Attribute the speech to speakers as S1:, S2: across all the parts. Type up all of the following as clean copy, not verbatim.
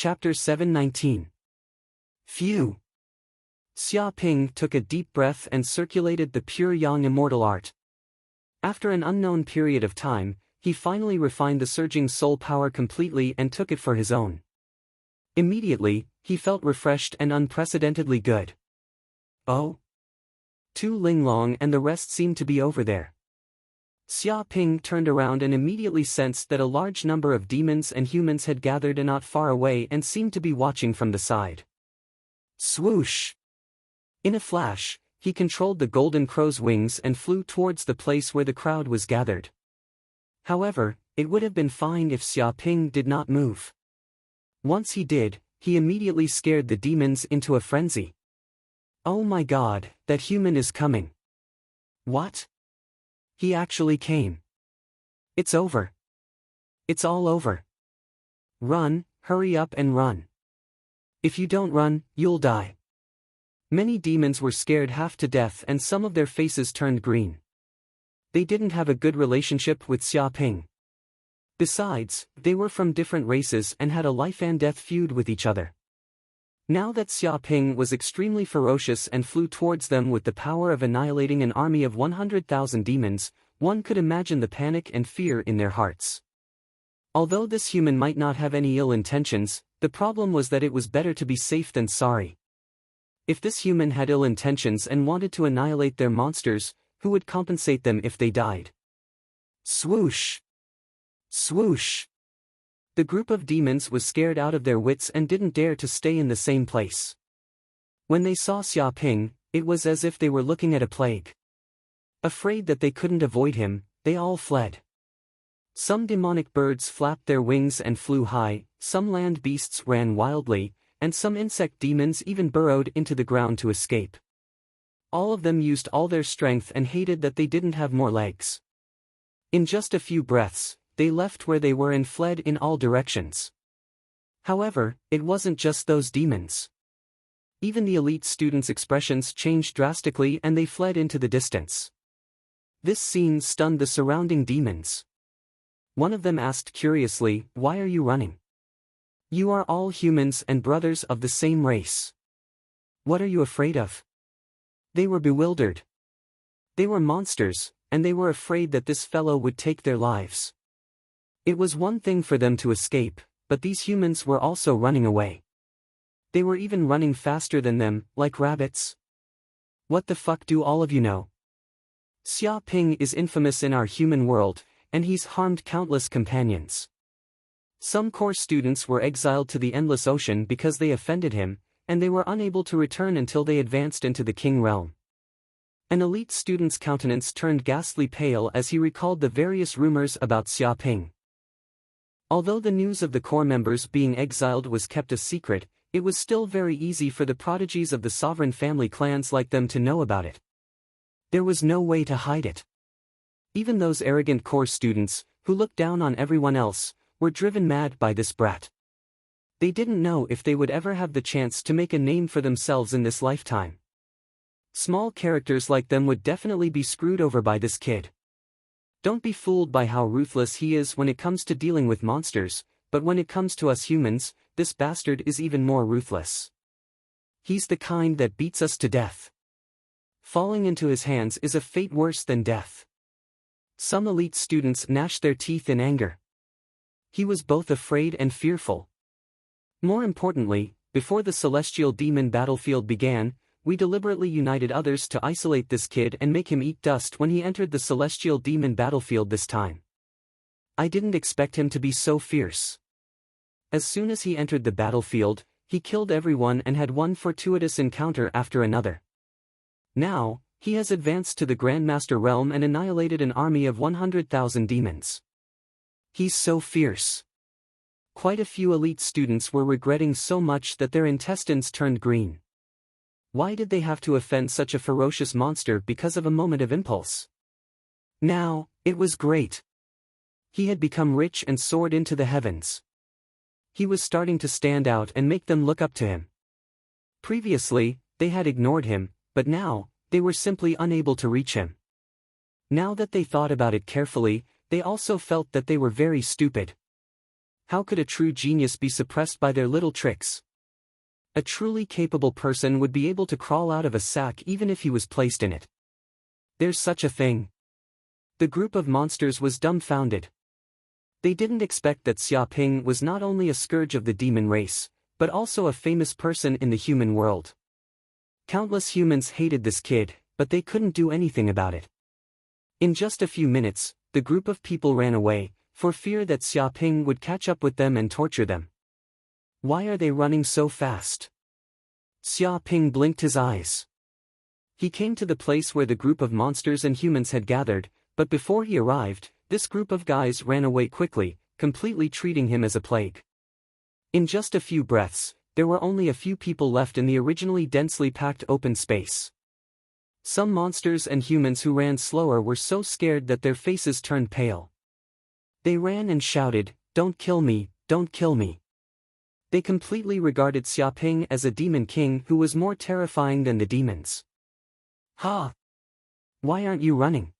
S1: Chapter 719. Phew! Xia Ping took a deep breath and circulated the pure yang immortal art. After an unknown period of time, he finally refined the surging soul power completely and took it for his own. Immediately, he felt refreshed and unprecedentedly good. Oh? Tu Linglong and the rest seemed to be over there. Xia Ping turned around and immediately sensed that a large number of demons and humans had gathered not far away and seemed to be watching from the side. Swoosh! In a flash, he controlled the golden crow's wings and flew towards the place where the crowd was gathered. However, it would have been fine if Xia Ping did not move. Once he did, he immediately scared the demons into a frenzy. Oh my god, that human is coming. What? He actually came. It's over. It's all over. Run, hurry up and run. If you don't run, you'll die. Many demons were scared half to death and some of their faces turned green. They didn't have a good relationship with Xia Ping. Besides, they were from different races and had a life-and-death feud with each other. Now that Xia Ping was extremely ferocious and flew towards them with the power of annihilating an army of 100,000 demons, one could imagine the panic and fear in their hearts. Although this human might not have any ill intentions, the problem was that it was better to be safe than sorry. If this human had ill intentions and wanted to annihilate their monsters, who would compensate them if they died? Swoosh! Swoosh! The group of demons was scared out of their wits and didn't dare to stay in the same place. When they saw Xia Ping, it was as if they were looking at a plague. Afraid that they couldn't avoid him, they all fled. Some demonic birds flapped their wings and flew high, some land beasts ran wildly, and some insect demons even burrowed into the ground to escape. All of them used all their strength and hated that they didn't have more legs. In just a few breaths, they left where they were and fled in all directions. However, it wasn't just those demons. Even the elite students' expressions changed drastically and they fled into the distance. This scene stunned the surrounding demons. One of them asked curiously, "Why are you running? You are all humans and brothers of the same race. What are you afraid of?" They were bewildered. They were monsters, and they were afraid that this fellow would take their lives. It was one thing for them to escape, but these humans were also running away. They were even running faster than them, like rabbits. What the fuck do all of you know? Xia Ping is infamous in our human world, and he's harmed countless companions. Some core students were exiled to the Endless Ocean because they offended him, and they were unable to return until they advanced into the King Realm. An elite student's countenance turned ghastly pale as he recalled the various rumors about Xia Ping. Although the news of the core members being exiled was kept a secret, it was still very easy for the prodigies of the sovereign family clans like them to know about it. There was no way to hide it. Even those arrogant core students, who looked down on everyone else, were driven mad by this brat. They didn't know if they would ever have the chance to make a name for themselves in this lifetime. Small characters like them would definitely be screwed over by this kid. Don't be fooled by how ruthless he is when it comes to dealing with monsters, but when it comes to us humans, this bastard is even more ruthless. He's the kind that beats us to death. Falling into his hands is a fate worse than death. Some elite students gnashed their teeth in anger. He was both afraid and fearful. More importantly, before the celestial demon battlefield began, we deliberately united others to isolate this kid and make him eat dust when he entered the celestial demon battlefield this time. I didn't expect him to be so fierce. As soon as he entered the battlefield, he killed everyone and had one fortuitous encounter after another. Now, he has advanced to the Grandmaster realm and annihilated an army of 100,000 demons. He's so fierce. Quite a few elite students were regretting so much that their intestines turned green. Why did they have to offend such a ferocious monster because of a moment of impulse? Now, it was great. He had become rich and soared into the heavens. He was starting to stand out and make them look up to him. Previously, they had ignored him, but now, they were simply unable to reach him. Now that they thought about it carefully, they also felt that they were very stupid. How could a true genius be suppressed by their little tricks? A truly capable person would be able to crawl out of a sack even if he was placed in it. There's such a thing. The group of monsters was dumbfounded. They didn't expect that Xia Ping was not only a scourge of the demon race, but also a famous person in the human world. Countless humans hated this kid, but they couldn't do anything about it. In just a few minutes, the group of people ran away, for fear that Xia Ping would catch up with them and torture them. Why are they running so fast? Xia Ping blinked his eyes. He came to the place where the group of monsters and humans had gathered, but before he arrived, this group of guys ran away quickly, completely treating him as a plague. In just a few breaths, there were only a few people left in the originally densely packed open space. Some monsters and humans who ran slower were so scared that their faces turned pale. They ran and shouted, "Don't kill me, don't kill me." They completely regarded Xia Ping as a demon king who was more terrifying than the demons. Ha! Why aren't you running?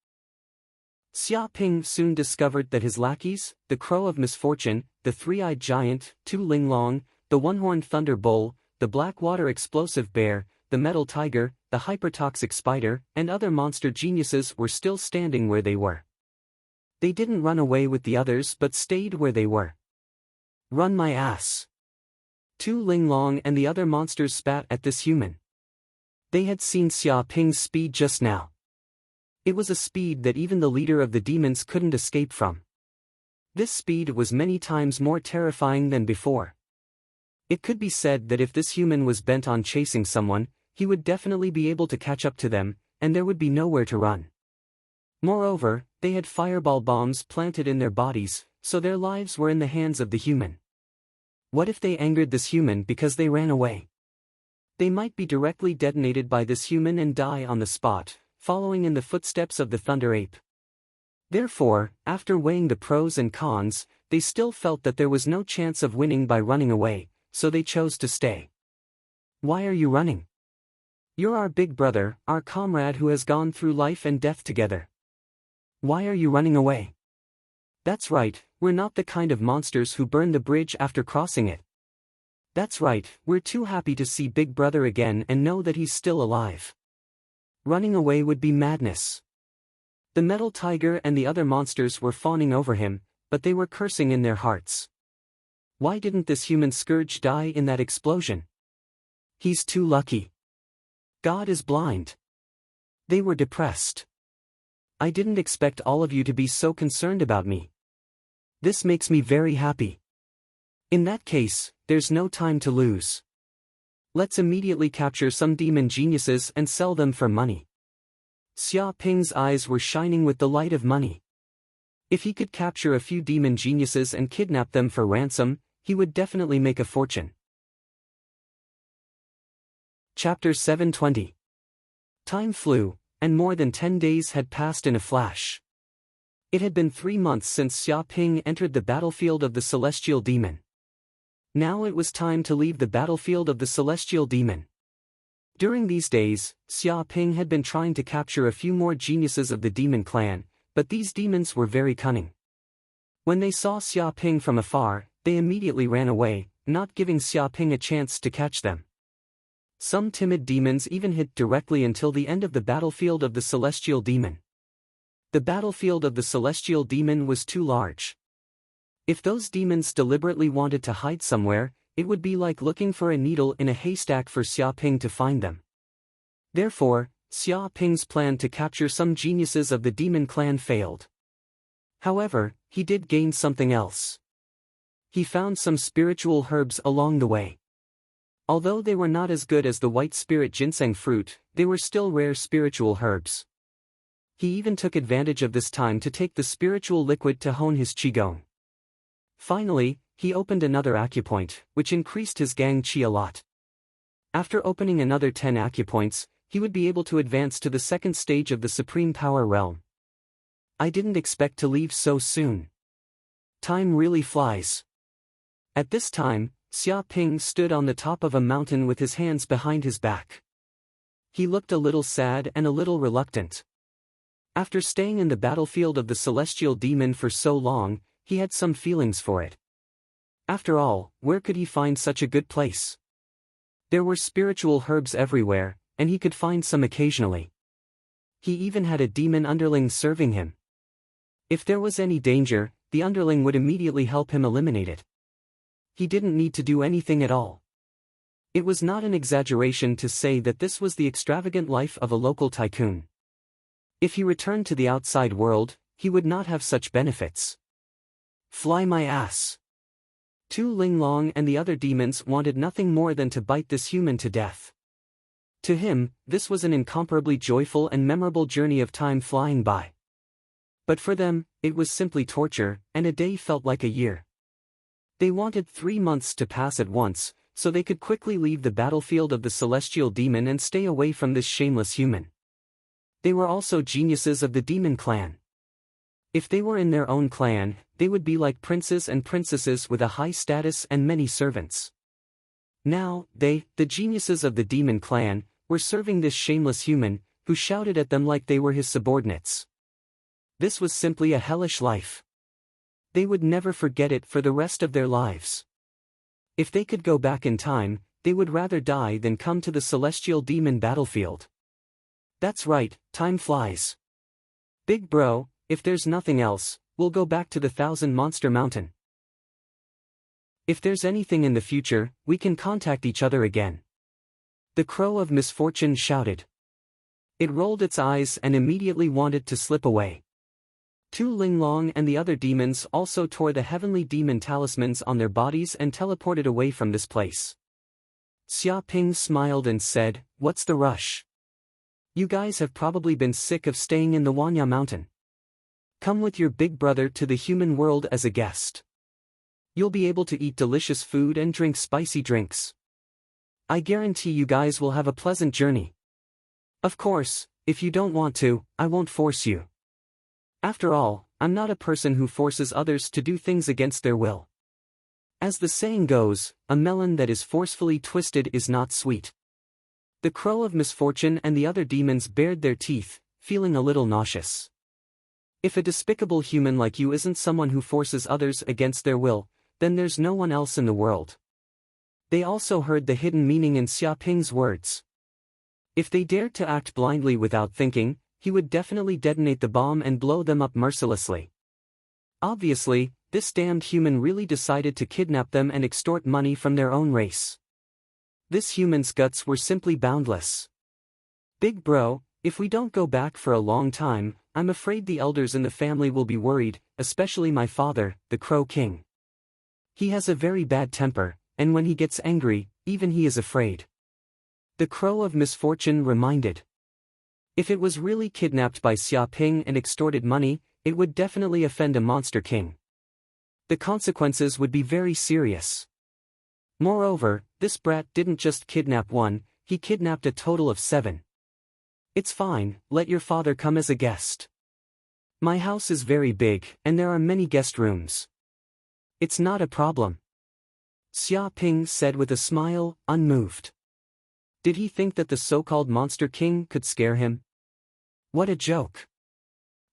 S1: Xia Ping soon discovered that his lackeys, the Crow of Misfortune, the Three-Eyed Giant, Tu Linglong, the One-Horned Thunder Bull, the Blackwater Explosive Bear, the Metal Tiger, the Hypertoxic Spider, and other monster geniuses were still standing where they were. They didn't run away with the others but stayed where they were. Run my ass! Tu Linglong and the other monsters spat at this human. They had seen Xia Ping's speed just now. It was a speed that even the leader of the demons couldn't escape from. This speed was many times more terrifying than before. It could be said that if this human was bent on chasing someone, he would definitely be able to catch up to them, and there would be nowhere to run. Moreover, they had fireball bombs planted in their bodies, so their lives were in the hands of the human. What if they angered this human because they ran away? They might be directly detonated by this human and die on the spot, following in the footsteps of the Thunder Ape. Therefore, after weighing the pros and cons, they still felt that there was no chance of winning by running away, so they chose to stay. Why are you running? You're our big brother, our comrade who has gone through life and death together. Why are you running away? That's right, we're not the kind of monsters who burn the bridge after crossing it. That's right, we're too happy to see Big Brother again and know that he's still alive. Running away would be madness. The Metal Tiger and the other monsters were fawning over him, but they were cursing in their hearts. Why didn't this human scourge die in that explosion? He's too lucky. God is blind. They were depressed. I didn't expect all of you to be so concerned about me. This makes me very happy. In that case, there's no time to lose. Let's immediately capture some demon geniuses and sell them for money. Xia Ping's eyes were shining with the light of money. If he could capture a few demon geniuses and kidnap them for ransom, he would definitely make a fortune. Chapter 720. Time flew, and more than 10 days had passed in a flash. It had been 3 months since Xia Ping entered the battlefield of the Celestial Demon. Now it was time to leave the battlefield of the Celestial Demon. During these days, Xia Ping had been trying to capture a few more geniuses of the demon clan, but these demons were very cunning. When they saw Xia Ping from afar, they immediately ran away, not giving Xia Ping a chance to catch them. Some timid demons even hid directly until the end of the battlefield of the Celestial Demon. The battlefield of the Celestial Demon was too large. If those demons deliberately wanted to hide somewhere, it would be like looking for a needle in a haystack for Xia Ping to find them. Therefore, Xia Ping's plan to capture some geniuses of the demon clan failed. However, he did gain something else. He found some spiritual herbs along the way. Although they were not as good as the white spirit ginseng fruit, they were still rare spiritual herbs. He even took advantage of this time to take the spiritual liquid to hone his qigong. Finally, he opened another acupoint, which increased his gang qi a lot. After opening another 10 acupoints, he would be able to advance to the second stage of the Supreme Power Realm. I didn't expect to leave so soon. Time really flies. At this time, Xia Ping stood on the top of a mountain with his hands behind his back. He looked a little sad and a little reluctant. After staying in the battlefield of the Celestial Demon for so long, he had some feelings for it. After all, where could he find such a good place? There were spiritual herbs everywhere, and he could find some occasionally. He even had a demon underling serving him. If there was any danger, the underling would immediately help him eliminate it. He didn't need to do anything at all. It was not an exaggeration to say that this was the extravagant life of a local tycoon. If he returned to the outside world, he would not have such benefits. Fly my ass. Tu Linglong and the other demons wanted nothing more than to bite this human to death. To him, this was an incomparably joyful and memorable journey of time flying by. But for them, it was simply torture, and a day felt like a year. They wanted 3 months to pass at once, so they could quickly leave the battlefield of the celestial demon and stay away from this shameless human. They were also geniuses of the demon clan. If they were in their own clan, they would be like princes and princesses with a high status and many servants. Now, they, the geniuses of the demon clan, were serving this shameless human, who shouted at them like they were his subordinates. This was simply a hellish life. They would never forget it for the rest of their lives. If they could go back in time, they would rather die than come to the celestial demon battlefield. That's right, time flies. Big bro, if there's nothing else, we'll go back to the Thousand Monster Mountain. If there's anything in the future, we can contact each other again. The Crow of Misfortune shouted. It rolled its eyes and immediately wanted to slip away. Tu Linglong and the other demons also tore the heavenly demon talismans on their bodies and teleported away from this place. Xia Ping smiled and said, "What's the rush? You guys have probably been sick of staying in the Wanya Mountain. Come with your big brother to the human world as a guest. You'll be able to eat delicious food and drink spicy drinks. I guarantee you guys will have a pleasant journey. Of course, if you don't want to, I won't force you. After all, I'm not a person who forces others to do things against their will. As the saying goes, a melon that is forcefully twisted is not sweet." The Crow of Misfortune and the other demons bared their teeth, feeling a little nauseous. If a despicable human like you isn't someone who forces others against their will, then there's no one else in the world. They also heard the hidden meaning in Xia Ping's words. If they dared to act blindly without thinking, he would definitely detonate the bomb and blow them up mercilessly. Obviously, this damned human really decided to kidnap them and extort money from their own race. This human's guts were simply boundless. "Big bro, if we don't go back for a long time, I'm afraid the elders in the family will be worried, especially my father, the Crow King. He has a very bad temper, and when he gets angry, even he is afraid." The Crow of Misfortune reminded. If it was really kidnapped by Xia Ping and extorted money, it would definitely offend a monster king. The consequences would be very serious. Moreover, this brat didn't just kidnap one, he kidnapped a total of 7. "It's fine, let your father come as a guest. My house is very big, and there are many guest rooms. It's not a problem." Xia Ping said with a smile, unmoved. Did he think that the so-called Monster King could scare him? What a joke.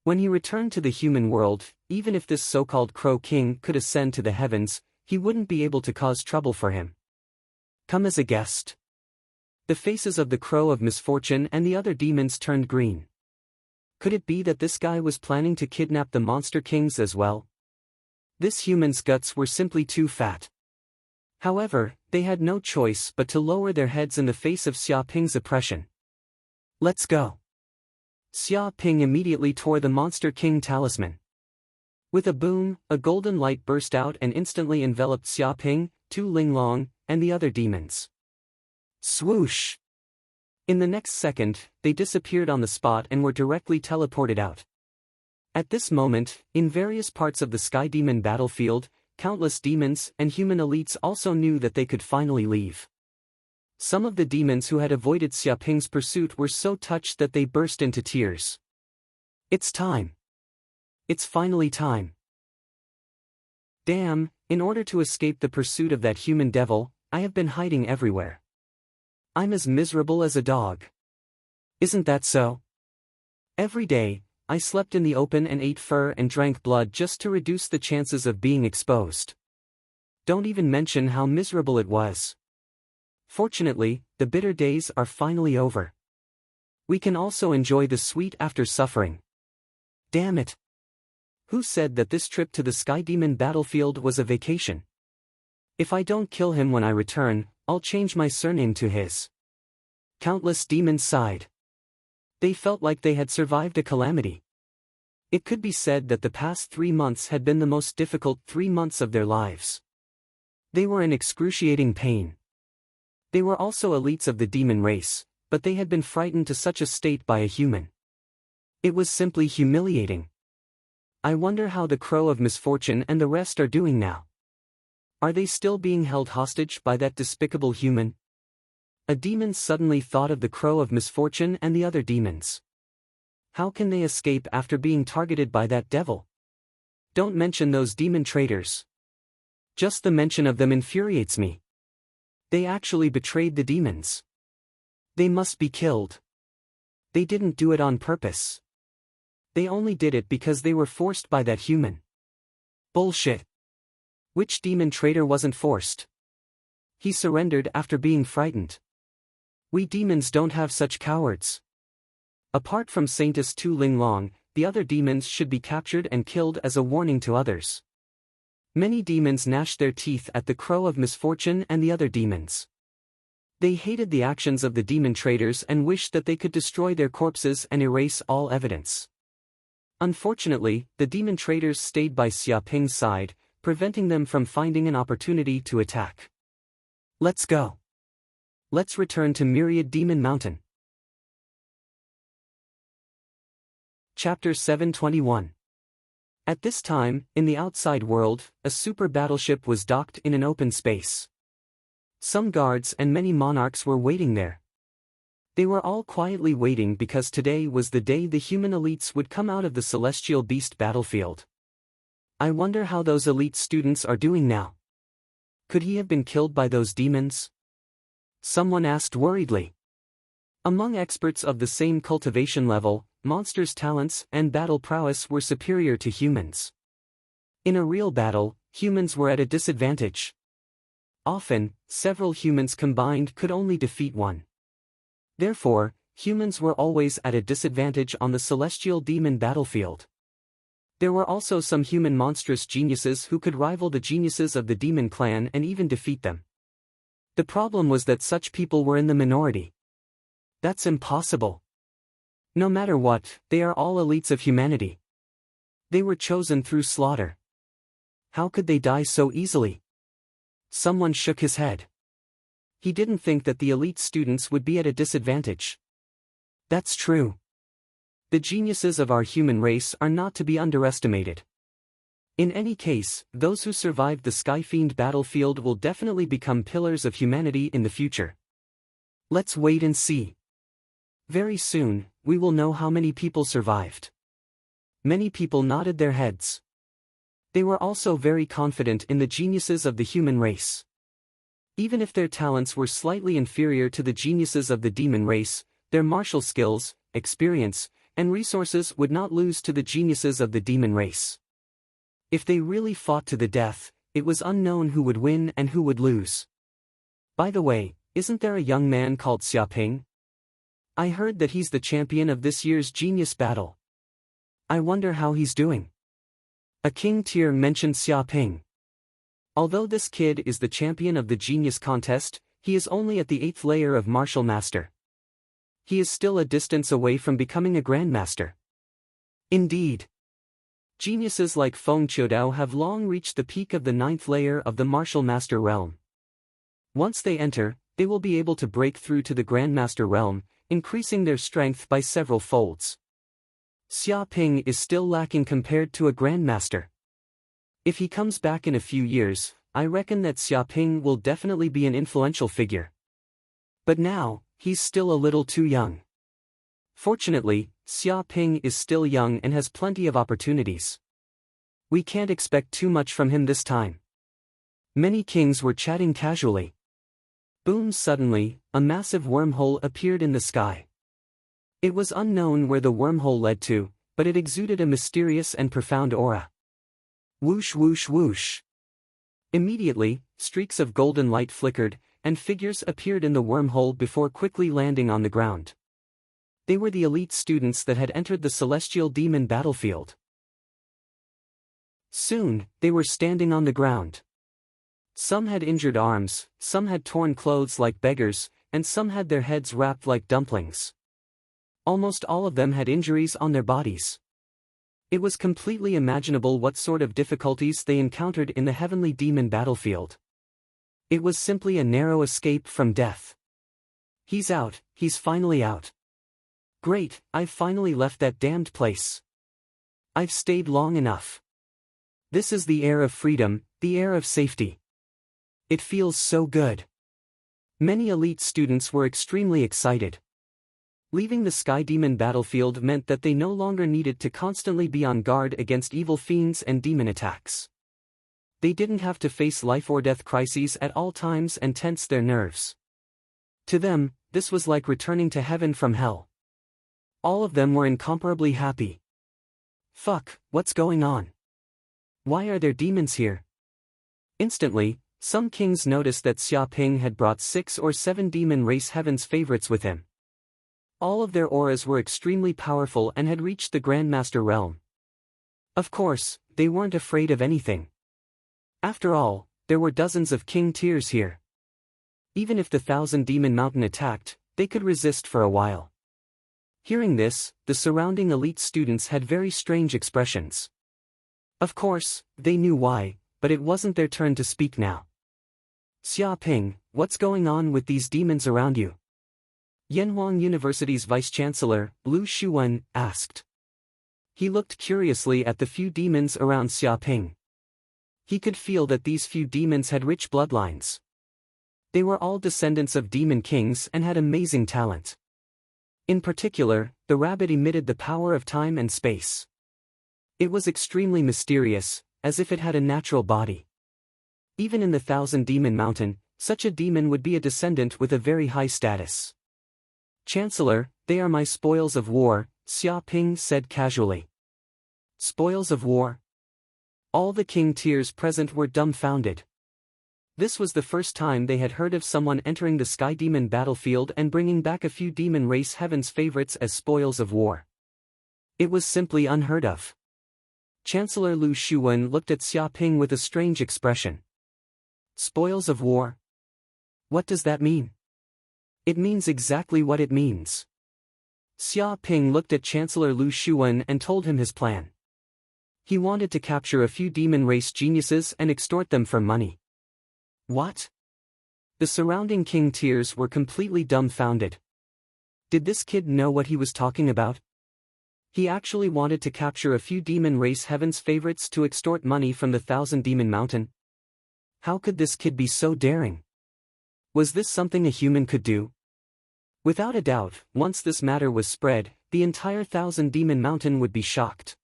S1: When he returned to the human world, even if this so-called Crow King could ascend to the heavens, he wouldn't be able to cause trouble for him. Come as a guest. The faces of the Crow of Misfortune and the other demons turned green. Could it be that this guy was planning to kidnap the Monster Kings as well? This human's guts were simply too fat. However, they had no choice but to lower their heads in the face of Xia Ping's oppression. "Let's go." Xia Ping immediately tore the Monster King talisman. With a boom, a golden light burst out and instantly enveloped Xia Ping, Tu Linglong, and the other demons. Swoosh! In the next second, they disappeared on the spot and were directly teleported out. At this moment, in various parts of the Sky Demon battlefield, countless demons and human elites also knew that they could finally leave. Some of the demons who had avoided Xia Ping's pursuit were so touched that they burst into tears. It's time. It's finally time. Damn, in order to escape the pursuit of that human devil, I have been hiding everywhere. I'm as miserable as a dog. Isn't that so? Every day, I slept in the open and ate fur and drank blood just to reduce the chances of being exposed. Don't even mention how miserable it was. Fortunately, the bitter days are finally over. We can also enjoy the sweet after suffering. Damn it! Who said that this trip to the Sky Demon battlefield was a vacation? If I don't kill him when I return, I'll change my surname to his. Countless demons sighed. They felt like they had survived a calamity. It could be said that the past 3 months had been the most difficult 3 months of their lives. They were in excruciating pain. They were also elites of the demon race, but they had been frightened to such a state by a human. It was simply humiliating. I wonder how the Crow of Misfortune and the rest are doing now. Are they still being held hostage by that despicable human? A demon suddenly thought of the Crow of Misfortune and the other demons. How can they escape after being targeted by that devil? Don't mention those demon traitors. Just the mention of them infuriates me. They actually betrayed the demons. They must be killed. They didn't do it on purpose. They only did it because they were forced by that human. Bullshit. Which demon traitor wasn't forced? He surrendered after being frightened. We demons don't have such cowards. Apart from Saintess Tu Ling Long, the other demons should be captured and killed as a warning to others. Many demons gnashed their teeth at the Crow of Misfortune and the other demons. They hated the actions of the demon traitors and wished that they could destroy their corpses and erase all evidence. Unfortunately, the demon traitors stayed by Xia Ping's side, preventing them from finding an opportunity to attack. Let's go. Let's return to Myriad Demon Mountain. Chapter 721. At this time, in the outside world, a super battleship was docked in an open space. Some guards and many monarchs were waiting there. They were all quietly waiting because today was the day the human elites would come out of the celestial beast battlefield. I wonder how those elite students are doing now. Could he have been killed by those demons? Someone asked worriedly. Among experts of the same cultivation level, monsters' talents and battle prowess were superior to humans. In a real battle, humans were at a disadvantage. Often, several humans combined could only defeat one. Therefore, humans were always at a disadvantage on the celestial demon battlefield. There were also some human monstrous geniuses who could rival the geniuses of the demon clan and even defeat them. The problem was that such people were in the minority. That's impossible. No matter what, they are all elites of humanity. They were chosen through slaughter. How could they die so easily? Someone shook his head. He didn't think that the elite students would be at a disadvantage. That's true. The geniuses of our human race are not to be underestimated. In any case, those who survived the Skyfiend battlefield will definitely become pillars of humanity in the future. Let's wait and see. Very soon, we will know how many people survived. Many people nodded their heads. They were also very confident in the geniuses of the human race. Even if their talents were slightly inferior to the geniuses of the demon race, their martial skills, experience, and resources would not lose to the geniuses of the demon race. If they really fought to the death, it was unknown who would win and who would lose. By the way, isn't there a young man called Xia Ping? I heard that he's the champion of this year's genius battle. I wonder how he's doing. A king tier mentioned Xia Ping. Although this kid is the champion of the genius contest, he is only at the 8th layer of martial master. He is still a distance away from becoming a grandmaster. Indeed. Geniuses like Feng Qiudao have long reached the peak of the 9th layer of the martial master realm. Once they enter, they will be able to break through to the grandmaster realm, increasing their strength by several folds. Xia Ping is still lacking compared to a grandmaster. If he comes back in a few years, I reckon that Xia Ping will definitely be an influential figure. But now, he's still a little too young. Fortunately, Xia Ping is still young and has plenty of opportunities. We can't expect too much from him this time. Many kings were chatting casually. Boom! Suddenly, a massive wormhole appeared in the sky. It was unknown where the wormhole led to, but it exuded a mysterious and profound aura. Whoosh whoosh whoosh. Immediately, streaks of golden light flickered, and figures appeared in the wormhole before quickly landing on the ground. They were the elite students that had entered the celestial demon battlefield. Soon, they were standing on the ground. Some had injured arms, some had torn clothes like beggars, and some had their heads wrapped like dumplings. Almost all of them had injuries on their bodies. It was completely imaginable what sort of difficulties they encountered in the heavenly demon battlefield. It was simply a narrow escape from death. He's out, he's finally out. Great, I've finally left that damned place. I've stayed long enough. This is the air of freedom, the air of safety. It feels so good. Many elite students were extremely excited. Leaving the Sky Demon battlefield meant that they no longer needed to constantly be on guard against evil fiends and demon attacks. They didn't have to face life-or-death crises at all times and tense their nerves. To them, this was like returning to heaven from hell. All of them were incomparably happy. Fuck, what's going on? Why are there demons here? Instantly, some kings noticed that Xia Ping had brought 6 or 7 demon race heaven's favorites with him. All of their auras were extremely powerful and had reached the Grandmaster realm. Of course, they weren't afraid of anything. After all, there were dozens of king tiers here. Even if the 1,000 demon mountain attacked, they could resist for a while. Hearing this, the surrounding elite students had very strange expressions. Of course, they knew why, but it wasn't their turn to speak now. Xia Ping, what's going on with these demons around you? Yanhuang University's vice-chancellor, Lu Shuwen, asked. He looked curiously at the few demons around Xia Ping. He could feel that these few demons had rich bloodlines. They were all descendants of demon kings and had amazing talent. In particular, the rabbit emitted the power of time and space. It was extremely mysterious, as if it had a natural body. Even in the 1,000 Demon Mountain, such a demon would be a descendant with a very high status. Chancellor, they are my spoils of war, Xia Ping said casually. Spoils of war? All the king tiers present were dumbfounded. This was the first time they had heard of someone entering the Sky Demon battlefield and bringing back a few demon race heaven's favorites as spoils of war. It was simply unheard of. Chancellor Lu Shuwen looked at Xia Ping with a strange expression. Spoils of war? What does that mean? It means exactly what it means. Xia Ping looked at Chancellor Lu Shuwen and told him his plan. He wanted to capture a few demon race geniuses and extort them for money. What? The surrounding king tiers were completely dumbfounded. Did this kid know what he was talking about? He actually wanted to capture a few demon race heaven's favorites to extort money from the 1,000 Demon Mountain? How could this kid be so daring? Was this something a human could do? Without a doubt, once this matter was spread, the entire 1,000 Demon Mountain would be shocked.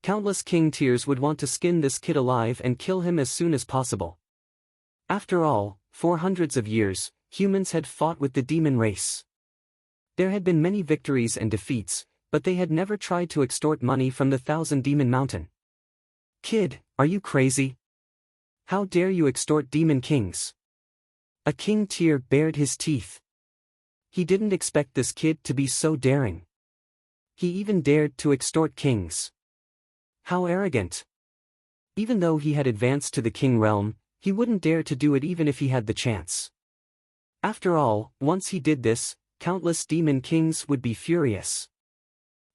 S1: Countless king tiers would want to skin this kid alive and kill him as soon as possible. After all, for hundreds of years, humans had fought with the demon race. There had been many victories and defeats, but they had never tried to extort money from the 1,000 Demon Mountain. Kid, are you crazy? How dare you extort demon kings? A king tier bared his teeth. He didn't expect this kid to be so daring. He even dared to extort kings. How arrogant. Even though he had advanced to the king realm, he wouldn't dare to do it even if he had the chance. After all, once he did this, countless demon kings would be furious.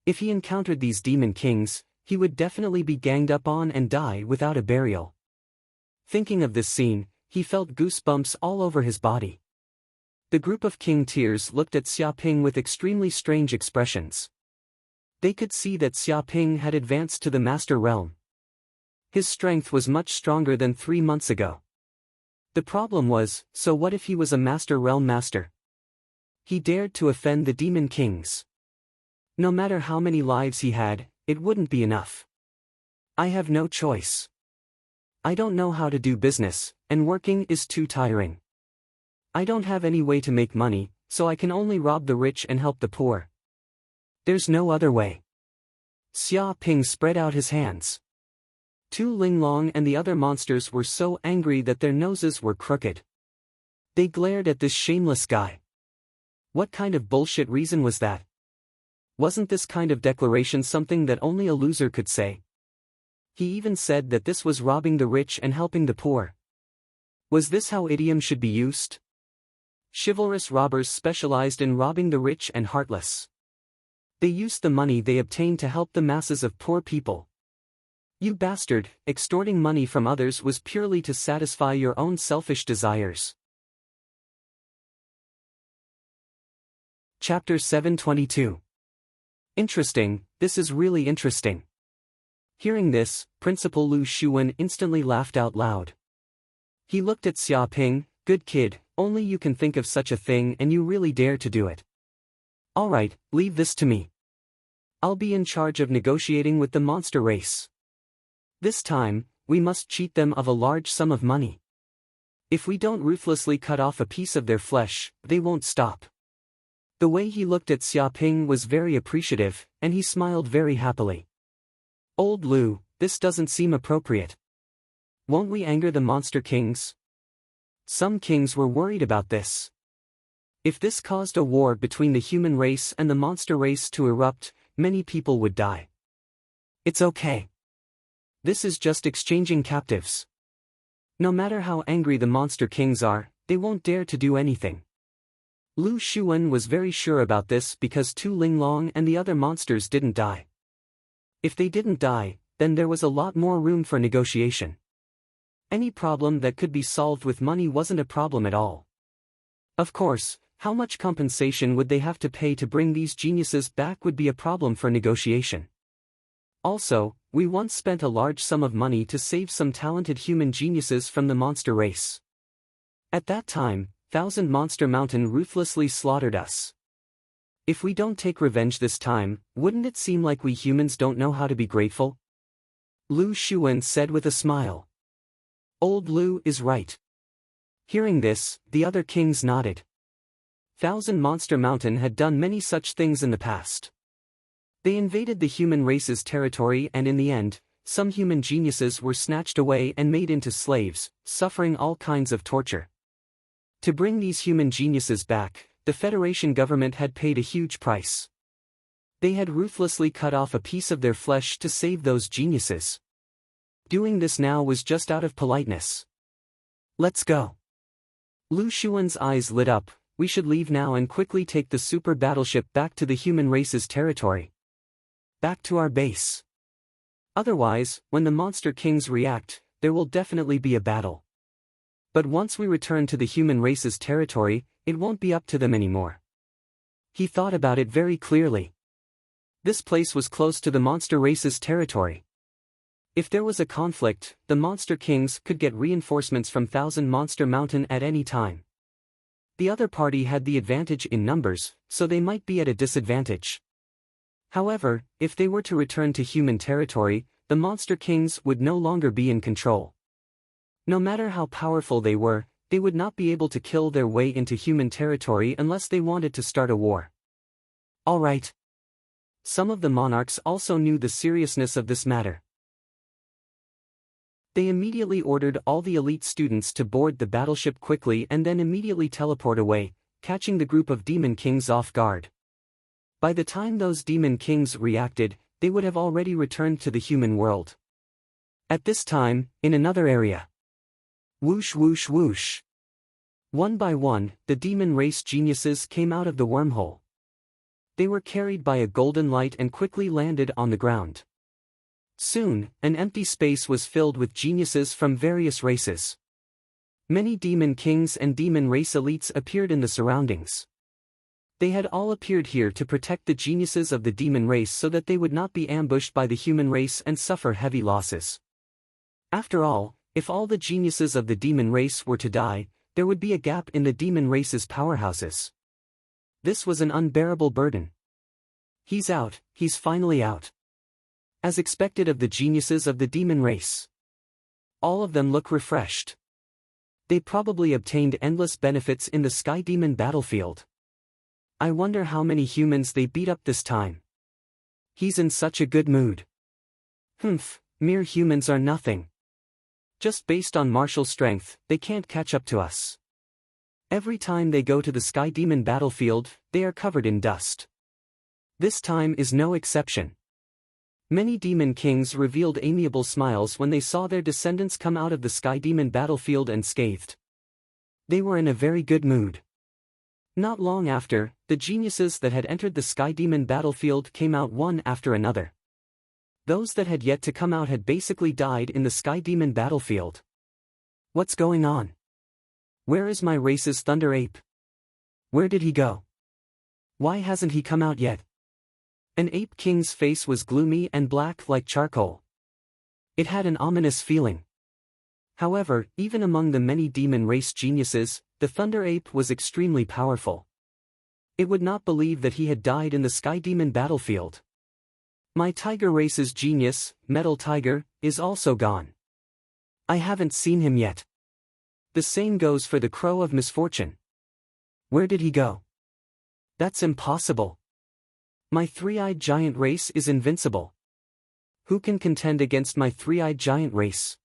S1: If he encountered these demon kings, he would definitely be ganged up on and die without a burial. Thinking of this scene, he felt goosebumps all over his body. The group of king tiers looked at Xia Ping with extremely strange expressions. They could see that Xia Ping had advanced to the master realm. His strength was much stronger than 3 months ago. The problem was, so what if he was a master realm master? He dared to offend the demon kings. No matter how many lives he had, it wouldn't be enough. I have no choice. I don't know how to do business, and working is too tiring. I don't have any way to make money, so I can only rob the rich and help the poor. There's no other way. Xia Ping spread out his hands. Tu Linglong and the other monsters were so angry that their noses were crooked. They glared at this shameless guy. What kind of bullshit reason was that? Wasn't this kind of declaration something that only a loser could say? He even said that this was robbing the rich and helping the poor. Was this how idioms should be used? Chivalrous robbers specialized in robbing the rich and heartless. They used the money they obtained to help the masses of poor people. You bastard, extorting money from others was purely to satisfy your own selfish desires. Chapter 722. Interesting, this is really interesting. Hearing this, Principal Lu Shuwen instantly laughed out loud. He looked at Xia Ping. Good kid, only you can think of such a thing and you really dare to do it. Alright, leave this to me. I'll be in charge of negotiating with the monster race. This time, we must cheat them of a large sum of money. If we don't ruthlessly cut off a piece of their flesh, they won't stop. The way he looked at Xia Ping was very appreciative, and he smiled very happily. Old Lu, this doesn't seem appropriate. Won't we anger the monster kings? Some kings were worried about this. If this caused a war between the human race and the monster race to erupt, many people would die. It's okay. This is just exchanging captives. No matter how angry the monster kings are, they won't dare to do anything. Lu Shuwen was very sure about this because Tu Linglong and the other monsters didn't die. If they didn't die, then there was a lot more room for negotiation. Any problem that could be solved with money wasn't a problem at all. Of course, how much compensation would they have to pay to bring these geniuses back would be a problem for negotiation. Also, we once spent a large sum of money to save some talented human geniuses from the monster race. At that time, Thousand Monster Mountain ruthlessly slaughtered us. If we don't take revenge this time, wouldn't it seem like we humans don't know how to be grateful? Lu Shuwen said with a smile. Old Lu is right. Hearing this, the other kings nodded. Thousand Monster Mountain had done many such things in the past. They invaded the human race's territory and in the end, some human geniuses were snatched away and made into slaves, suffering all kinds of torture. To bring these human geniuses back, the Federation government had paid a huge price. They had ruthlessly cut off a piece of their flesh to save those geniuses. Doing this now was just out of politeness. Let's go. Lu Shuwen's eyes lit up. We should leave now and quickly take the super battleship back to the human race's territory. Back to our base. Otherwise, when the monster kings react, there will definitely be a battle. But once we return to the human race's territory, it won't be up to them anymore. He thought about it very clearly. This place was close to the monster race's territory. If there was a conflict, the monster kings could get reinforcements from Thousand Monster Mountain at any time. The other party had the advantage in numbers, so they might be at a disadvantage. However, if they were to return to human territory, the monster kings would no longer be in control. No matter how powerful they were, they would not be able to kill their way into human territory unless they wanted to start a war. Alright. Some of the monarchs also knew the seriousness of this matter. They immediately ordered all the elite students to board the battleship quickly and then immediately teleport away, catching the group of demon kings off guard. By the time those demon kings reacted, they would have already returned to the human world. At this time, in another area. Whoosh whoosh whoosh. One by one, the demon race geniuses came out of the wormhole. They were carried by a golden light and quickly landed on the ground. Soon, an empty space was filled with geniuses from various races. Many demon kings and demon race elites appeared in the surroundings. They had all appeared here to protect the geniuses of the demon race so that they would not be ambushed by the human race and suffer heavy losses. After all, if all the geniuses of the demon race were to die, there would be a gap in the demon race's powerhouses. This was an unbearable burden. He's out, he's finally out. As expected of the geniuses of the demon race. All of them look refreshed. They probably obtained endless benefits in the Sky Demon battlefield. I wonder how many humans they beat up this time. He's in such a good mood. Mere humans are nothing. Just based on martial strength, they can't catch up to us. Every time they go to the Sky Demon battlefield, they are covered in dust. This time is no exception. Many demon kings revealed amiable smiles when they saw their descendants come out of the Sky Demon battlefield unscathed. They were in a very good mood. Not long after, the geniuses that had entered the Sky Demon battlefield came out one after another. Those that had yet to come out had basically died in the Sky Demon battlefield. What's going on? Where is my race's Thunder Ape? Where did he go? Why hasn't he come out yet? An ape king's face was gloomy and black like charcoal. It had an ominous feeling. However, even among the many demon race geniuses, the Thunder Ape was extremely powerful. It would not believe that he had died in the Sky Demon battlefield. My tiger race's genius, Metal Tiger, is also gone. I haven't seen him yet. The same goes for the Crow of Misfortune. Where did he go? That's impossible. My three-eyed giant race is invincible. Who can contend against my three-eyed giant race?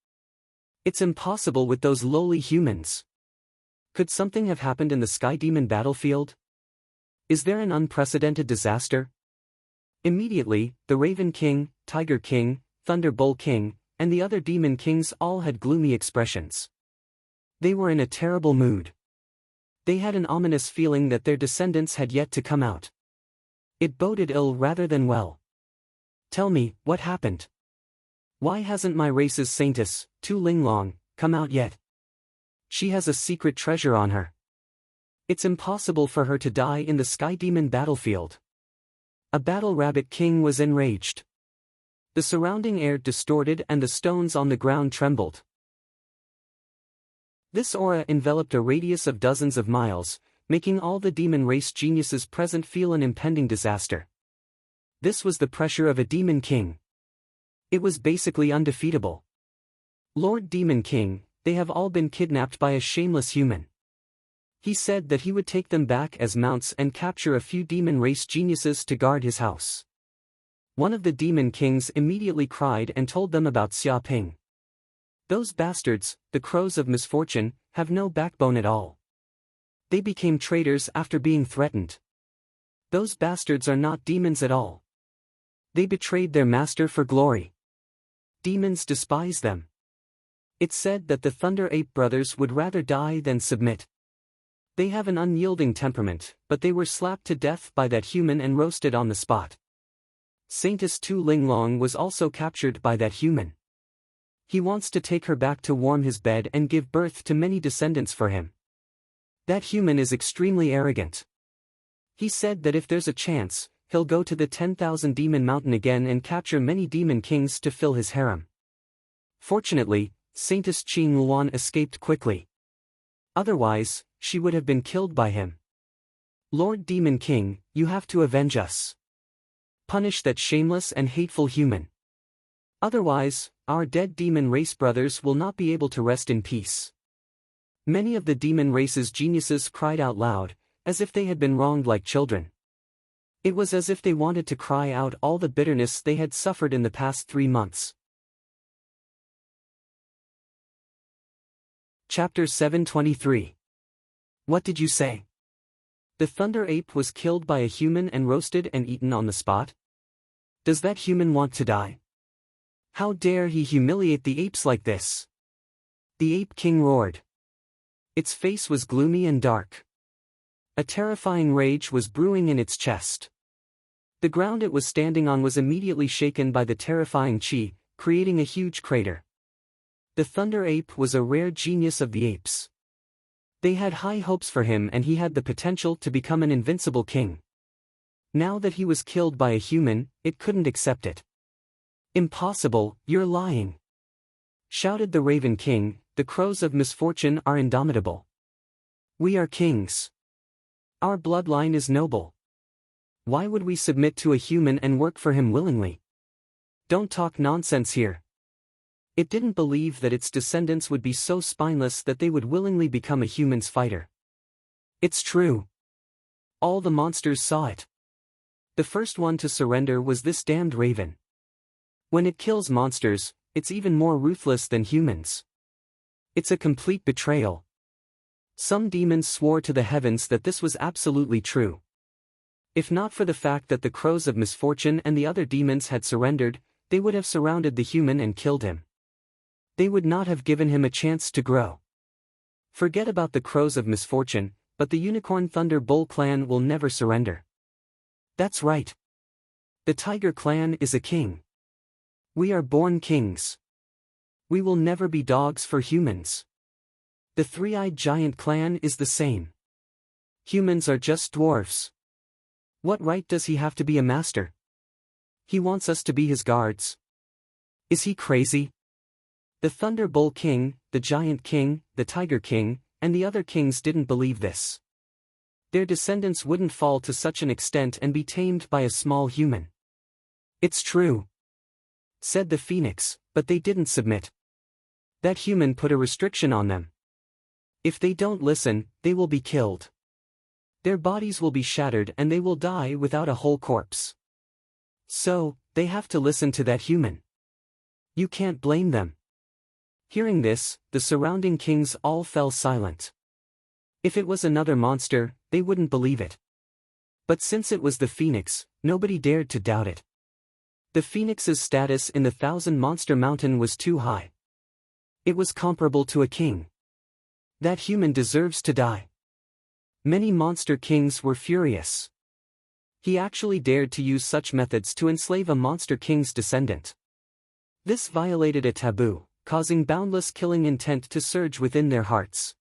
S1: It's impossible with those lowly humans. Could something have happened in the Sky Demon battlefield? Is there an unprecedented disaster? Immediately, the Raven King, Tiger King, Thunder Bull King, and the other demon kings all had gloomy expressions. They were in a terrible mood. They had an ominous feeling that their descendants had yet to come out. It boded ill rather than well. Tell me, what happened? Why hasn't my race's saintess, Tu Linglong, come out yet? She has a secret treasure on her. It's impossible for her to die in the Sky Demon battlefield. A battle rabbit king was enraged. The surrounding air distorted and the stones on the ground trembled. This aura enveloped a radius of dozens of miles, making all the demon race geniuses present feel an impending disaster. This was the pressure of a demon king. It was basically undefeatable. Lord Demon King, they have all been kidnapped by a shameless human. He said that he would take them back as mounts and capture a few demon race geniuses to guard his house. One of the demon kings immediately cried and told them about Xia Ping. Those bastards, the Crows of Misfortune, have no backbone at all. They became traitors after being threatened. Those bastards are not demons at all. They betrayed their master for glory. Demons despise them. It's said that the Thunder Ape brothers would rather die than submit. They have an unyielding temperament, but they were slapped to death by that human and roasted on the spot. Saintess Tu Linglong was also captured by that human. He wants to take her back to warm his bed and give birth to many descendants for him. That human is extremely arrogant. He said that if there's a chance, he'll go to the 10,000 Demon Mountain again and capture many demon kings to fill his harem. Fortunately, Saintess Qing Luan escaped quickly. Otherwise, she would have been killed by him. Lord Demon King, you have to avenge us. Punish that shameless and hateful human. Otherwise, our dead demon race brothers will not be able to rest in peace. Many of the demon race's geniuses cried out loud, as if they had been wronged like children. It was as if they wanted to cry out all the bitterness they had suffered in the past 3 months. Chapter 723. What did you say? The Thunder Ape was killed by a human and roasted and eaten on the spot? Does that human want to die? How dare he humiliate the apes like this? The Ape King roared. Its face was gloomy and dark. A terrifying rage was brewing in its chest. The ground it was standing on was immediately shaken by the terrifying chi, creating a huge crater. The Thunder Ape was a rare genius of the apes. They had high hopes for him and he had the potential to become an invincible king. Now that he was killed by a human, it couldn't accept it. Impossible, you're lying! Shouted the Raven King, the Crows of Misfortune are indomitable. We are kings. Our bloodline is noble. Why would we submit to a human and work for him willingly? Don't talk nonsense here. It didn't believe that its descendants would be so spineless that they would willingly become a human's fighter. It's true. All the monsters saw it. The first one to surrender was this damned raven. When it kills monsters, it's even more ruthless than humans. It's a complete betrayal. Some demons swore to the heavens that this was absolutely true. If not for the fact that the crows of misfortune and the other demons had surrendered, they would have surrounded the human and killed him. They would not have given him a chance to grow. Forget about the crows of misfortune, but the Unicorn Thunder Bull clan will never surrender. That's right. The Tiger clan is a king. We are born kings. We will never be dogs for humans. The Three-Eyed Giant clan is the same. Humans are just dwarfs. What right does he have to be a master? He wants us to be his guards. Is he crazy? The Thunder Bull King, the Giant King, the Tiger King, and the other kings didn't believe this. Their descendants wouldn't fall to such an extent and be tamed by a small human. It's true, said the Phoenix, but they didn't submit. That human put a restriction on them. If they don't listen, they will be killed. Their bodies will be shattered and they will die without a whole corpse. So, they have to listen to that human. You can't blame them. Hearing this, the surrounding kings all fell silent. If it was another monster, they wouldn't believe it. But since it was the Phoenix, nobody dared to doubt it. The Phoenix's status in the Thousand Monster Mountain was too high. It was comparable to a king. That human deserves to die. Many monster kings were furious. He actually dared to use such methods to enslave a monster king's descendant. This violated a taboo, causing boundless killing intent to surge within their hearts.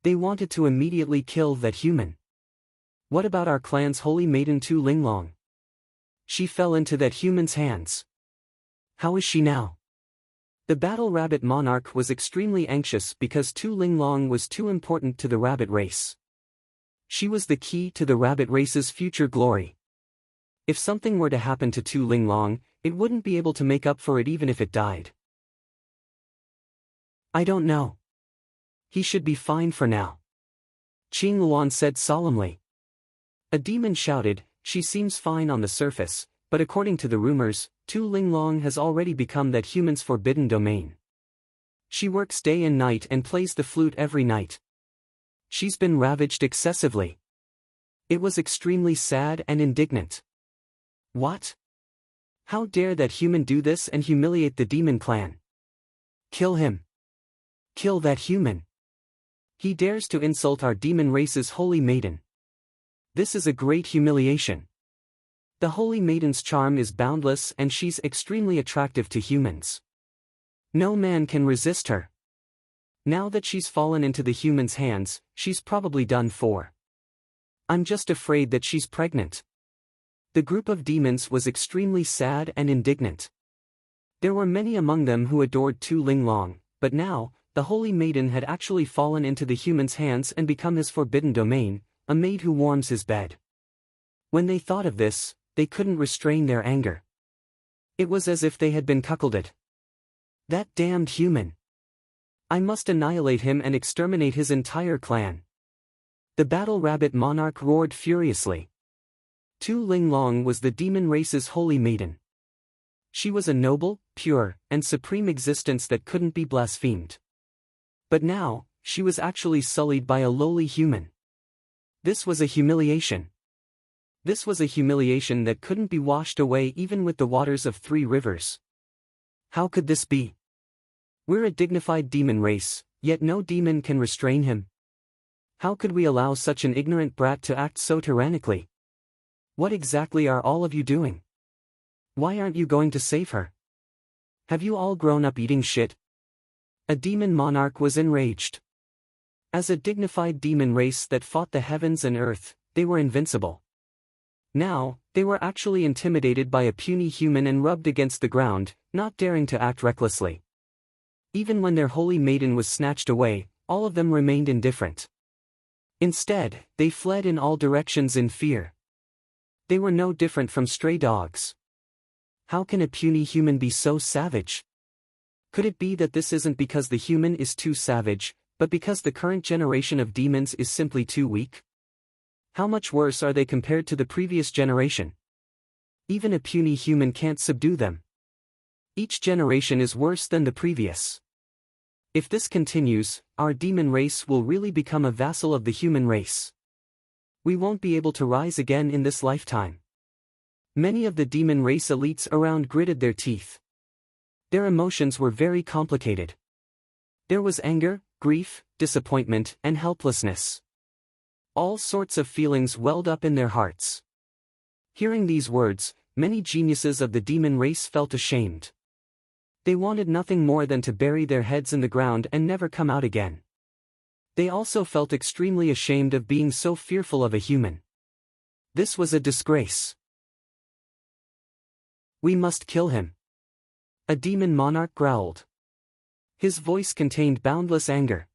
S1: They wanted to immediately kill that human. What about our clan's holy maiden Tu Linglong? She fell into that human's hands. How is she now? The Battle Rabbit Monarch was extremely anxious because Tu Linglong was too important to the rabbit race. She was the key to the rabbit race's future glory. If something were to happen to Tu Linglong, it wouldn't be able to make up for it even if it died. I don't know. He should be fine for now, Qing Luan said solemnly. A demon shouted, she seems fine on the surface, but according to the rumors, Tu Linglong has already become that human's forbidden domain. She works day and night and plays the flute every night. She's been ravaged excessively. It was extremely sad and indignant. What? How dare that human do this and humiliate the demon clan? Kill him. Kill that human. He dares to insult our demon race's holy maiden. This is a great humiliation. The holy maiden's charm is boundless and she's extremely attractive to humans. No man can resist her. Now that she's fallen into the human's hands, she's probably done for. I'm just afraid that she's pregnant. The group of demons was extremely sad and indignant. There were many among them who adored Tu Linglong, but now, the holy maiden had actually fallen into the human's hands and become his forbidden domain, a maid who warms his bed. When they thought of this, they couldn't restrain their anger. It was as if they had been cuckolded. That damned human. I must annihilate him and exterminate his entire clan. The Battle Rabbit Monarch roared furiously. Tu Linglong was the demon race's holy maiden. She was a noble, pure, and supreme existence that couldn't be blasphemed. But now, she was actually sullied by a lowly human. This was a humiliation. This was a humiliation that couldn't be washed away even with the waters of 3 rivers. How could this be? We're a dignified demon race, yet no demon can restrain him. How could we allow such an ignorant brat to act so tyrannically? What exactly are all of you doing? Why aren't you going to save her? Have you all grown up eating shit? A demon monarch was enraged. As a dignified demon race that fought the heavens and earth, they were invincible. Now, they were actually intimidated by a puny human and rubbed against the ground, not daring to act recklessly. Even when their holy maiden was snatched away, all of them remained indifferent. Instead, they fled in all directions in fear. They were no different from stray dogs. How can a puny human be so savage? Could it be that this isn't because the human is too savage, but because the current generation of demons is simply too weak? How much worse are they compared to the previous generation? Even a puny human can't subdue them. Each generation is worse than the previous. If this continues, our demon race will really become a vassal of the human race. We won't be able to rise again in this lifetime. Many of the demon race elites around gritted their teeth. Their emotions were very complicated. There was anger, grief, disappointment, and helplessness. All sorts of feelings welled up in their hearts. Hearing these words, many geniuses of the demon race felt ashamed. They wanted nothing more than to bury their heads in the ground and never come out again. They also felt extremely ashamed of being so fearful of a human. This was a disgrace. We must kill him. A demon monarch growled. His voice contained boundless anger.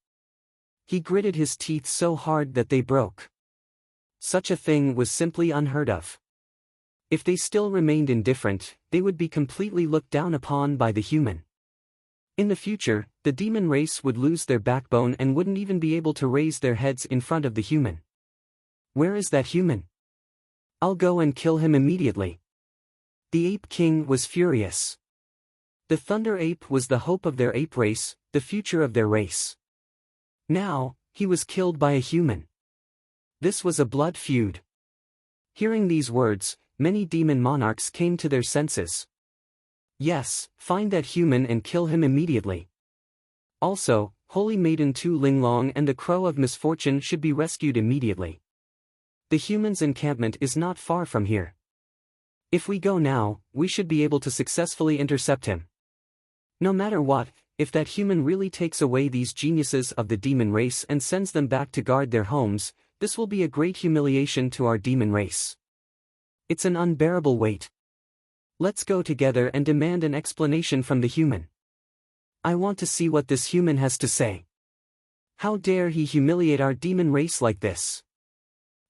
S1: He gritted his teeth so hard that they broke. Such a thing was simply unheard of. If they still remained indifferent, they would be completely looked down upon by the human. In the future, the demon race would lose their backbone and wouldn't even be able to raise their heads in front of the human. Where is that human? I'll go and kill him immediately. The Ape King was furious. The Thunder Ape was the hope of their ape race, the future of their race. Now, he was killed by a human. This was a blood feud. Hearing these words, many demon monarchs came to their senses. Yes, find that human and kill him immediately. Also, Holy Maiden Tu Linglong and the Crow of Misfortune should be rescued immediately. The human's encampment is not far from here. If we go now, we should be able to successfully intercept him. No matter what, if that human really takes away these geniuses of the demon race and sends them back to guard their homes, this will be a great humiliation to our demon race. It's an unbearable weight. Let's go together and demand an explanation from the human. I want to see what this human has to say. How dare he humiliate our demon race like this?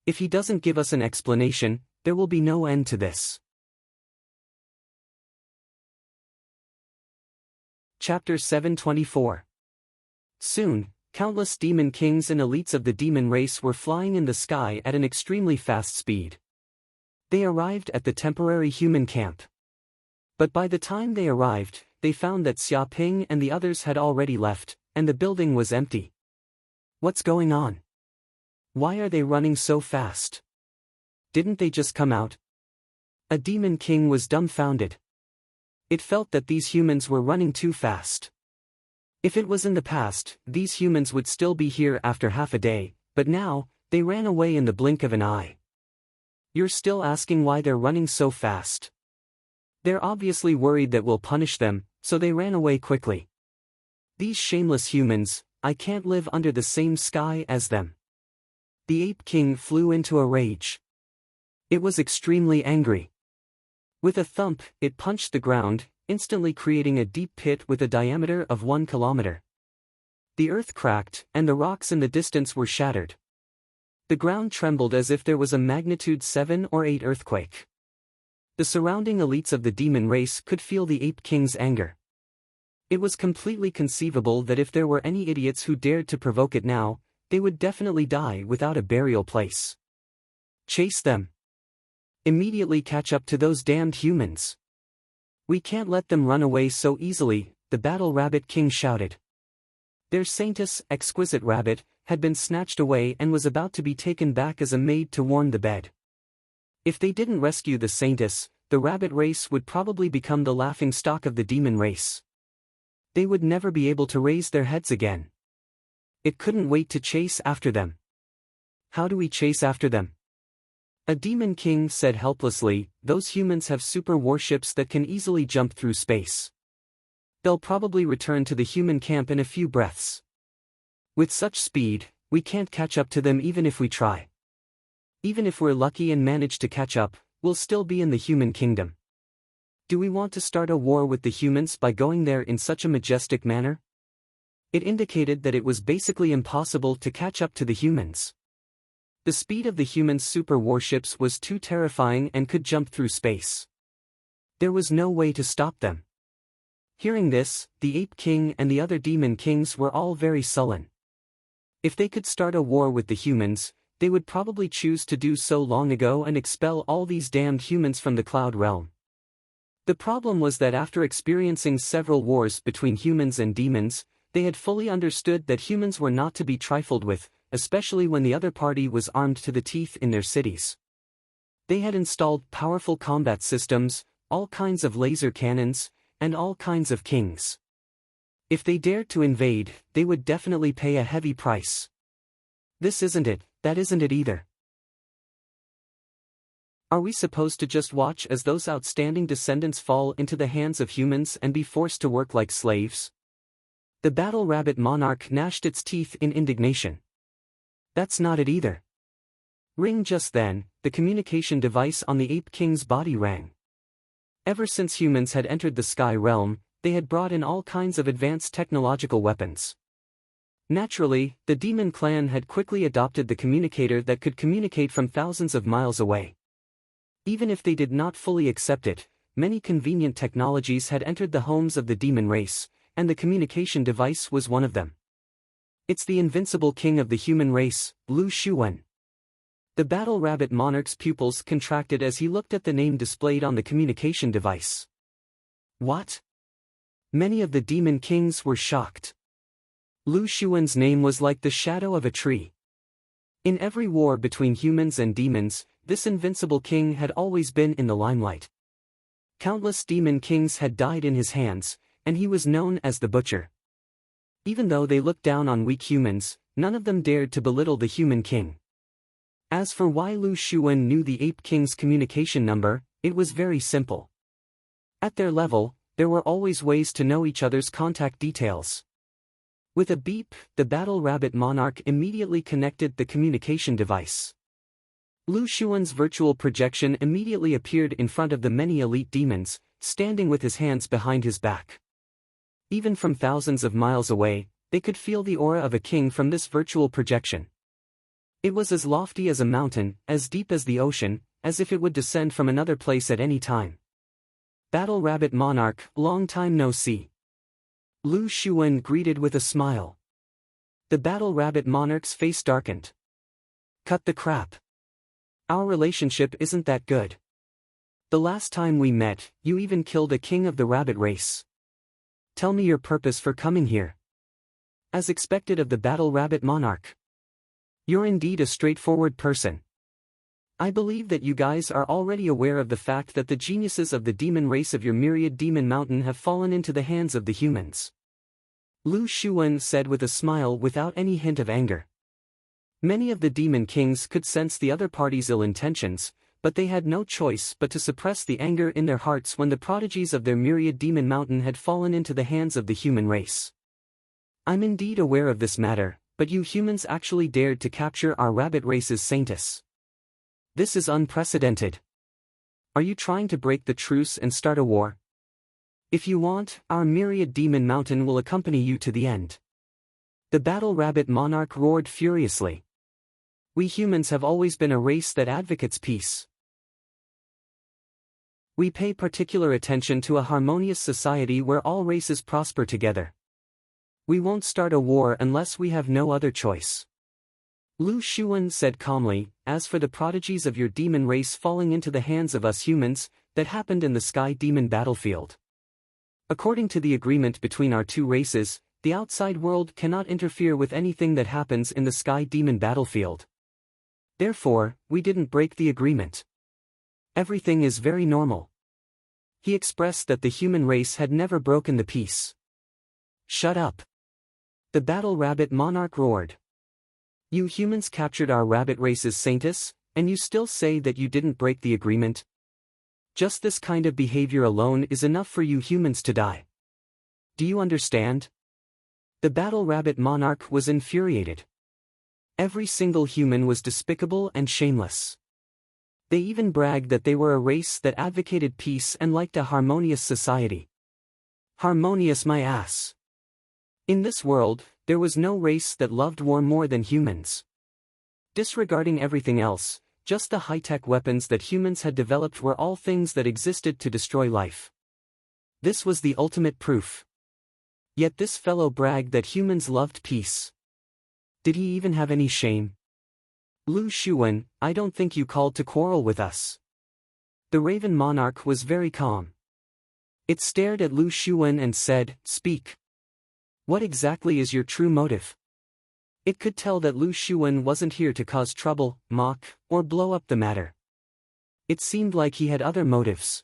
S1: If he doesn't give us an explanation, there will be no end to this. Chapter 724. Soon, countless demon kings and elites of the demon race were flying in the sky at an extremely fast speed. They arrived at the temporary human camp. But by the time they arrived, they found that Xia Ping and the others had already left, and the building was empty. What's going on? Why are they running so fast? Didn't they just come out? A demon king was dumbfounded. It felt that these humans were running too fast. If it was in the past, these humans would still be here after half a day, but now, they ran away in the blink of an eye. You're still asking why they're running so fast? They're obviously worried that we'll punish them, so they ran away quickly. These shameless humans, I can't live under the same sky as them. The Ape King flew into a rage. It was extremely angry. With a thump, it punched the ground, instantly creating a deep pit with a diameter of 1 kilometer. The earth cracked, and the rocks in the distance were shattered. The ground trembled as if there was a magnitude 7 or 8 earthquake. The surrounding elites of the demon race could feel the Ape King's anger. It was completely conceivable that if there were any idiots who dared to provoke it now, they would definitely die without a burial place. Chase them. Immediately catch up to those damned humans. We can't let them run away so easily, the Battle Rabbit King shouted. Their Saintess, Exquisite Rabbit, had been snatched away and was about to be taken back as a maid to warm the bed. If they didn't rescue the Saintess, the rabbit race would probably become the laughing stock of the demon race. They would never be able to raise their heads again. It couldn't wait to chase after them. How do we chase after them? A demon king said helplessly, those humans have super warships that can easily jump through space. They'll probably return to the human camp in a few breaths. With such speed, we can't catch up to them even if we try. Even if we're lucky and manage to catch up, we'll still be in the human kingdom. Do we want to start a war with the humans by going there in such a majestic manner? It indicated that it was basically impossible to catch up to the humans. The speed of the humans' super warships was too terrifying and could jump through space. There was no way to stop them. Hearing this, the Ape King and the other demon kings were all very sullen. If they could start a war with the humans, they would probably choose to do so long ago and expel all these damned humans from the cloud realm. The problem was that after experiencing several wars between humans and demons, they had fully understood that humans were not to be trifled with, especially when the other party was armed to the teeth in their cities. They had installed powerful combat systems, all kinds of laser cannons, and all kinds of kings. If they dared to invade, they would definitely pay a heavy price. This isn't it, that isn't it either. Are we supposed to just watch as those outstanding descendants fall into the hands of humans and be forced to work like slaves? The battle rabbit monarch gnashed its teeth in indignation. That's not it either. Ring just then, the communication device on the ape king's body rang. Ever since humans had entered the sky realm, they had brought in all kinds of advanced technological weapons. Naturally, the demon clan had quickly adopted the communicator that could communicate from thousands of miles away. Even if they did not fully accept it, many convenient technologies had entered the homes of the demon race, and the communication device was one of them. It's the invincible king of the human race, Lu Xuan. The battle rabbit monarch's pupils contracted as he looked at the name displayed on the communication device. What? Many of the demon kings were shocked. Lu Xuan's name was like the shadow of a tree. In every war between humans and demons, this invincible king had always been in the limelight. Countless demon kings had died in his hands, and he was known as the Butcher. Even though they looked down on weak humans, none of them dared to belittle the human king. As for why Lu Xuan knew the ape king's communication number, it was very simple. At their level, there were always ways to know each other's contact details. With a beep, the battle rabbit monarch immediately connected the communication device. Lu Xuan's virtual projection immediately appeared in front of the many elite demons, standing with his hands behind his back. Even from thousands of miles away, they could feel the aura of a king from this virtual projection. It was as lofty as a mountain, as deep as the ocean, as if it would descend from another place at any time. Battle rabbit monarch, long time no see. Lu Xuan greeted with a smile. The battle rabbit monarch's face darkened. Cut the crap. Our relationship isn't that good. The last time we met, you even killed a king of the rabbit race. Tell me your purpose for coming here. As expected of the battle rabbit monarch. You're indeed a straightforward person. I believe that you guys are already aware of the fact that the geniuses of the demon race of your myriad demon mountain have fallen into the hands of the humans. Lu Xuan said with a smile without any hint of anger. Many of the demon kings could sense the other party's ill intentions, but they had no choice but to suppress the anger in their hearts when the prodigies of their myriad demon mountain had fallen into the hands of the human race. I'm indeed aware of this matter, but you humans actually dared to capture our rabbit race's saintess. This is unprecedented. Are you trying to break the truce and start a war? If you want, our myriad demon mountain will accompany you to the end. The battle rabbit monarch roared furiously. We humans have always been a race that advocates peace. We pay particular attention to a harmonious society where all races prosper together. We won't start a war unless we have no other choice. Lu Xuan said calmly, as for the prodigies of your demon race falling into the hands of us humans, that happened in the Sky Demon battlefield. According to the agreement between our two races, the outside world cannot interfere with anything that happens in the Sky Demon battlefield. Therefore, we didn't break the agreement. Everything is very normal. He expressed that the human race had never broken the peace. Shut up. The battle rabbit monarch roared. You humans captured our rabbit race's saintess, and you still say that you didn't break the agreement? Just this kind of behavior alone is enough for you humans to die. Do you understand? The battle rabbit monarch was infuriated. Every single human was despicable and shameless. They even bragged that they were a race that advocated peace and liked a harmonious society. Harmonious my ass. In this world, there was no race that loved war more than humans. Disregarding everything else, just the high-tech weapons that humans had developed were all things that existed to destroy life. This was the ultimate proof. Yet this fellow bragged that humans loved peace. Did he even have any shame? Lu Xuan, I don't think you called to quarrel with us. The Raven Monarch was very calm. It stared at Lu Xuan and said, "Speak. What exactly is your true motive?" It could tell that Lu Xuan wasn't here to cause trouble, mock, or blow up the matter. It seemed like he had other motives.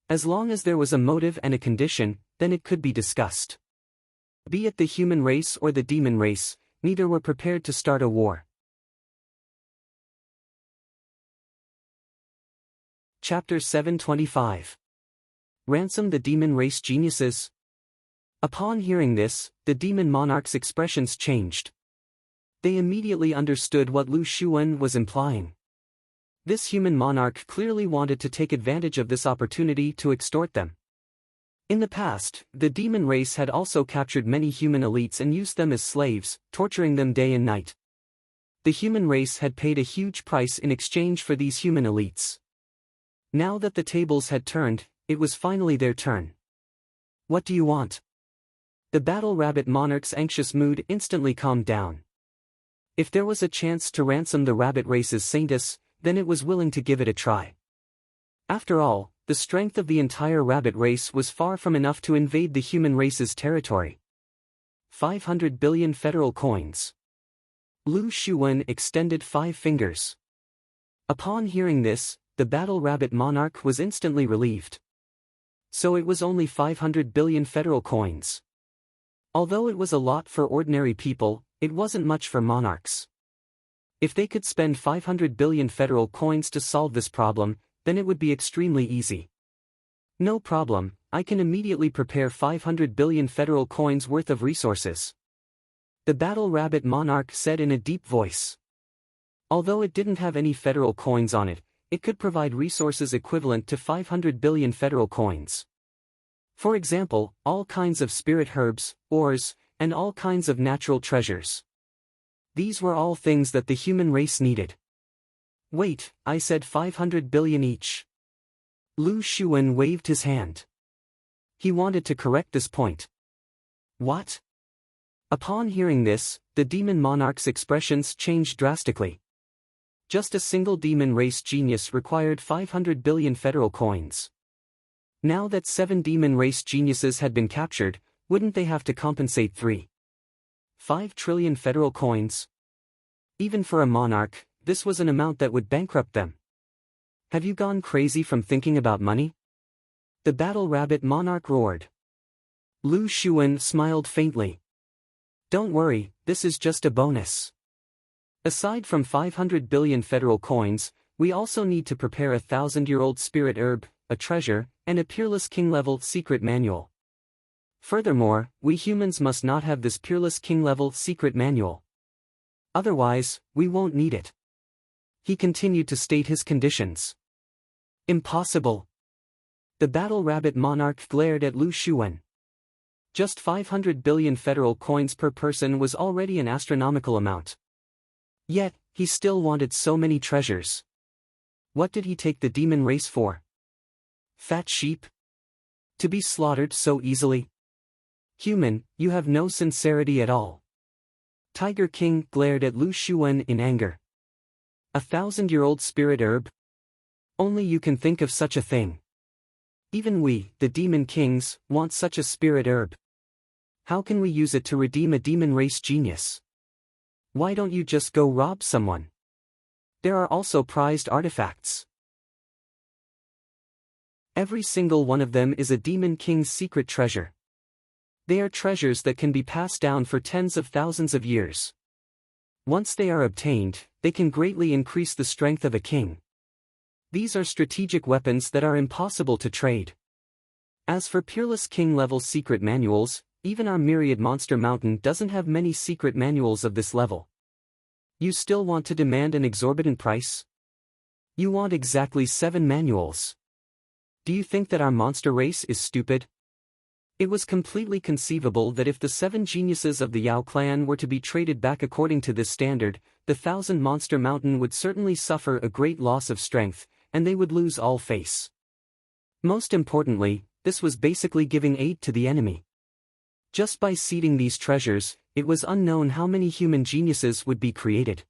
S1: As long as there was a motive and a condition, then it could be discussed. Be it the human race or the demon race, neither were prepared to start a war. Chapter 725. Ransom the demon race geniuses. Upon hearing this, the demon monarch's expressions changed. They immediately understood what Lu Xuan was implying. This human monarch clearly wanted to take advantage of this opportunity to extort them. In the past, the demon race had also captured many human elites and used them as slaves, torturing them day and night. The human race had paid a huge price in exchange for these human elites. Now that the tables had turned, it was finally their turn. What do you want? The battle rabbit monarch's anxious mood instantly calmed down. If there was a chance to ransom the rabbit race's saintess, then it was willing to give it a try. After all, the strength of the entire rabbit race was far from enough to invade the human race's territory. 500 billion federal coins. Lu Xuan extended 5 fingers. Upon hearing this, the battle rabbit monarch was instantly relieved. So it was only 500 billion federal coins. Although it was a lot for ordinary people, it wasn't much for monarchs. If they could spend 500 billion federal coins to solve this problem, then it would be extremely easy. No problem, I can immediately prepare 500 billion federal coins worth of resources. The battle rabbit monarch said in a deep voice. Although it didn't have any federal coins on it, it could provide resources equivalent to 500 billion federal coins. For example, all kinds of spirit herbs, ores, and all kinds of natural treasures. These were all things that the human race needed. Wait, I said 500 billion each. Lu Xuan waved his hand. He wanted to correct this point. What? Upon hearing this, the demon monarch's expressions changed drastically. Just a single demon race genius required 500 billion federal coins. Now that 7 demon race geniuses had been captured, wouldn't they have to compensate 3.5 trillion federal coins? Even for a monarch, this was an amount that would bankrupt them. Have you gone crazy from thinking about money? The battle rabbit monarch roared. Lu Xuan smiled faintly. Don't worry, this is just a bonus. Aside from 500 billion federal coins, we also need to prepare a 1,000-year-old spirit herb, a treasure, and a Peerless King-level secret manual. Furthermore, we humans must not have this Peerless King-level secret manual. Otherwise, we won't need it. He continued to state his conditions. Impossible. The battle rabbit monarch glared at Lu Xuan. Just 500 billion federal coins per person was already an astronomical amount. Yet, he still wanted so many treasures. What did he take the demon race for? Fat sheep? To be slaughtered so easily? Human, you have no sincerity at all. Tiger King glared at Lu Xuan in anger. A 1,000-year-old spirit herb? Only you can think of such a thing. Even we, the demon kings, want such a spirit herb. How can we use it to redeem a demon race genius? Why don't you just go rob someone? There are also prized artifacts. Every single one of them is a demon king's secret treasure. They are treasures that can be passed down for tens of thousands of years. Once they are obtained, they can greatly increase the strength of a king. These are strategic weapons that are impossible to trade. As for Peerless King-level secret manuals, even our myriad monster mountain doesn't have many secret manuals of this level. You still want to demand an exorbitant price? You want exactly 7 manuals. Do you think that our monster race is stupid? It was completely conceivable that if the 7 geniuses of the Yao clan were to be traded back according to this standard, the 1,000 monster mountain would certainly suffer a great loss of strength, and they would lose all face. Most importantly, this was basically giving aid to the enemy. Just by seeding these treasures, it was unknown how many human geniuses would be created.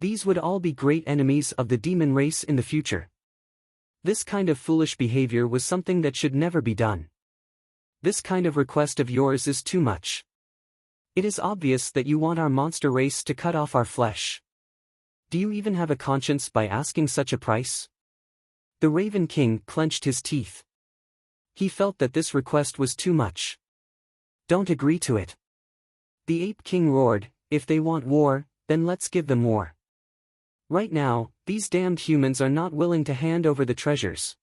S1: These would all be great enemies of the demon race in the future. This kind of foolish behavior was something that should never be done. This kind of request of yours is too much. It is obvious that you want our monster race to cut off our flesh. Do you even have a conscience by asking such a price? The Raven King clenched his teeth. He felt that this request was too much. Don't agree to it. The Ape King roared, if they want war, then let's give them war. Right now, these damned humans are not willing to hand over the treasures.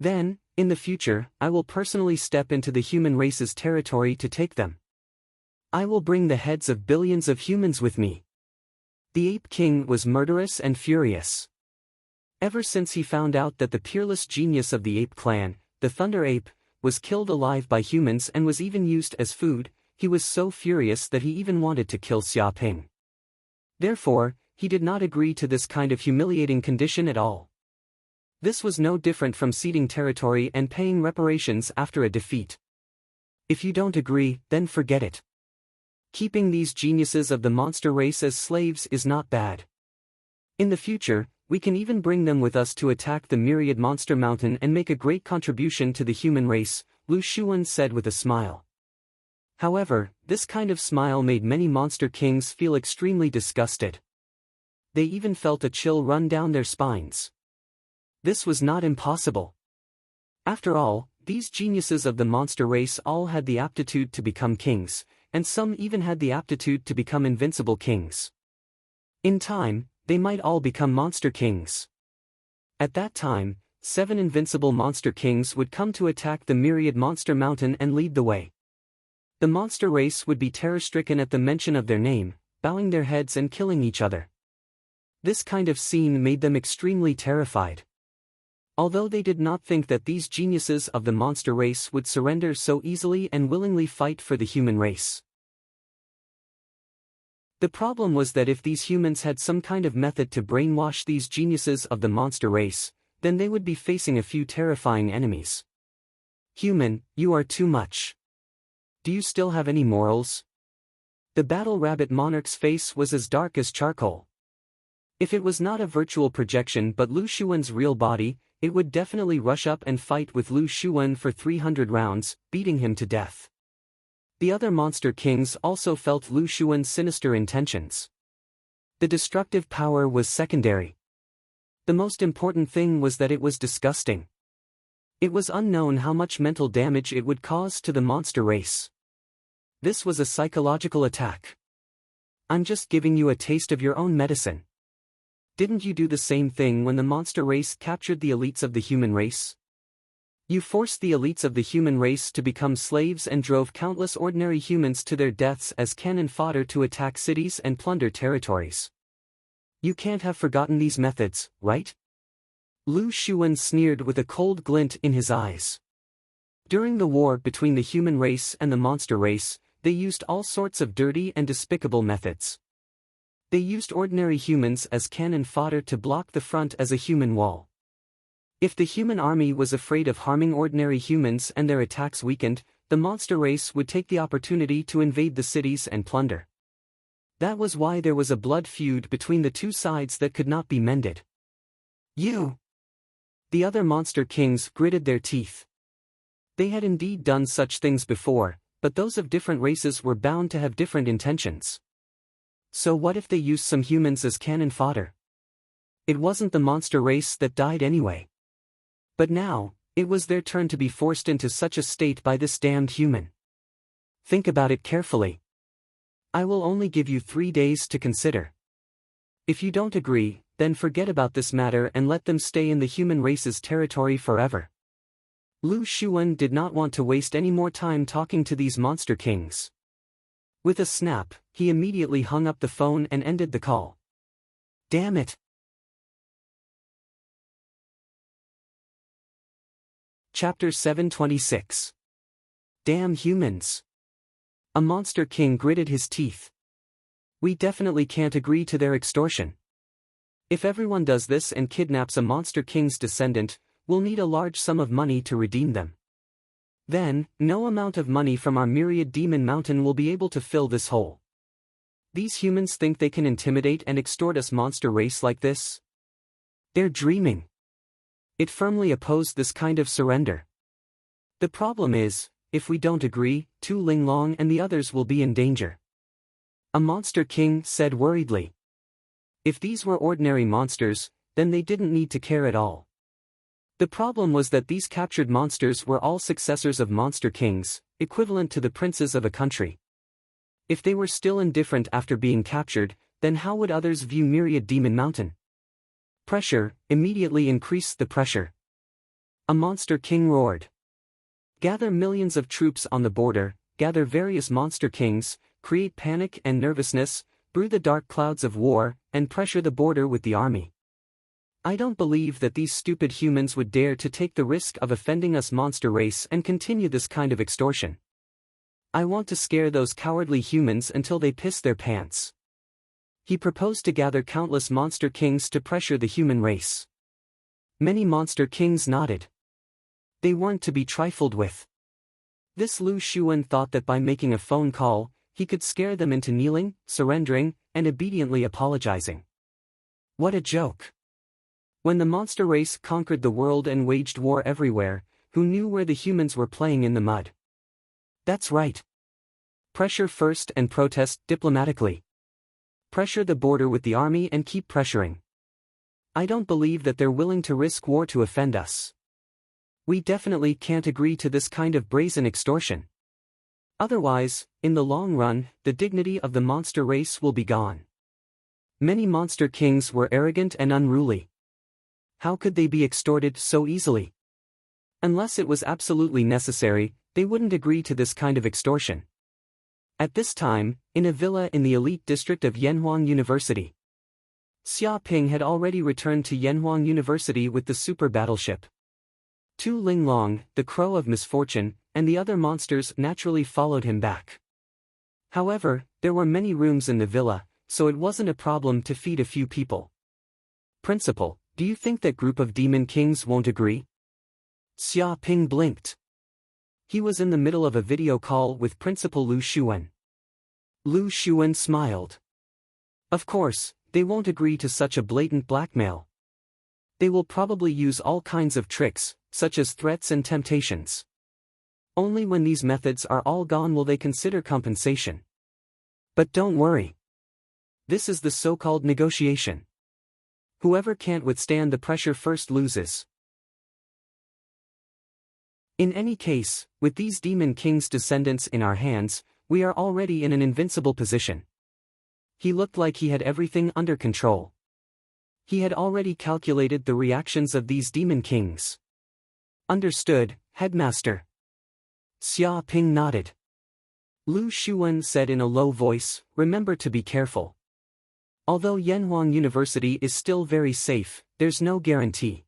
S1: Then, in the future, I will personally step into the human race's territory to take them. I will bring the heads of billions of humans with me. The Ape King was murderous and furious. Ever since he found out that the peerless genius of the ape clan, the Thunder Ape, was killed alive by humans and was even used as food, he was so furious that he even wanted to kill Xiaoping. Therefore, he did not agree to this kind of humiliating condition at all. This was no different from ceding territory and paying reparations after a defeat. If you don't agree, then forget it. Keeping these geniuses of the monster race as slaves is not bad. In the future, we can even bring them with us to attack the myriad monster mountain and make a great contribution to the human race, Lu Shuan said with a smile. However, this kind of smile made many monster kings feel extremely disgusted. They even felt a chill run down their spines. This was not impossible. After all, these geniuses of the monster race all had the aptitude to become kings, and some even had the aptitude to become invincible kings. In time, they might all become monster kings. At that time, 7 invincible monster kings would come to attack the myriad monster mountain and lead the way. The monster race would be terror-stricken at the mention of their name, bowing their heads and killing each other. This kind of scene made them extremely terrified. Although they did not think that these geniuses of the monster race would surrender so easily and willingly fight for the human race. The problem was that if these humans had some kind of method to brainwash these geniuses of the monster race, then they would be facing a few terrifying enemies. Human, you are too much. Do you still have any morals? The battle rabbit monarch's face was as dark as charcoal. If it was not a virtual projection but Lu Shuan's real body, it would definitely rush up and fight with Lu Shuan for 300 rounds, beating him to death. The other monster kings also felt Lu Shuan's sinister intentions. The destructive power was secondary. The most important thing was that it was disgusting. It was unknown how much mental damage it would cause to the monster race. This was a psychological attack. I'm just giving you a taste of your own medicine. Didn't you do the same thing when the monster race captured the elites of the human race? You forced the elites of the human race to become slaves and drove countless ordinary humans to their deaths as cannon fodder to attack cities and plunder territories. You can't have forgotten these methods, right? Lu Shuan sneered with a cold glint in his eyes. During the war between the human race and the monster race, they used all sorts of dirty and despicable methods. They used ordinary humans as cannon fodder to block the front as a human wall. If the human army was afraid of harming ordinary humans and their attacks weakened, the monster race would take the opportunity to invade the cities and plunder. That was why there was a blood feud between the two sides that could not be mended. You! The other monster kings gritted their teeth. They had indeed done such things before, but those of different races were bound to have different intentions. So what if they used some humans as cannon fodder? It wasn't the monster race that died anyway. But now, it was their turn to be forced into such a state by this damned human. Think about it carefully. I will only give you 3 days to consider. If you don't agree, then forget about this matter and let them stay in the human race's territory forever. Lu Shuan did not want to waste any more time talking to these monster kings. With a snap, he immediately hung up the phone and ended the call. Damn it! Chapter 726. Damn humans! A monster king gritted his teeth. We definitely can't agree to their extortion. If everyone does this and kidnaps a monster king's descendant, we'll need a large sum of money to redeem them. Then, no amount of money from our myriad demon mountain will be able to fill this hole. These humans think they can intimidate and extort us monster race like this? They're dreaming. It firmly opposed this kind of surrender. The problem is, if we don't agree, Tu Linglong and the others will be in danger. A monster king said worriedly. If these were ordinary monsters, then they didn't need to care at all. The problem was that these captured monsters were all successors of monster kings, equivalent to the princes of a country. If they were still indifferent after being captured, then how would others view Myriad Demon Mountain? Pressure immediately increased the pressure. A monster king roared. Gather millions of troops on the border, gather various monster kings, create panic and nervousness, brew the dark clouds of war, and pressure the border with the army. I don't believe that these stupid humans would dare to take the risk of offending us monster race and continue this kind of extortion. I want to scare those cowardly humans until they piss their pants. He proposed to gather countless monster kings to pressure the human race. Many monster kings nodded. They weren't to be trifled with. This Lu Xuan thought that by making a phone call, he could scare them into kneeling, surrendering, and obediently apologizing. What a joke. When the monster race conquered the world and waged war everywhere, who knew where the humans were playing in the mud? That's right. Pressure first and protest diplomatically. Pressure the border with the army and keep pressuring. I don't believe that they're willing to risk war to offend us. We definitely can't agree to this kind of brazen extortion. Otherwise, in the long run, the dignity of the monster race will be gone. Many monster kings were arrogant and unruly. How could they be extorted so easily? Unless it was absolutely necessary, they wouldn't agree to this kind of extortion. At this time, in a villa in the elite district of Yanhuang University, Xia Ping had already returned to Yanhuang University with the super battleship. Tu Linglong, the crow of misfortune, and the other monsters naturally followed him back. However, there were many rooms in the villa, so it wasn't a problem to feed a few people. Principal, do you think that group of demon kings won't agree? Xia Ping blinked. He was in the middle of a video call with Principal Lu Xuan. Lu Xuan smiled. Of course, they won't agree to such a blatant blackmail. They will probably use all kinds of tricks, such as threats and temptations. Only when these methods are all gone will they consider compensation. But don't worry. This is the so-called negotiation. Whoever can't withstand the pressure first loses. In any case, with these demon kings' descendants in our hands, we are already in an invincible position. He looked like he had everything under control. He had already calculated the reactions of these demon kings. Understood, Headmaster. Xia Ping nodded. Lu Xuan said in a low voice, remember to be careful. Although Yanhuang University is still very safe, there's no guarantee.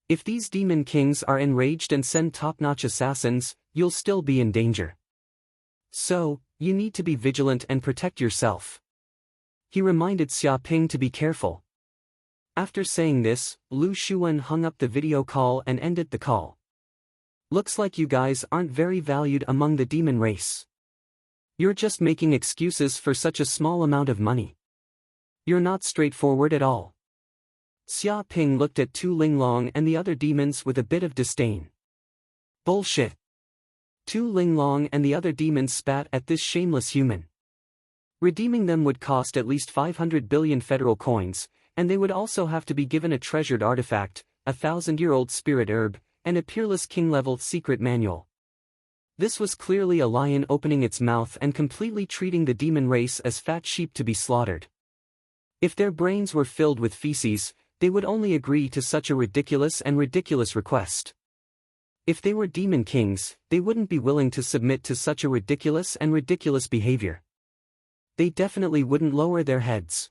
S1: If these demon kings are enraged and send top-notch assassins, you'll still be in danger. So, you need to be vigilant and protect yourself. He reminded Xia Ping to be careful. After saying this, Lu Xuan hung up the video call and ended the call. Looks like you guys aren't very valued among the demon race. You're just making excuses for such a small amount of money. You're not straightforward at all. Xia Ping looked at Tu Linglong and the other demons with a bit of disdain. Bullshit. Tu Linglong and the other demons spat at this shameless human. Redeeming them would cost at least 500 billion federal coins, and they would also have to be given a treasured artifact, a 1,000-year-old spirit herb, and a peerless king-level secret manual. This was clearly a lion opening its mouth and completely treating the demon race as fat sheep to be slaughtered. If their brains were filled with feces, they would only agree to such a ridiculous request. If they were demon kings, they wouldn't be willing to submit to such a ridiculous behavior. They definitely wouldn't lower their heads.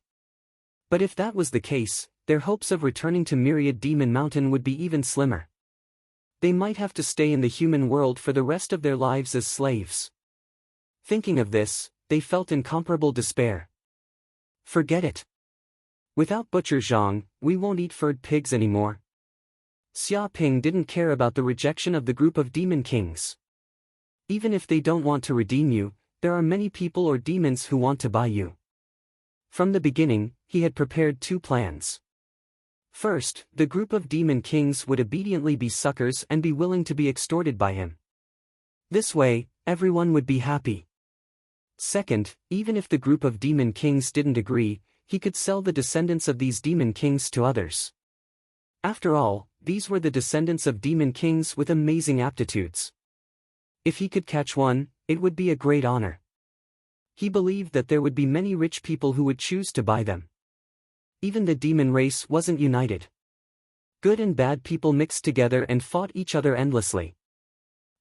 S1: But if that was the case, their hopes of returning to Myriad Demon Mountain would be even slimmer. They might have to stay in the human world for the rest of their lives as slaves. Thinking of this, they felt incomparable despair. Forget it. Without Butcher Zhang, we won't eat furred pigs anymore. Xia Ping didn't care about the rejection of the group of demon kings. Even if they don't want to redeem you, there are many people or demons who want to buy you. From the beginning, he had prepared two plans. First, the group of demon kings would obediently be suckers and be willing to be extorted by him. This way, everyone would be happy. Second, even if the group of demon kings didn't agree, he could sell the descendants of these demon kings to others. After all, these were the descendants of demon kings with amazing aptitudes. If he could catch one, it would be a great honor. He believed that there would be many rich people who would choose to buy them. Even the demon race wasn't united. Good and bad people mixed together and fought each other endlessly.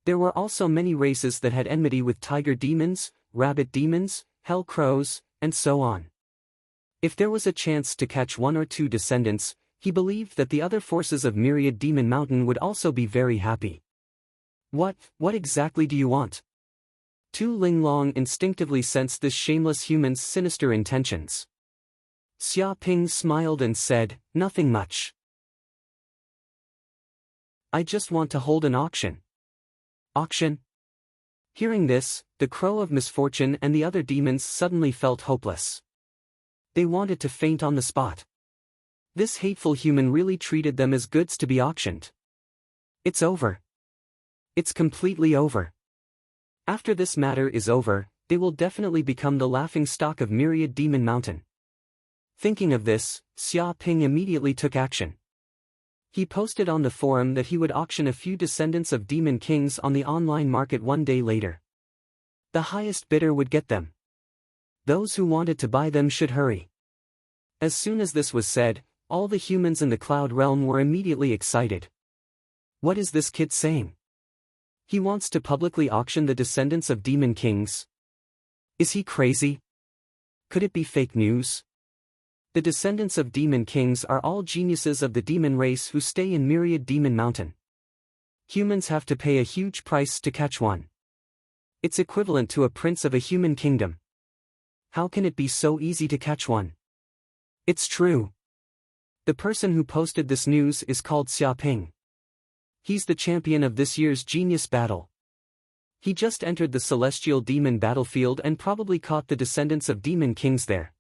S1: There were also many races that had enmity with tiger demons, rabbit demons, hell crows, and so on. If there was a chance to catch one or two descendants, he believed that the other forces of Myriad Demon Mountain would also be very happy. What exactly do you want? Tu Linglong instinctively sensed this shameless human's sinister intentions. Xia Ping smiled and said, "Nothing much. I just want to hold an auction." Auction? Hearing this, the Crow of Misfortune and the other demons suddenly felt hopeless. They wanted to faint on the spot. This hateful human really treated them as goods to be auctioned. It's over. It's completely over. After this matter is over, they will definitely become the laughingstock of Myriad Demon Mountain. Thinking of this, Xia Ping immediately took action. He posted on the forum that he would auction a few descendants of demon kings on the online market one day later. The highest bidder would get them. Those who wanted to buy them should hurry. As soon as this was said, all the humans in the cloud realm were immediately excited. What is this kid saying? He wants to publicly auction the descendants of demon kings. Is he crazy? Could it be fake news? The descendants of demon kings are all geniuses of the demon race who stay in Myriad Demon Mountain. Humans have to pay a huge price to catch one. It's equivalent to a prince of a human kingdom. How can it be so easy to catch one? It's true. The person who posted this news is called Xia Ping. He's the champion of this year's Genius Battle. He just entered the Celestial Demon battlefield and probably caught the descendants of demon kings there.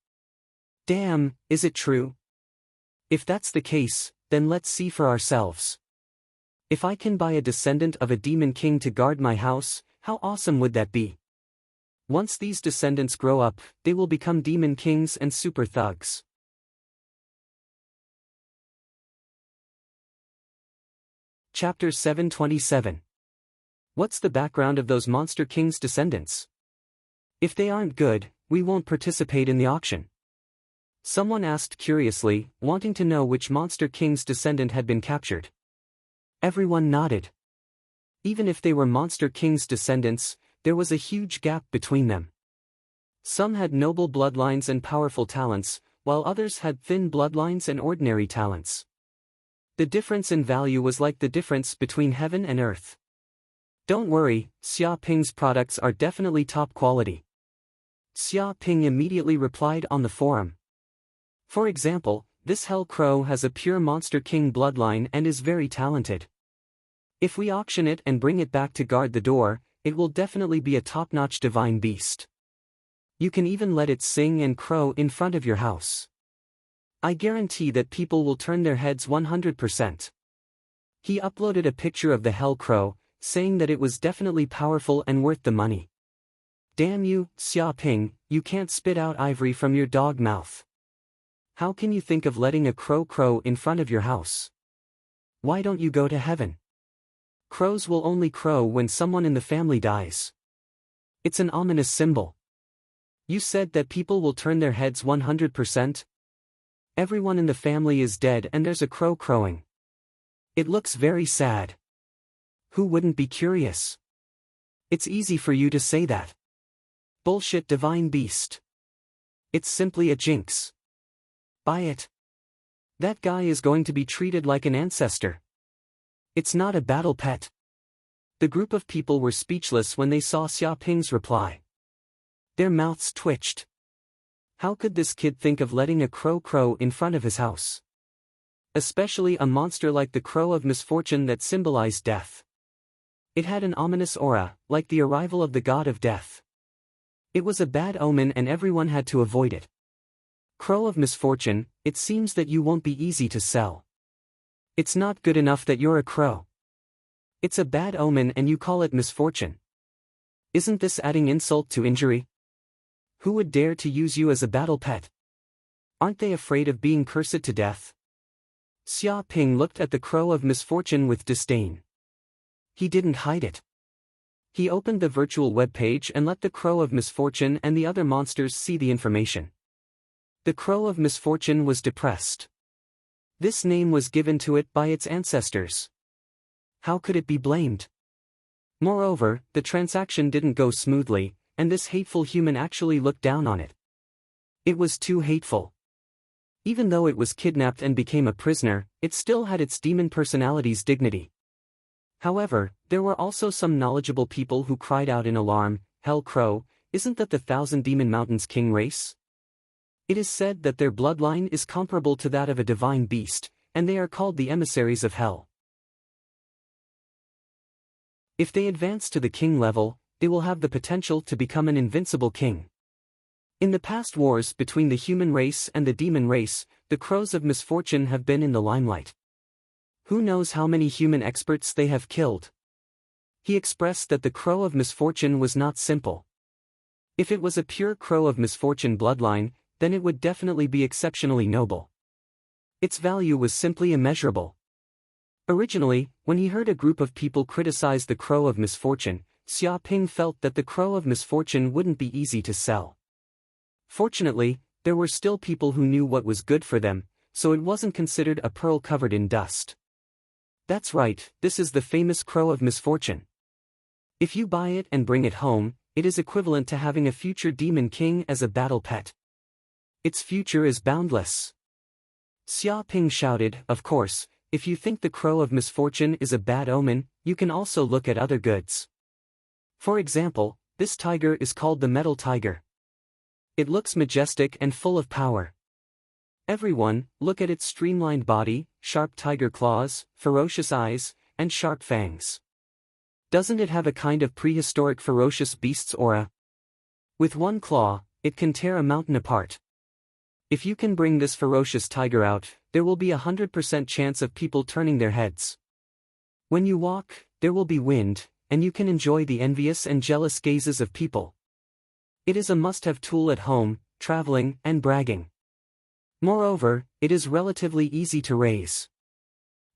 S1: Damn, is it true? If that's the case, then let's see for ourselves. If I can buy a descendant of a demon king to guard my house, how awesome would that be? Once these descendants grow up, they will become demon kings and super thugs. Chapter 727. What's the background of those monster kings' descendants? If they aren't good, we won't participate in the auction. Someone asked curiously, wanting to know which monster king's descendant had been captured. Everyone nodded. Even if they were monster king's descendants, there was a huge gap between them. Some had noble bloodlines and powerful talents, while others had thin bloodlines and ordinary talents. The difference in value was like the difference between heaven and earth. Don't worry, Xia Ping's products are definitely top quality. Xia Ping immediately replied on the forum. For example, this Hell Crow has a pure Monster King bloodline and is very talented. If we auction it and bring it back to guard the door, it will definitely be a top-notch divine beast. You can even let it sing and crow in front of your house. I guarantee that people will turn their heads 100%. He uploaded a picture of the Hell Crow, saying that it was definitely powerful and worth the money. Damn you, Xia Ping, you can't spit out ivory from your dog mouth. How can you think of letting a crow crow in front of your house? Why don't you go to heaven? Crows will only crow when someone in the family dies. It's an ominous symbol. You said that people will turn their heads 100%? Everyone in the family is dead and there's a crow crowing. It looks very sad. Who wouldn't be curious? It's easy for you to say that. Bullshit divine beast. It's simply a jinx. Buy it. That guy is going to be treated like an ancestor. It's not a battle pet. The group of people were speechless when they saw Xia Ping's reply. Their mouths twitched. How could this kid think of letting a crow crow in front of his house? Especially a monster like the Crow of Misfortune that symbolized death. It had an ominous aura, like the arrival of the god of death. It was a bad omen and everyone had to avoid it. Crow of Misfortune, it seems that you won't be easy to sell. It's not good enough that you're a crow. It's a bad omen and you call it misfortune. Isn't this adding insult to injury? Who would dare to use you as a battle pet? Aren't they afraid of being cursed to death? Xia Ping looked at the crow of misfortune with disdain. He didn't hide it. He opened the virtual web page and let the crow of misfortune and the other monsters see the information. The crow of misfortune was depressed. This name was given to it by its ancestors. How could it be blamed? Moreover, the transaction didn't go smoothly, and this hateful human actually looked down on it. It was too hateful. Even though it was kidnapped and became a prisoner, it still had its demon personality's dignity. However, there were also some knowledgeable people who cried out in alarm, "Hell Crow, isn't that the Thousand Demon Mountains king race? It is said that their bloodline is comparable to that of a divine beast, and they are called the emissaries of hell. If they advance to the king level, they will have the potential to become an invincible king." In the past wars between the human race and the demon race, the crows of misfortune have been in the limelight. Who knows how many human experts they have killed? He expressed that the crow of misfortune was not simple. If it was a pure crow of misfortune bloodline, then it would definitely be exceptionally noble. Its value was simply immeasurable. Originally, when he heard a group of people criticize the crow of misfortune, Xia Ping felt that the crow of misfortune wouldn't be easy to sell. Fortunately, there were still people who knew what was good for them, so it wasn't considered a pearl covered in dust. That's right, this is the famous crow of misfortune. If you buy it and bring it home, it is equivalent to having a future demon king as a battle pet. Its future is boundless. Xia Ping shouted, "Of course, if you think the crow of misfortune is a bad omen, you can also look at other goods. For example, this tiger is called the metal tiger. It looks majestic and full of power. Everyone, look at its streamlined body, sharp tiger claws, ferocious eyes, and sharp fangs. Doesn't it have a kind of prehistoric ferocious beast's aura? With one claw, it can tear a mountain apart. If you can bring this ferocious tiger out, there will be 100% chance of people turning their heads. When you walk, there will be wind, and you can enjoy the envious and jealous gazes of people. It is a must-have tool at home, traveling, and bragging. Moreover, it is relatively easy to raise.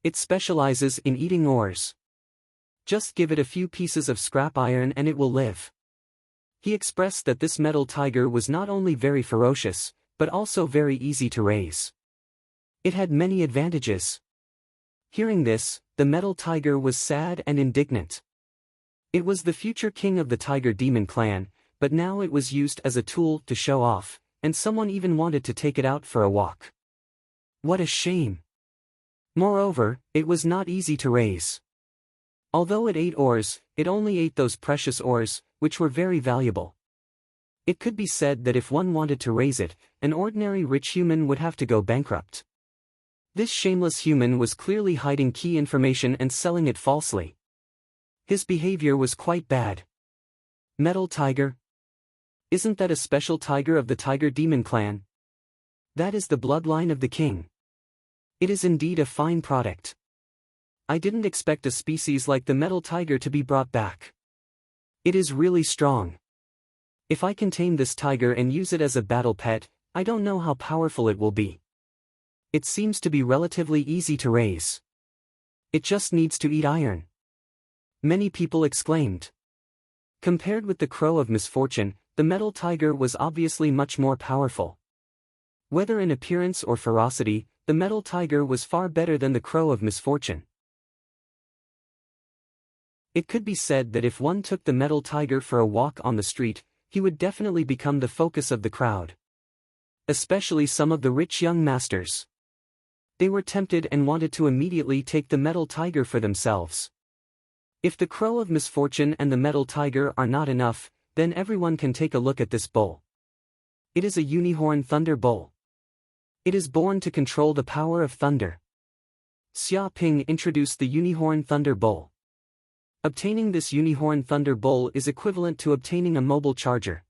S1: It specializes in eating ores. Just give it a few pieces of scrap iron and it will live." He expressed that this metal tiger was not only very ferocious, but also very easy to raise. It had many advantages. Hearing this, the metal tiger was sad and indignant. It was the future king of the tiger demon clan, but now it was used as a tool to show off, and someone even wanted to take it out for a walk. What a shame! Moreover, it was not easy to raise. Although it ate ores, it only ate those precious ores, which were very valuable. It could be said that if one wanted to raise it, an ordinary rich human would have to go bankrupt. This shameless human was clearly hiding key information and selling it falsely. His behavior was quite bad. Metal tiger? Isn't that a special tiger of the tiger demon clan? That is the bloodline of the king. It is indeed a fine product. I didn't expect a species like the metal tiger to be brought back. It is really strong. If I can tame this tiger and use it as a battle pet, I don't know how powerful it will be. It seems to be relatively easy to raise. It just needs to eat iron." Many people exclaimed. Compared with the crow of misfortune, the metal tiger was obviously much more powerful. Whether in appearance or ferocity, the metal tiger was far better than the crow of misfortune. It could be said that if one took the metal tiger for a walk on the street, he would definitely become the focus of the crowd. Especially some of the rich young masters. They were tempted and wanted to immediately take the metal tiger for themselves. If the crow of misfortune and the metal tiger are not enough, then everyone can take a look at this bull. It is a unicorn thunder bull. It is born to control the power of thunder. Xia Ping introduced the unicorn thunder bull. Obtaining this unicorn thunder bull is equivalent to obtaining a mobile charger.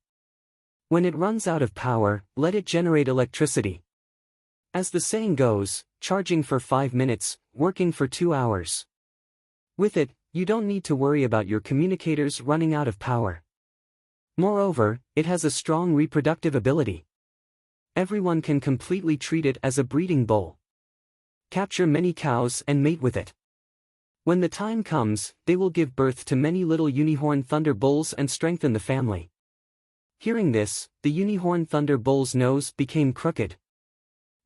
S1: When it runs out of power, let it generate electricity. As the saying goes, charging for 5 minutes, working for 2 hours. With it, you don't need to worry about your communicators running out of power. Moreover, it has a strong reproductive ability. Everyone can completely treat it as a breeding bowl. Capture many cows and mate with it. When the time comes, they will give birth to many little unicorn thunder bulls and strengthen the family. Hearing this, the unicorn thunder bull's nose became crooked.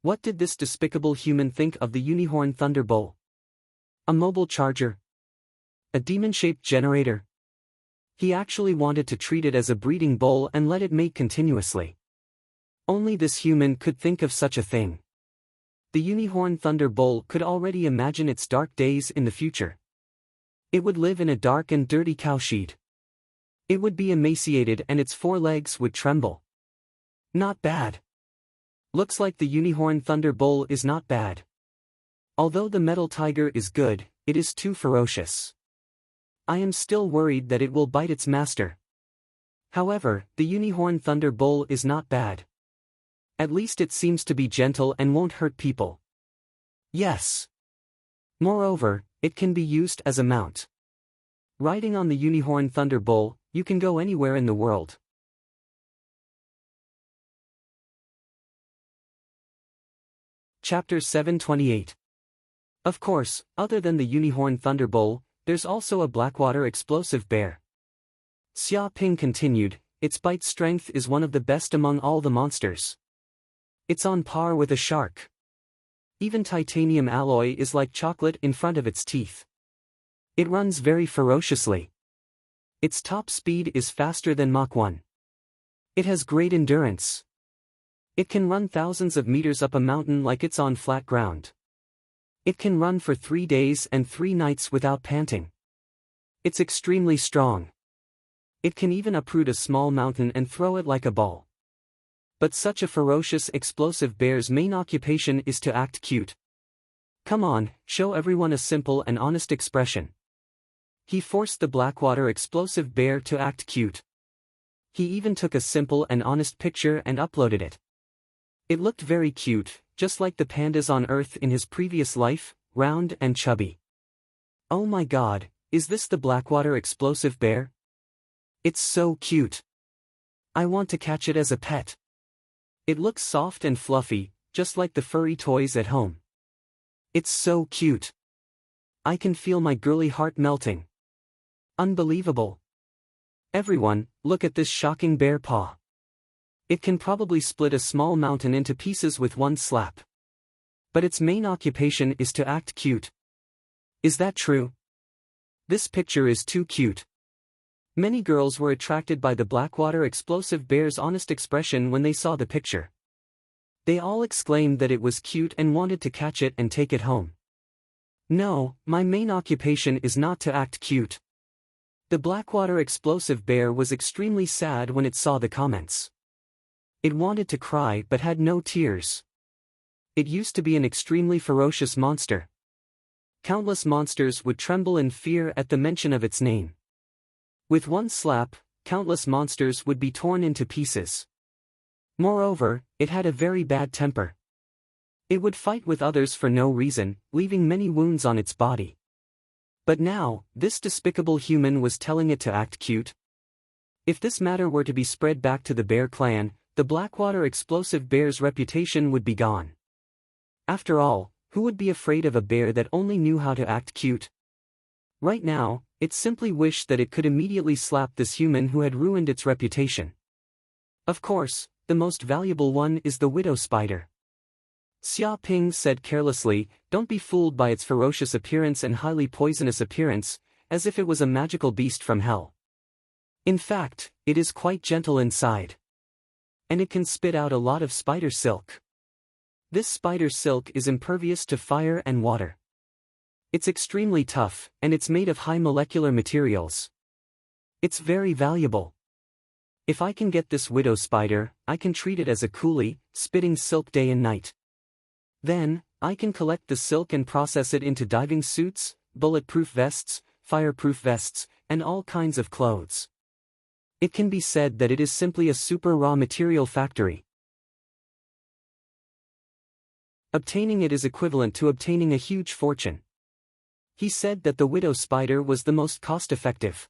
S1: What did this despicable human think of the unicorn thunder bull? A mobile charger? A demon-shaped generator? He actually wanted to treat it as a breeding bowl and let it mate continuously. Only this human could think of such a thing. The unicorn thunder bull could already imagine its dark days in the future. It would live in a dark and dirty cowshed. It would be emaciated and its 4 legs would tremble. Not bad. Looks like the unicorn thunder bull is not bad. Although the metal tiger is good, it is too ferocious. I am still worried that it will bite its master. However, the unicorn thunder bull is not bad. At least it seems to be gentle and won't hurt people. Yes. Moreover, it can be used as a mount. Riding on the unicorn thunder bull, you can go anywhere in the world. Chapter 728. Of course, other than the unicorn thunder bull, there's also a blackwater explosive bear. Xia Ping continued, its bite strength is one of the best among all the monsters. It's on par with a shark. Even titanium alloy is like chocolate in front of its teeth. It runs very ferociously. Its top speed is faster than Mach 1. It has great endurance. It can run thousands of meters up a mountain like it's on flat ground. It can run for 3 days and 3 nights without panting. It's extremely strong. It can even uproot a small mountain and throw it like a ball. But such a ferocious explosive bear's main occupation is to act cute. Come on, show everyone a simple and honest expression. He forced the blackwater explosive bear to act cute. He even took a simple and honest picture and uploaded it. It looked very cute, just like the pandas on Earth in his previous life, round and chubby. Oh my god, is this the blackwater explosive bear? It's so cute. I want to catch it as a pet. It looks soft and fluffy, just like the furry toys at home. It's so cute. I can feel my girly heart melting. Unbelievable. Everyone, look at this shocking bear paw. It can probably split a small mountain into pieces with one slap. But its main occupation is to act cute. Is that true? This picture is too cute. Many girls were attracted by the blackwater explosive bear's honest expression when they saw the picture. They all exclaimed that it was cute and wanted to catch it and take it home. No, my main occupation is not to act cute. The blackwater explosive bear was extremely sad when it saw the comments. It wanted to cry but had no tears. It used to be an extremely ferocious monster. Countless monsters would tremble in fear at the mention of its name. With one slap, countless monsters would be torn into pieces. Moreover, it had a very bad temper. It would fight with others for no reason, leaving many wounds on its body. But now, this despicable human was telling it to act cute. If this matter were to be spread back to the bear clan, the blackwater explosive bear's reputation would be gone. After all, who would be afraid of a bear that only knew how to act cute? Right now, it simply wished that it could immediately slap this human who had ruined its reputation. Of course, the most valuable one is the widow spider. Xia Ping said carelessly, don't be fooled by its ferocious appearance and highly poisonous appearance, as if it was a magical beast from hell. In fact, it is quite gentle inside. And it can spit out a lot of spider silk. This spider silk is impervious to fire and water. It's extremely tough, and it's made of high molecular materials. It's very valuable. If I can get this widow spider, I can treat it as a coolie, spitting silk day and night. Then, I can collect the silk and process it into diving suits, bulletproof vests, fireproof vests, and all kinds of clothes. It can be said that it is simply a super raw material factory. Obtaining it is equivalent to obtaining a huge fortune. He said that the widow spider was the most cost-effective.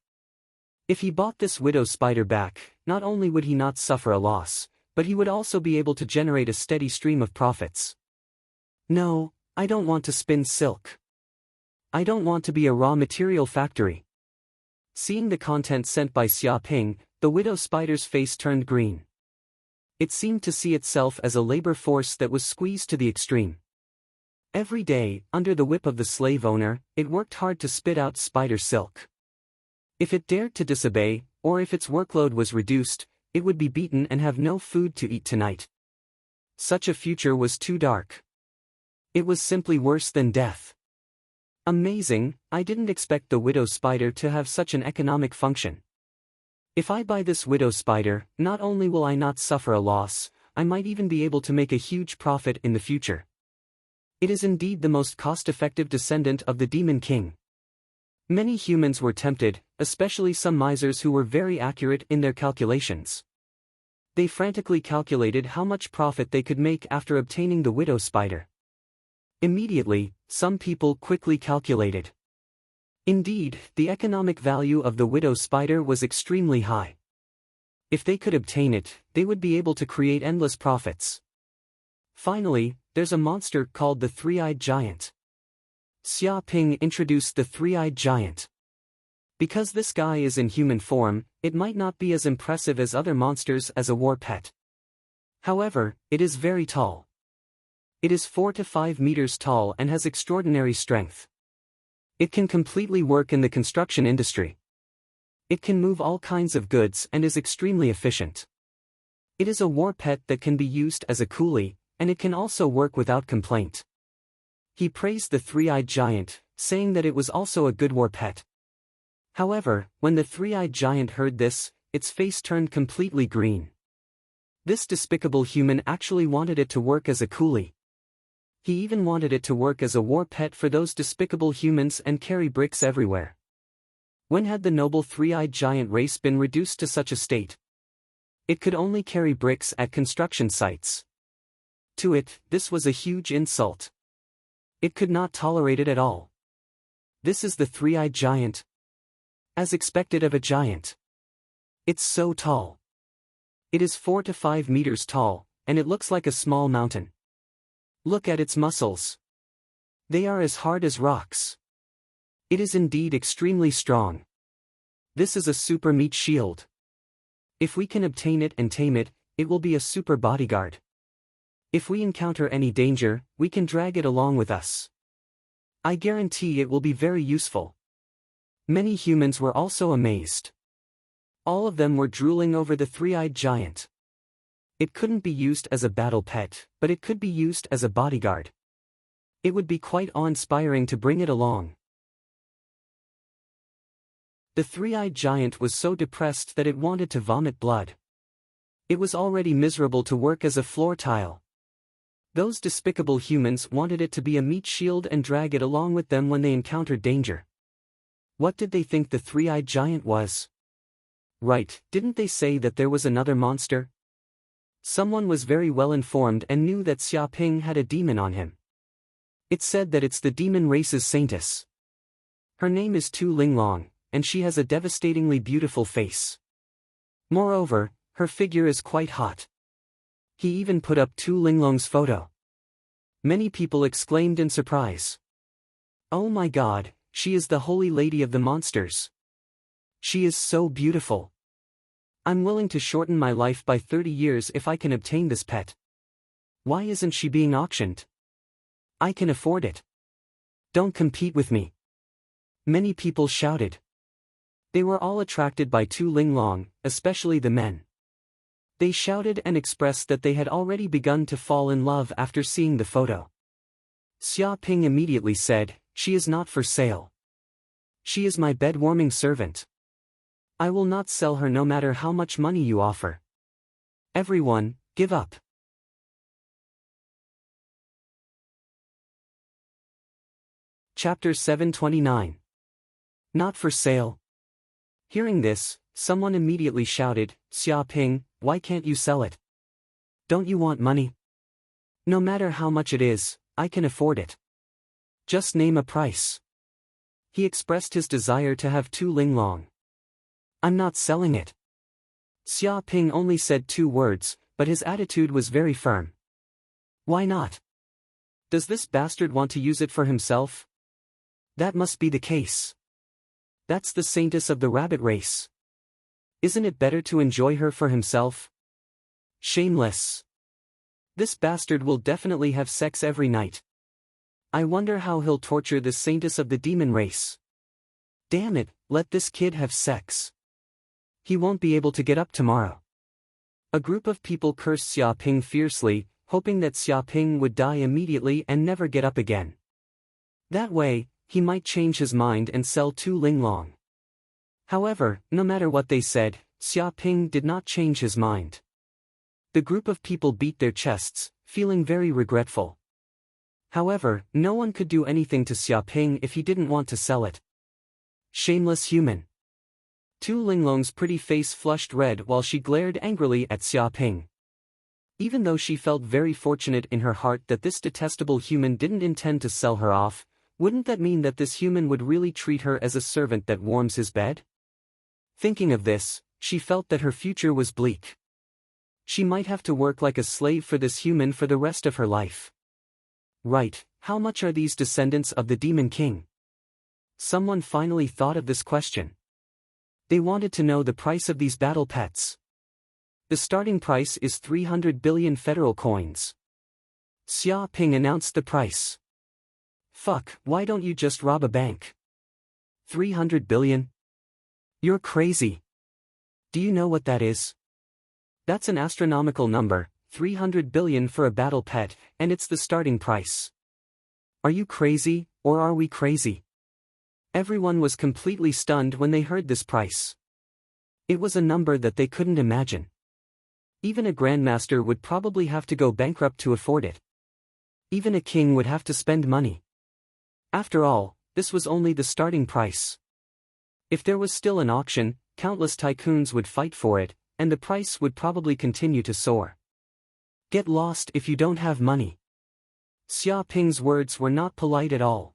S1: If he bought this widow spider back, not only would he not suffer a loss, but he would also be able to generate a steady stream of profits. No, I don't want to spin silk. I don't want to be a raw material factory. Seeing the content sent by Xia Ping, the widow spider's face turned green. It seemed to see itself as a labor force that was squeezed to the extreme. Every day, under the whip of the slave owner, it worked hard to spit out spider silk. If it dared to disobey, or if its workload was reduced, it would be beaten and have no food to eat tonight. Such a future was too dark. It was simply worse than death. Amazing, I didn't expect the widow spider to have such an economic function. If I buy this widow spider, not only will I not suffer a loss, I might even be able to make a huge profit in the future. It is indeed the most cost-effective descendant of the Demon King. Many humans were tempted, especially some misers who were very accurate in their calculations. They frantically calculated how much profit they could make after obtaining the widow spider. Immediately, some people quickly calculated. Indeed, the economic value of the widow spider was extremely high. If they could obtain it, they would be able to create endless profits. Finally, there's a monster called the Three-Eyed Giant. Xia Ping introduced the Three-Eyed Giant. Because this guy is in human form, it might not be as impressive as other monsters as a war pet. However, it is very tall. It is 4 to 5 meters tall and has extraordinary strength. It can completely work in the construction industry. It can move all kinds of goods and is extremely efficient. It is a war pet that can be used as a coolie, and it can also work without complaint. He praised the Three-Eyed Giant, saying that it was also a good war pet. However, when the Three-Eyed Giant heard this, its face turned completely green. This despicable human actually wanted it to work as a coolie. He even wanted it to work as a war pet for those despicable humans and carry bricks everywhere. When had the noble Three-Eyed Giant race been reduced to such a state? It could only carry bricks at construction sites. To it, this was a huge insult. It could not tolerate it at all. This is the Three-Eyed Giant. As expected of a giant. It's so tall. It is 4 to 5 meters tall, and it looks like a small mountain. Look at its muscles. They are as hard as rocks. It is indeed extremely strong. This is a super meat shield. If we can obtain it and tame it, it will be a super bodyguard. If we encounter any danger, we can drag it along with us. I guarantee it will be very useful. Many humans were also amazed. All of them were drooling over the Three-Eyed Giant. It couldn't be used as a battle pet, but it could be used as a bodyguard. It would be quite awe-inspiring to bring it along. The Three-Eyed Giant was so depressed that it wanted to vomit blood. It was already miserable to work as a floor tile. Those despicable humans wanted it to be a meat shield and drag it along with them when they encountered danger. What did they think the Three-Eyed Giant was? Right, didn't they say that there was another monster? Someone was very well informed and knew that Xia Ping had a demon on him. It said that it's the demon race's saintess. Her name is Tu Linglong, and she has a devastatingly beautiful face. Moreover, her figure is quite hot. He even put up Tu Linglong's photo. Many people exclaimed in surprise. Oh my God, she is the holy lady of the monsters. She is so beautiful. I'm willing to shorten my life by 30 years if I can obtain this pet. Why isn't she being auctioned? I can afford it. Don't compete with me. Many people shouted. They were all attracted by Tu Linglong, especially the men. They shouted and expressed that they had already begun to fall in love after seeing the photo. Xia Ping immediately said, "She is not for sale. She is my bed-warming servant. I will not sell her no matter how much money you offer. Everyone, give up." Chapter 729. Not for sale. Hearing this, someone immediately shouted, "Xia Ping, why can't you sell it? Don't you want money?" No matter how much it is, I can afford it. Just name a price. He expressed his desire to have 2 linglong. I'm not selling it. Xia Ping only said 2 words, but his attitude was very firm. Why not? Does this bastard want to use it for himself? That must be the case. That's the saintess of the rabbit race. Isn't it better to enjoy her for himself? Shameless. This bastard will definitely have sex every night. I wonder how he'll torture this saintess of the demon race. Damn it, let this kid have sex. He won't be able to get up tomorrow. A group of people cursed Xia Ping fiercely, hoping that Xia Ping would die immediately and never get up again. That way, he might change his mind and sell 2 linglong. However, no matter what they said, Xia Ping did not change his mind. The group of people beat their chests, feeling very regretful. However, no one could do anything to Xia Ping if he didn't want to sell it. Shameless human. 2 linglong's pretty face flushed red while she glared angrily at Xia Ping. Even though she felt very fortunate in her heart that this detestable human didn't intend to sell her off, wouldn't that mean that this human would really treat her as a servant that warms his bed? Thinking of this, she felt that her future was bleak. She might have to work like a slave for this human for the rest of her life. Right, how much are these descendants of the Demon King? Someone finally thought of this question. They wanted to know the price of these battle pets. The starting price is 300 billion federal coins. Xia Ping announced the price. Fuck, why don't you just rob a bank? 300 billion? You're crazy. Do you know what that is? That's an astronomical number, 300 billion for a battle pet, and it's the starting price. Are you crazy, or are we crazy? Everyone was completely stunned when they heard this price. It was a number that they couldn't imagine. Even a grandmaster would probably have to go bankrupt to afford it. Even a king would have to spend money. After all, this was only the starting price. If there was still an auction, countless tycoons would fight for it, and the price would probably continue to soar. Get lost if you don't have money. Xia Ping's words were not polite at all.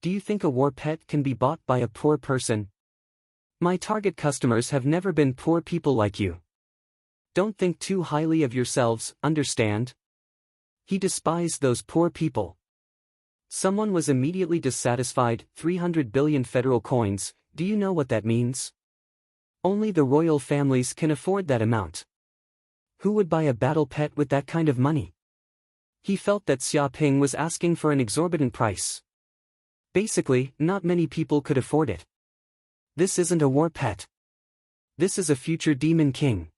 S1: Do you think a war pet can be bought by a poor person? My target customers have never been poor people like you. Don't think too highly of yourselves, understand? He despised those poor people. Someone was immediately dissatisfied. 300 billion federal coins, do you know what that means? Only the royal families can afford that amount. Who would buy a battle pet with that kind of money? He felt that Xia Ping was asking for an exorbitant price. Basically, not many people could afford it. This isn't a war pet. This is a future demon king.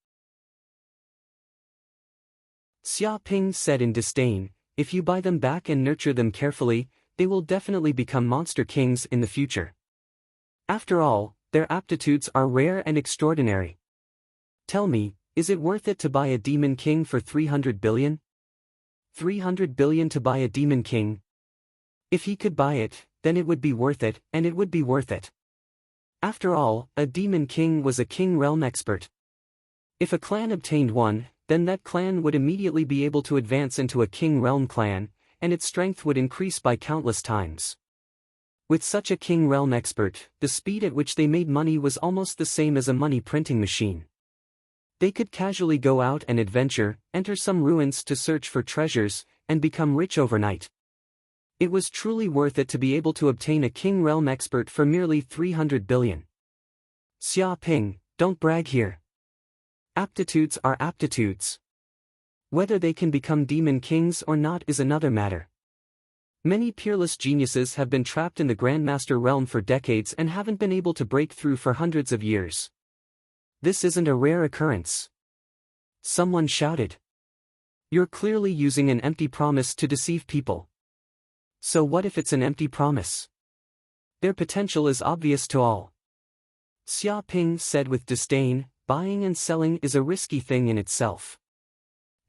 S1: Xia Ping said in disdain, if you buy them back and nurture them carefully, they will definitely become monster kings in the future. After all, their aptitudes are rare and extraordinary. Tell me, is it worth it to buy a demon king for 300 billion? 300 billion to buy a demon king? If he could buy it, then it would be worth it, and it would be worth it. After all, a demon king was a king realm expert. If a clan obtained one, then that clan would immediately be able to advance into a king realm clan, and its strength would increase by countless times. With such a king realm expert, the speed at which they made money was almost the same as a money printing machine. They could casually go out and adventure, enter some ruins to search for treasures, and become rich overnight. It was truly worth it to be able to obtain a king realm expert for merely 300 billion. Xia Ping, don't brag here. Aptitudes are aptitudes. Whether they can become demon kings or not is another matter. Many peerless geniuses have been trapped in the Grandmaster realm for decades and haven't been able to break through for hundreds of years. This isn't a rare occurrence. Someone shouted. You're clearly using an empty promise to deceive people. So what if it's an empty promise? Their potential is obvious to all. Xia Ping said with disdain, buying and selling is a risky thing in itself.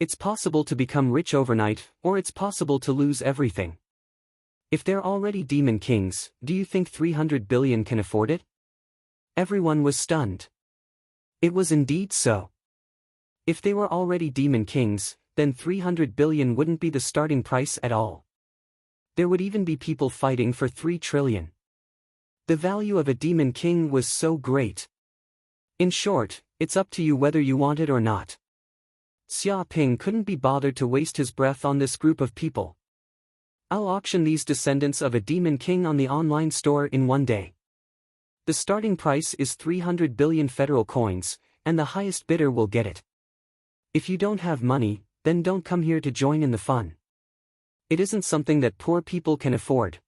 S1: It's possible to become rich overnight, or it's possible to lose everything. If they're already demon kings, do you think 300 billion can afford it? Everyone was stunned. It was indeed so. If they were already demon kings, then 300 billion wouldn't be the starting price at all. There would even be people fighting for 3 trillion. The value of a demon king was so great. In short, it's up to you whether you want it or not. Xia Ping couldn't be bothered to waste his breath on this group of people. I'll auction these descendants of a demon king on the online store in one day. The starting price is 300 billion federal coins, and the highest bidder will get it. If you don't have money, then don't come here to join in the fun. It isn't something that poor people can afford.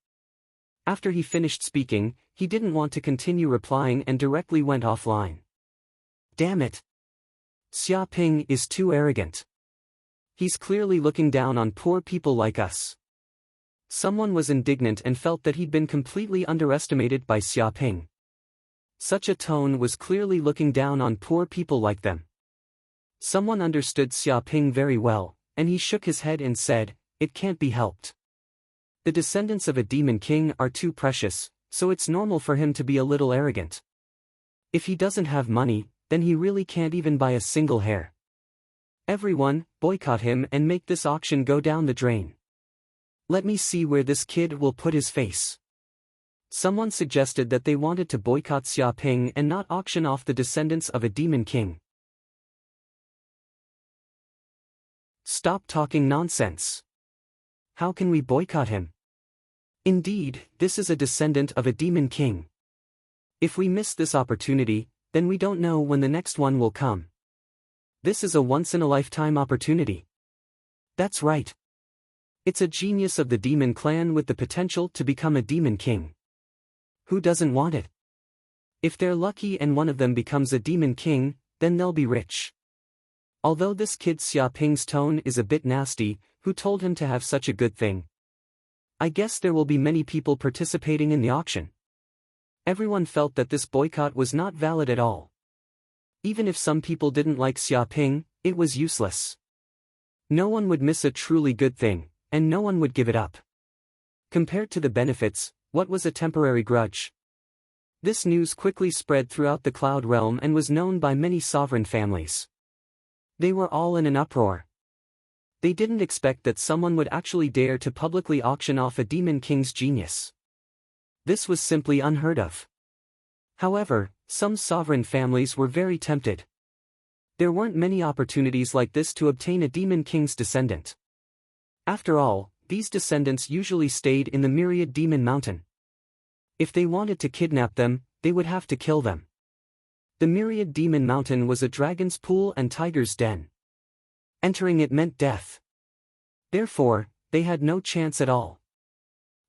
S1: After he finished speaking, he didn't want to continue replying and directly went offline. Damn it. Xia Ping is too arrogant. He's clearly looking down on poor people like us. Someone was indignant and felt that he'd been completely underestimated by Xia Ping. Such a tone was clearly looking down on poor people like them. Someone understood Xia Ping very well, and he shook his head and said, "It can't be helped. The descendants of a demon king are too precious, so it's normal for him to be a little arrogant. If he doesn't have money, then he really can't even buy a single hair. Everyone, boycott him and make this auction go down the drain. Let me see where this kid will put his face." Someone suggested that they wanted to boycott Xia Ping and not auction off the descendants of a demon king. Stop talking nonsense. How can we boycott him? Indeed, this is a descendant of a demon king. If we miss this opportunity, then we don't know when the next one will come. This is a once-in-a-lifetime opportunity. That's right. It's a genius of the demon clan with the potential to become a demon king. Who doesn't want it? If they're lucky and one of them becomes a demon king, then they'll be rich. Although this kid Xia Ping's tone is a bit nasty, who told him to have such a good thing? I guess there will be many people participating in the auction. Everyone felt that this boycott was not valid at all. Even if some people didn't like Xia Ping, it was useless. No one would miss a truly good thing, and no one would give it up. Compared to the benefits, what was a temporary grudge? This news quickly spread throughout the Cloud Realm and was known by many sovereign families. They were all in an uproar. They didn't expect that someone would actually dare to publicly auction off a demon king's genius. This was simply unheard of. However, some sovereign families were very tempted. There weren't many opportunities like this to obtain a demon king's descendant. After all, these descendants usually stayed in the Myriad Demon Mountain. If they wanted to kidnap them, they would have to kill them. The Myriad Demon Mountain was a dragon's pool and tiger's den. Entering it meant death. Therefore, they had no chance at all.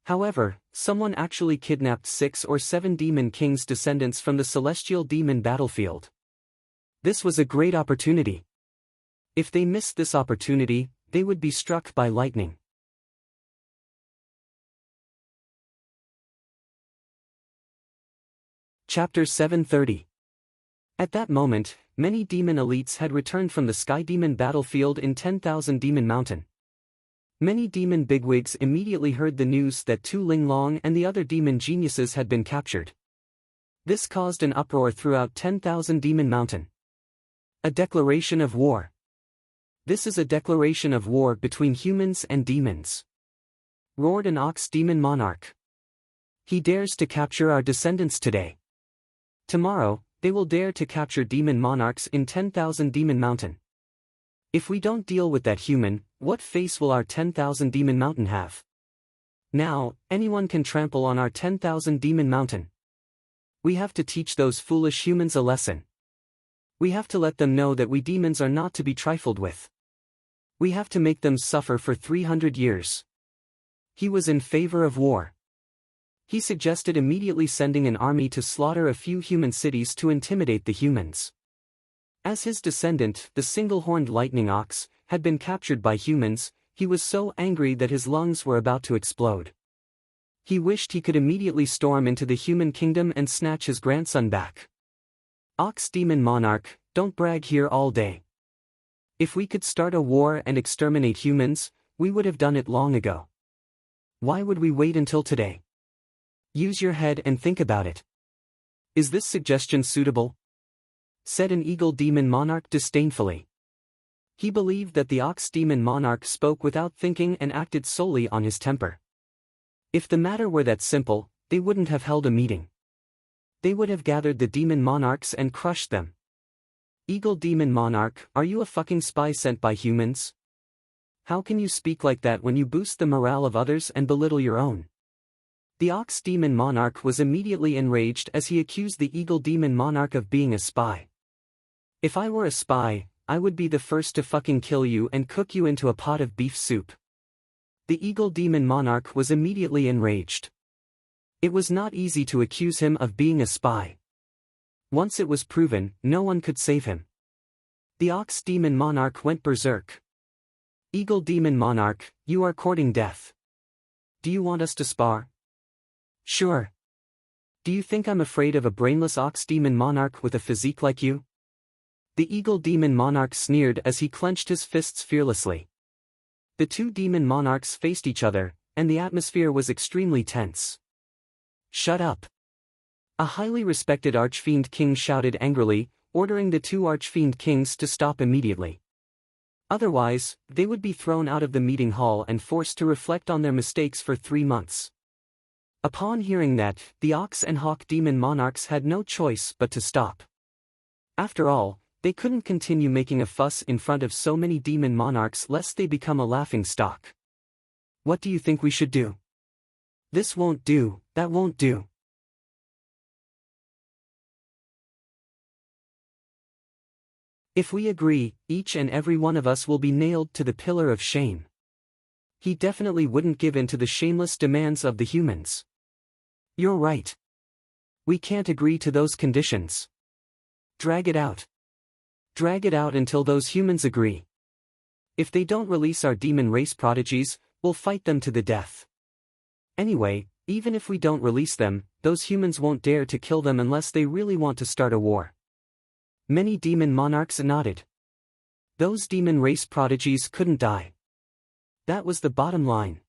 S1: However, someone actually kidnapped 6 or 7 demon king's descendants from the celestial demon battlefield. This was a great opportunity. If they missed this opportunity, they would be struck by lightning. Chapter 730. At that moment, many demon elites had returned from the Sky Demon battlefield in 10,000 Demon Mountain. Many demon bigwigs immediately heard the news that Tu Linglong and the other demon geniuses had been captured. This caused an uproar throughout 10,000 Demon Mountain. A declaration of war. This is a declaration of war between humans and demons. Roared an ox demon monarch. He dares to capture our descendants today. Tomorrow, they will dare to capture demon monarchs in 10,000 Demon Mountain. If we don't deal with that human, what face will our 10,000 Demon Mountain have? Now, anyone can trample on our 10,000 Demon Mountain. We have to teach those foolish humans a lesson. We have to let them know that we demons are not to be trifled with. We have to make them suffer for 300 years. He was in favor of war. He suggested immediately sending an army to slaughter a few human cities to intimidate the humans. As his descendant, the single-horned lightning ox, had been captured by humans, he was so angry that his lungs were about to explode. He wished he could immediately storm into the human kingdom and snatch his grandson back. Ox demon monarch, don't brag here all day. If we could start a war and exterminate humans, we would have done it long ago. Why would we wait until today? Use your head and think about it. Is this suggestion suitable? Said an eagle demon monarch disdainfully. He believed that the Ox Demon Monarch spoke without thinking and acted solely on his temper. If the matter were that simple, they wouldn't have held a meeting. They would have gathered the Demon Monarchs and crushed them. Eagle Demon Monarch, are you a fucking spy sent by humans? How can you speak like that when you boost the morale of others and belittle your own? The Ox Demon Monarch was immediately enraged as he accused the Eagle Demon Monarch of being a spy. If I were a spy, I would be the first to fucking kill you and cook you into a pot of beef soup. The Eagle Demon Monarch was immediately enraged. It was not easy to accuse him of being a spy. Once it was proven, no one could save him. The Ox Demon Monarch went berserk. Eagle Demon Monarch, you are courting death. Do you want us to spar? Sure. Do you think I'm afraid of a brainless Ox Demon Monarch with a physique like you? The Eagle Demon Monarch sneered as he clenched his fists fearlessly. The two demon monarchs faced each other, and the atmosphere was extremely tense. Shut up! A highly respected Archfiend King shouted angrily, ordering the two Archfiend Kings to stop immediately. Otherwise, they would be thrown out of the meeting hall and forced to reflect on their mistakes for 3 months. Upon hearing that, the Ox and Hawk Demon Monarchs had no choice but to stop. After all, they couldn't continue making a fuss in front of so many demon monarchs lest they become a laughingstock. What do you think we should do? This won't do, that won't do. If we agree, each and every one of us will be nailed to the pillar of shame. He definitely wouldn't give in to the shameless demands of the humans. You're right. We can't agree to those conditions. Drag it out. Drag it out until those humans agree. If they don't release our demon race prodigies, we'll fight them to the death. Anyway, even if we don't release them, those humans won't dare to kill them unless they really want to start a war. Many demon monarchs nodded. Those demon race prodigies couldn't die. That was the bottom line.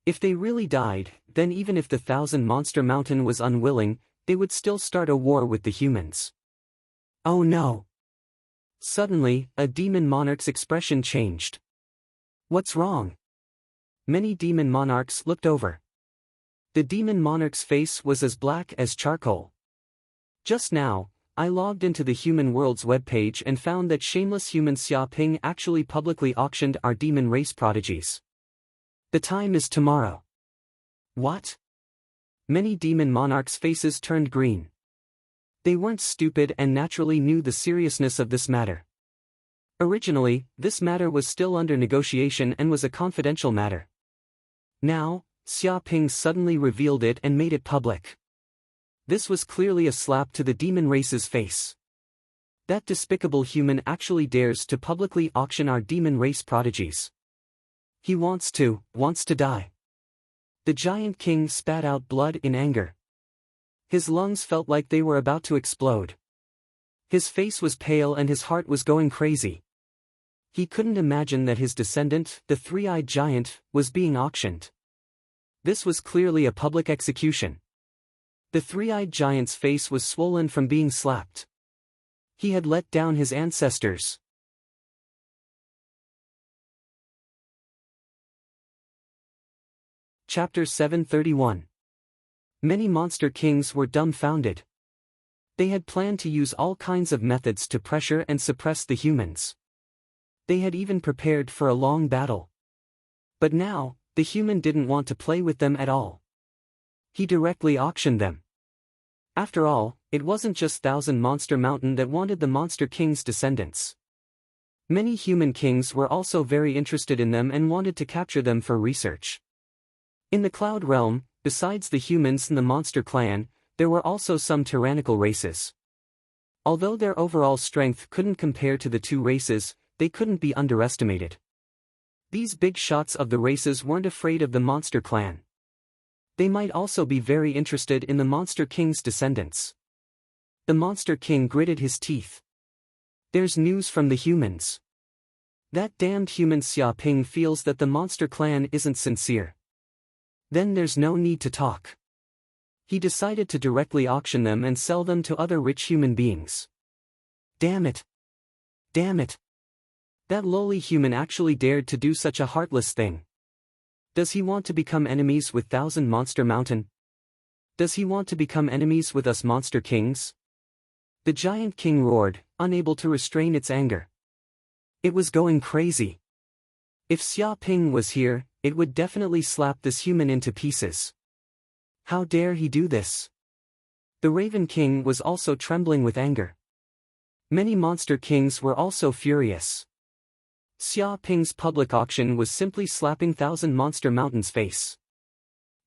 S1: If they really died, then even if the Thousand Monster Mountain was unwilling, they would still start a war with the humans. Oh no! Suddenly, a demon monarch's expression changed. What's wrong? Many demon monarchs looked over. The demon monarch's face was as black as charcoal. Just now, I logged into the Human World's webpage and found that shameless human Xiaoping actually publicly auctioned our demon race prodigies. The time is tomorrow. What? Many demon monarchs' faces turned green. They weren't stupid and naturally knew the seriousness of this matter. Originally, this matter was still under negotiation and was a confidential matter. Now, Xiaoping suddenly revealed it and made it public. This was clearly a slap to the demon race's face. That despicable human actually dares to publicly auction our demon race prodigies. He wants to die. The giant king spat out blood in anger. His lungs felt like they were about to explode. His face was pale and his heart was going crazy. He couldn't imagine that his descendant, the three-eyed giant, was being auctioned. This was clearly a public execution. The three-eyed giant's face was swollen from being slapped. He had let down his ancestors. Chapter 731. Many monster kings were dumbfounded. They had planned to use all kinds of methods to pressure and suppress the humans. They had even prepared for a long battle. But now, the human didn't want to play with them at all. He directly auctioned them. After all, it wasn't just Thousand Monster Mountain that wanted the Monster King's descendants. Many human kings were also very interested in them and wanted to capture them for research. In the Cloud Realm, besides the humans and the Monster Clan, there were also some tyrannical races. Although their overall strength couldn't compare to the two races, they couldn't be underestimated. These big shots of the races weren't afraid of the Monster Clan. They might also be very interested in the Monster King's descendants. The Monster King gritted his teeth. There's news from the humans. That damned human Xiaoping feels that the Monster Clan isn't sincere. Then there's no need to talk. He decided to directly auction them and sell them to other rich human beings. Damn it! Damn it! That lowly human actually dared to do such a heartless thing. Does he want to become enemies with Thousand Monster Mountain? Does he want to become enemies with us monster kings? The giant king roared, unable to restrain its anger. It was going crazy. If Xia Ping was here, it would definitely slap this human into pieces. How dare he do this? The Raven King was also trembling with anger. Many monster kings were also furious. Xia Ping's public auction was simply slapping Thousand Monster Mountain's face.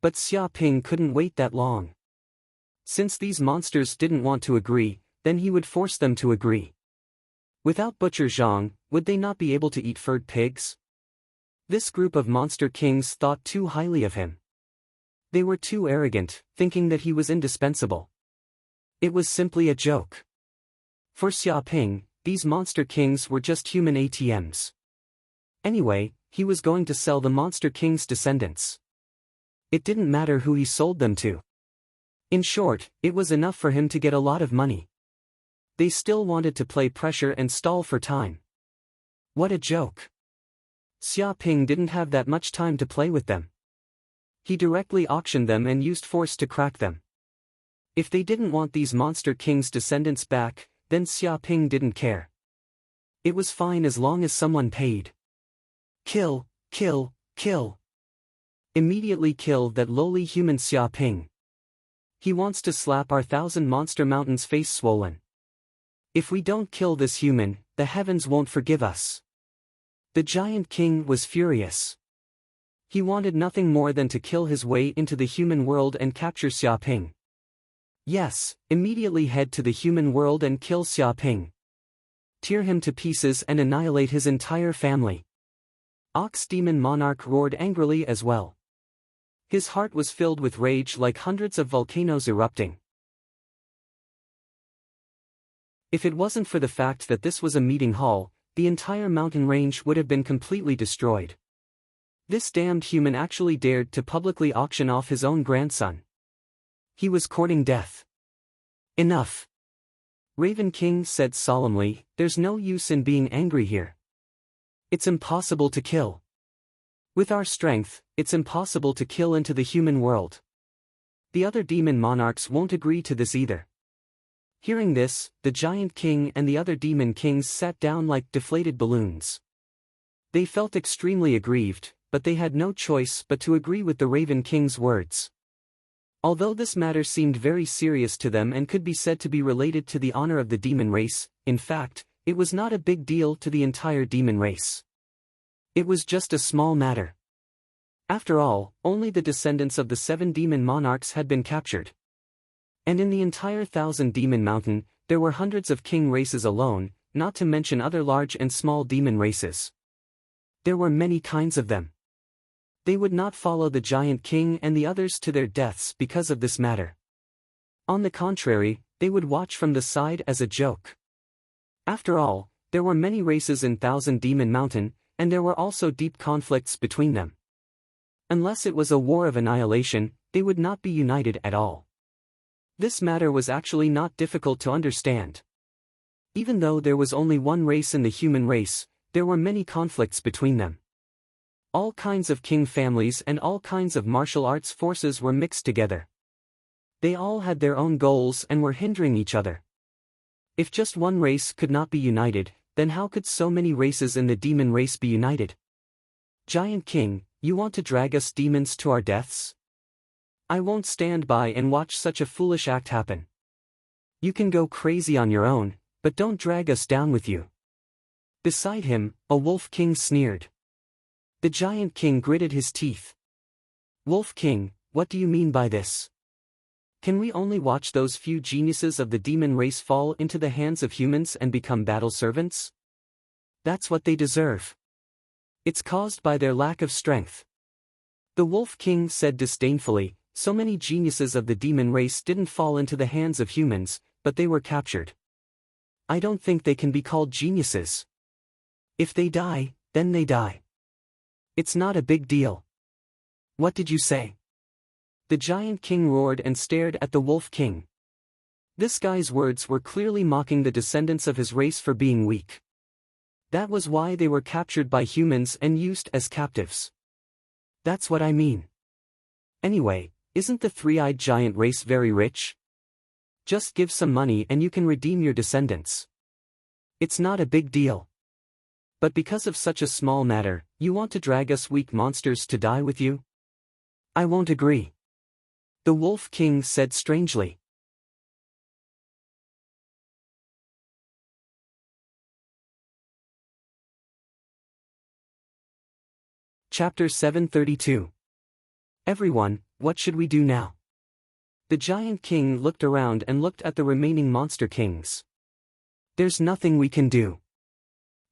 S1: But Xia Ping couldn't wait that long. Since these monsters didn't want to agree, then he would force them to agree. Without Butcher Zhang, would they not be able to eat furred pigs? This group of monster kings thought too highly of him. They were too arrogant, thinking that he was indispensable. It was simply a joke. For Xia Ping, these monster kings were just human ATMs. Anyway, he was going to sell the monster king's descendants. It didn't matter who he sold them to. In short, it was enough for him to get a lot of money. They still wanted to play pressure and stall for time. What a joke. Xia Ping didn't have that much time to play with them. He directly auctioned them and used force to crack them. If they didn't want these monster kings' descendants back, then Xia Ping didn't care. It was fine as long as someone paid. Kill, kill, kill. Immediately kill that lowly human Xia Ping. He wants to slap our Thousand Monster Mountain's face swollen. If we don't kill this human, the heavens won't forgive us. The giant king was furious. He wanted nothing more than to kill his way into the human world and capture Xia Ping. Yes, immediately head to the human world and kill Xia Ping. Tear him to pieces and annihilate his entire family. Ox Demon Monarch roared angrily as well. His heart was filled with rage like hundreds of volcanoes erupting. If it wasn't for the fact that this was a meeting hall, the entire mountain range would have been completely destroyed. This damned human actually dared to publicly auction off his own grandson. He was courting death. Enough. Raven King said solemnly, there's no use in being angry here. It's impossible to kill. With our strength, it's impossible to kill into the human world. The other demon monarchs won't agree to this either. Hearing this, the giant king and the other demon kings sat down like deflated balloons. They felt extremely aggrieved, but they had no choice but to agree with the Raven King's words. Although this matter seemed very serious to them and could be said to be related to the honor of the demon race, in fact, it was not a big deal to the entire demon race. It was just a small matter. After all, only the descendants of the 7 demon monarchs had been captured. And in the entire Thousand Demon Mountain, there were hundreds of king races alone, not to mention other large and small demon races. There were many kinds of them. They would not follow the giant king and the others to their deaths because of this matter. On the contrary, they would watch from the side as a joke. After all, there were many races in Thousand Demon Mountain, and there were also deep conflicts between them. Unless it was a war of annihilation, they would not be united at all. This matter was actually not difficult to understand. Even though there was only one race in the human race, there were many conflicts between them. All kinds of king families and all kinds of martial arts forces were mixed together. They all had their own goals and were hindering each other. If just one race could not be united, then how could so many races in the demon race be united? Giant King, you want to drag us demons to our deaths? I won't stand by and watch such a foolish act happen. You can go crazy on your own, but don't drag us down with you. Beside him, a Wolf King sneered. The Giant King gritted his teeth. Wolf King, what do you mean by this? Can we only watch those few geniuses of the demon race fall into the hands of humans and become battle servants? That's what they deserve. It's caused by their lack of strength. The Wolf King said disdainfully, so many geniuses of the demon race didn't fall into the hands of humans, but they were captured. I don't think they can be called geniuses. If they die, then they die. It's not a big deal. What did you say? The Giant King roared and stared at the Wolf King. This guy's words were clearly mocking the descendants of his race for being weak. That was why they were captured by humans and used as captives. That's what I mean. Anyway, isn't the three-eyed giant race very rich? Just give some money and you can redeem your descendants. It's not a big deal. But because of such a small matter, you want to drag us weak monsters to die with you? I won't agree. The Wolf King said strangely. Chapter 732. Everyone, what should we do now? The Giant King looked around and looked at the remaining Monster Kings. There's nothing we can do.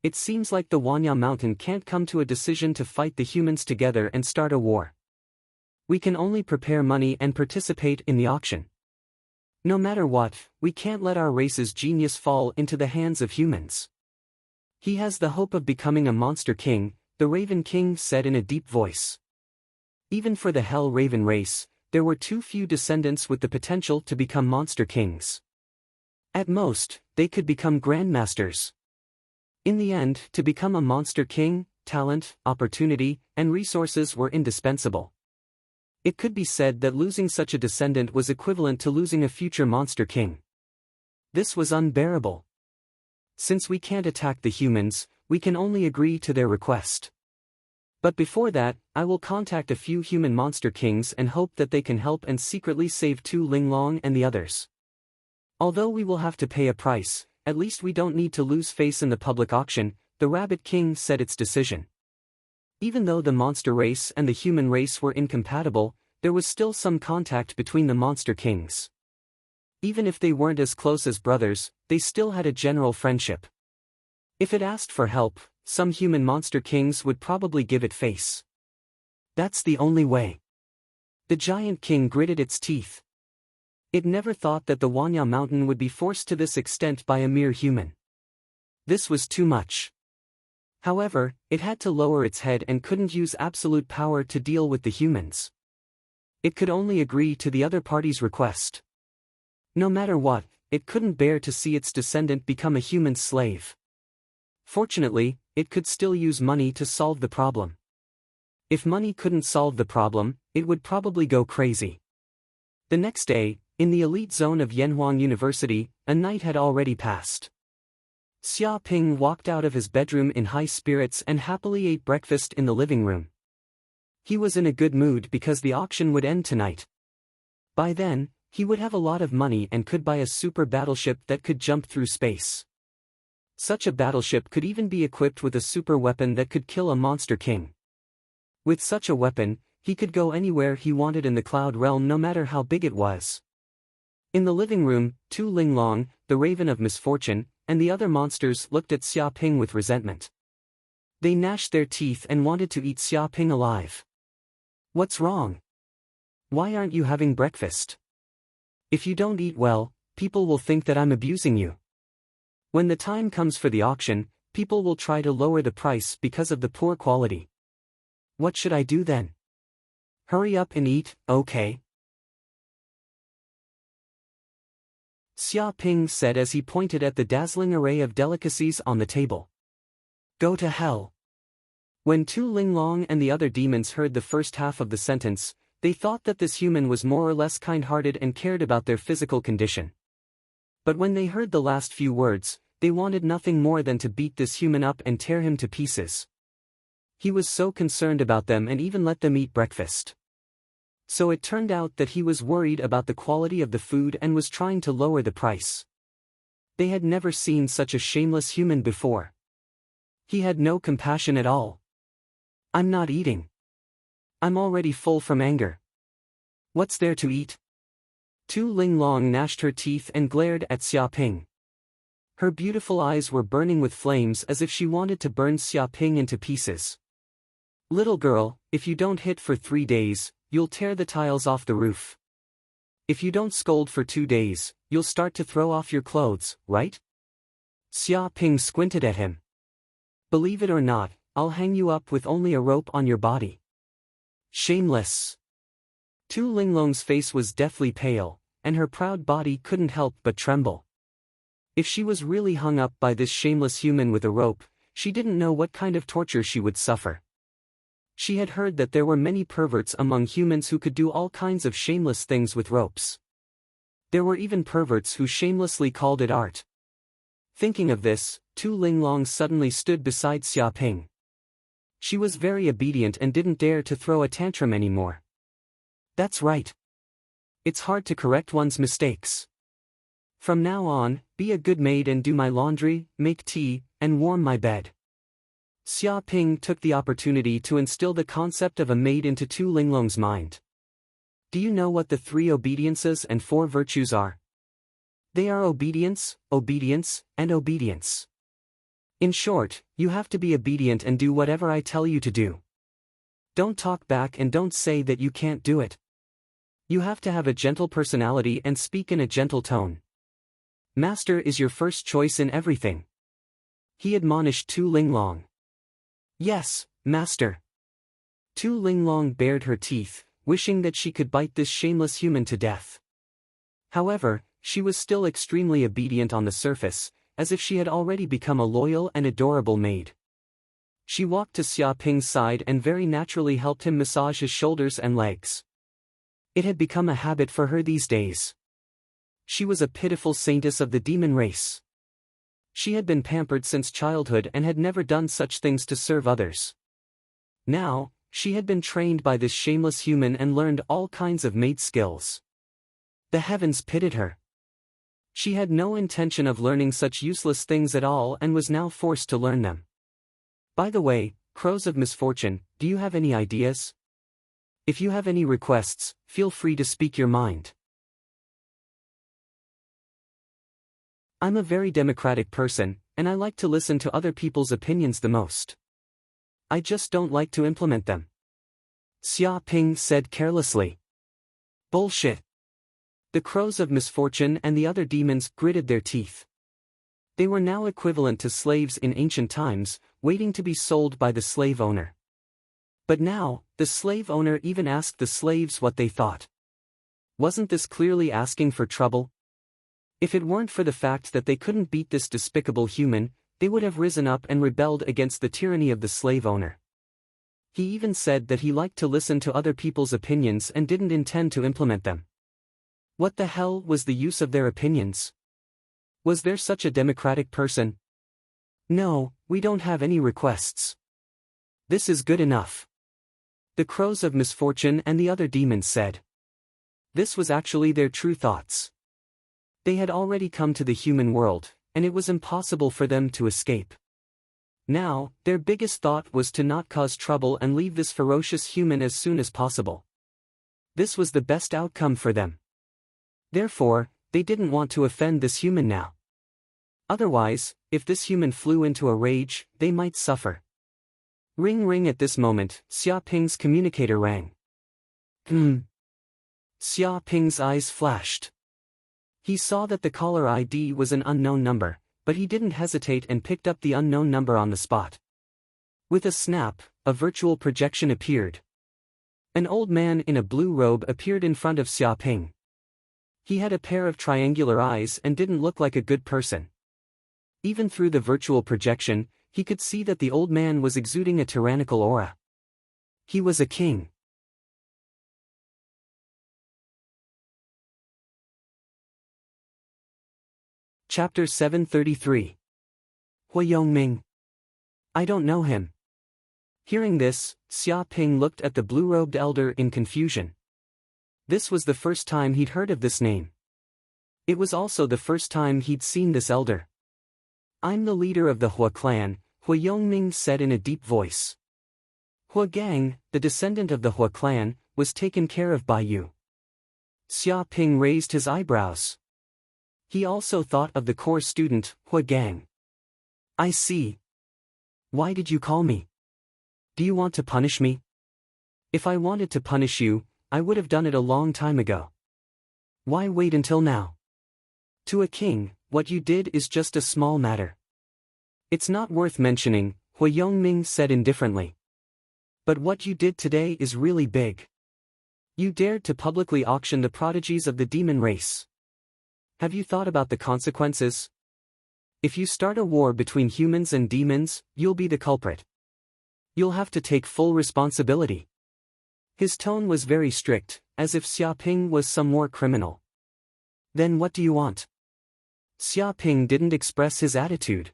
S1: It seems like the Wanya Mountain can't come to a decision to fight the humans together and start a war. We can only prepare money and participate in the auction. No matter what, we can't let our race's genius fall into the hands of humans. He has the hope of becoming a Monster King, the Raven King said in a deep voice. Even for the Hell Raven race, there were too few descendants with the potential to become Monster Kings. At most, they could become Grandmasters. In the end, to become a Monster King, talent, opportunity, and resources were indispensable. It could be said that losing such a descendant was equivalent to losing a future Monster King. This was unbearable. Since we can't attack the humans, we can only agree to their request. But before that, I will contact a few human Monster Kings and hope that they can help and secretly save Tu Linglong and the others. Although we will have to pay a price, at least we don't need to lose face in the public auction, the Rabbit King said its decision. Even though the monster race and the human race were incompatible, there was still some contact between the Monster Kings. Even if they weren't as close as brothers, they still had a general friendship. If it asked for help, some human Monster Kings would probably give it face. That's the only way. The Giant King gritted its teeth. It never thought that the Wanya Mountain would be forced to this extent by a mere human. This was too much. However, it had to lower its head and couldn't use absolute power to deal with the humans. It could only agree to the other party's request. No matter what, it couldn't bear to see its descendant become a human slave. Fortunately, it could still use money to solve the problem. If money couldn't solve the problem, it would probably go crazy. The next day, in the elite zone of Yanhuang University, a night had already passed. Xia Ping walked out of his bedroom in high spirits and happily ate breakfast in the living room. He was in a good mood because the auction would end tonight. By then, he would have a lot of money and could buy a super battleship that could jump through space. Such a battleship could even be equipped with a super weapon that could kill a Monster King. With such a weapon, he could go anywhere he wanted in the Cloud Realm no matter how big it was. In the living room, Tu Linglong, the Raven of Misfortune, and the other monsters looked at Xia Ping with resentment. They gnashed their teeth and wanted to eat Xia Ping alive. What's wrong? Why aren't you having breakfast? If you don't eat well, people will think that I'm abusing you. When the time comes for the auction, people will try to lower the price because of the poor quality. What should I do then? Hurry up and eat, okay? Xia Ping said as he pointed at the dazzling array of delicacies on the table. Go to hell. When Tu Linglong and the other demons heard the first half of the sentence, they thought that this human was more or less kind-hearted and cared about their physical condition. But when they heard the last few words, they wanted nothing more than to beat this human up and tear him to pieces. He was so concerned about them and even let them eat breakfast. So it turned out that he was worried about the quality of the food and was trying to lower the price. They had never seen such a shameless human before. He had no compassion at all. I'm not eating. I'm already full from anger. What's there to eat? Tu Linglong gnashed her teeth and glared at Xia Ping. Her beautiful eyes were burning with flames as if she wanted to burn Xia Ping into pieces. Little girl, if you don't hit for 3 days, you'll tear the tiles off the roof. If you don't scold for 2 days, you'll start to throw off your clothes, right? Xia Ping squinted at him. Believe it or not, I'll hang you up with only a rope on your body. Shameless. Tu Linglong's face was deathly pale, and her proud body couldn't help but tremble. If she was really hung up by this shameless human with a rope, She didn't know what kind of torture she would suffer. She had heard that there were many perverts among humans who could do all kinds of shameless things with ropes. There were even perverts who shamelessly called it art. Thinking of this, Tu Linglong suddenly stood beside Xia Ping. She was very obedient and didn't dare to throw a tantrum anymore. That's right. It's hard to correct one's mistakes. From now on, be a good maid and do my laundry, make tea, and warm my bed. Xia Ping took the opportunity to instill the concept of a maid into Tu Linglong's mind. Do you know what the 3 obediences and 4 virtues are? They are obedience, obedience, and obedience. In short, you have to be obedient and do whatever I tell you to do. Don't talk back and don't say that you can't do it. You have to have a gentle personality and speak in a gentle tone. Master is your first choice in everything. He admonished Tu Linglong. Yes, master. Tu Linglong bared her teeth, wishing that she could bite this shameless human to death. However, she was still extremely obedient on the surface, as if she had already become a loyal and adorable maid. She walked to Xia Ping's side and very naturally helped him massage his shoulders and legs. It had become a habit for her these days. She was a pitiful saintess of the demon race. She had been pampered since childhood and had never done such things to serve others. Now, she had been trained by this shameless human and learned all kinds of maid skills. The heavens pitied her. She had no intention of learning such useless things at all and was now forced to learn them. By the way, crows of misfortune, do you have any ideas? If you have any requests, feel free to speak your mind. I'm a very democratic person, and I like to listen to other people's opinions the most. I just don't like to implement them. Xia Ping said carelessly. Bullshit. The crows of misfortune and the other demons gritted their teeth. They were now equivalent to slaves in ancient times, waiting to be sold by the slave owner. But now, the slave owner even asked the slaves what they thought. Wasn't this clearly asking for trouble? If it weren't for the fact that they couldn't beat this despicable human, they would have risen up and rebelled against the tyranny of the slave owner. He even said that he liked to listen to other people's opinions and didn't intend to implement them. What the hell was the use of their opinions? Was there such a democratic person? No, we don't have any requests. This is good enough. The crows of misfortune and the other demons said. This was actually their true thoughts. They had already come to the human world, and it was impossible for them to escape. Now, their biggest thought was to not cause trouble and leave this ferocious human as soon as possible. This was the best outcome for them. Therefore, they didn't want to offend this human now. Otherwise, if this human flew into a rage, they might suffer. Ring ring. At this moment, Xia Ping's communicator rang. Xia Ping's eyes flashed. He saw that the caller ID was an unknown number, but he didn't hesitate and picked up the unknown number on the spot. With a snap, a virtual projection appeared. An old man in a blue robe appeared in front of Xia Ping. He had a pair of triangular eyes and didn't look like a good person. Even through the virtual projection, he could see that the old man was exuding a tyrannical aura. He was a king. Chapter 733. Hui Yongming. I don't know him. Hearing this, Xia Ping looked at the blue-robed elder in confusion. This was the first time he'd heard of this name. It was also the first time he'd seen this elder. I'm the leader of the Hua clan, Hui Yongming said in a deep voice. Hua Gang, the descendant of the Hua clan, was taken care of by you. Xia Ping raised his eyebrows. He also thought of the core student, Hua Gang. I see. Why did you call me? Do you want to punish me? If I wanted to punish you, I would have done it a long time ago. Why wait until now? To a king, what you did is just a small matter. It's not worth mentioning, Hui Yongming said indifferently. But what you did today is really big. You dared to publicly auction the prodigies of the demon race. Have you thought about the consequences? If you start a war between humans and demons, you'll be the culprit. You'll have to take full responsibility. His tone was very strict, as if Xiaoping was some war criminal. Then what do you want? Xiaoping didn't express his attitude.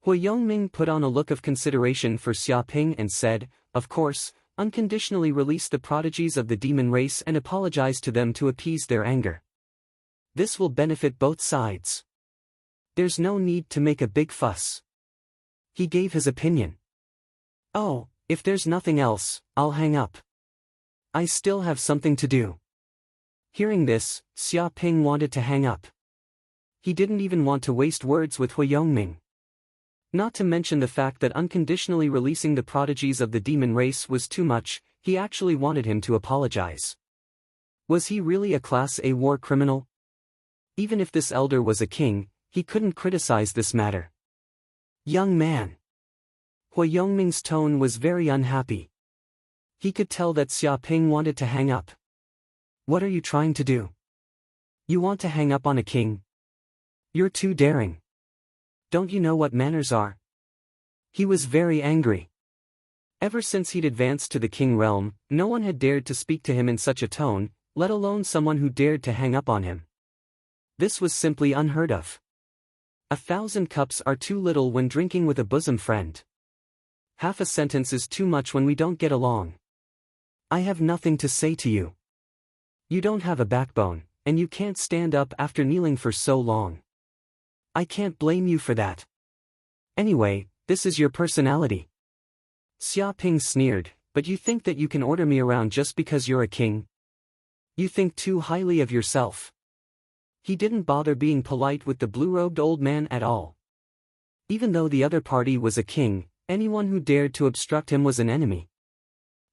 S1: Hu Yongming put on a look of consideration for Xiaoping and said, of course, unconditionally release the prodigies of the demon race and apologize to them to appease their anger. This will benefit both sides. There's no need to make a big fuss. He gave his opinion. Oh, if there's nothing else, I'll hang up. I still have something to do. Hearing this, Xiaoping wanted to hang up. He didn't even want to waste words with Hu Yongming. Not to mention the fact that unconditionally releasing the prodigies of the demon race was too much, he actually wanted him to apologize. Was he really a Class A war criminal? Even if this elder was a king, he couldn't criticize this matter. Young man. Hu Yongming's tone was very unhappy. He could tell that Xiaoping wanted to hang up. What are you trying to do? You want to hang up on a king? You're too daring. Don't you know what manners are? He was very angry. Ever since he'd advanced to the king realm, no one had dared to speak to him in such a tone, let alone someone who dared to hang up on him. This was simply unheard of. 1,000 cups are too little when drinking with a bosom friend. Half a sentence is too much when we don't get along. I have nothing to say to you. You don't have a backbone, and you can't stand up after kneeling for so long. I can't blame you for that. Anyway, this is your personality. Xiaoping sneered, but you think that you can order me around just because you're a king? You think too highly of yourself. He didn't bother being polite with the blue-robed old man at all. Even though the other party was a king, anyone who dared to obstruct him was an enemy.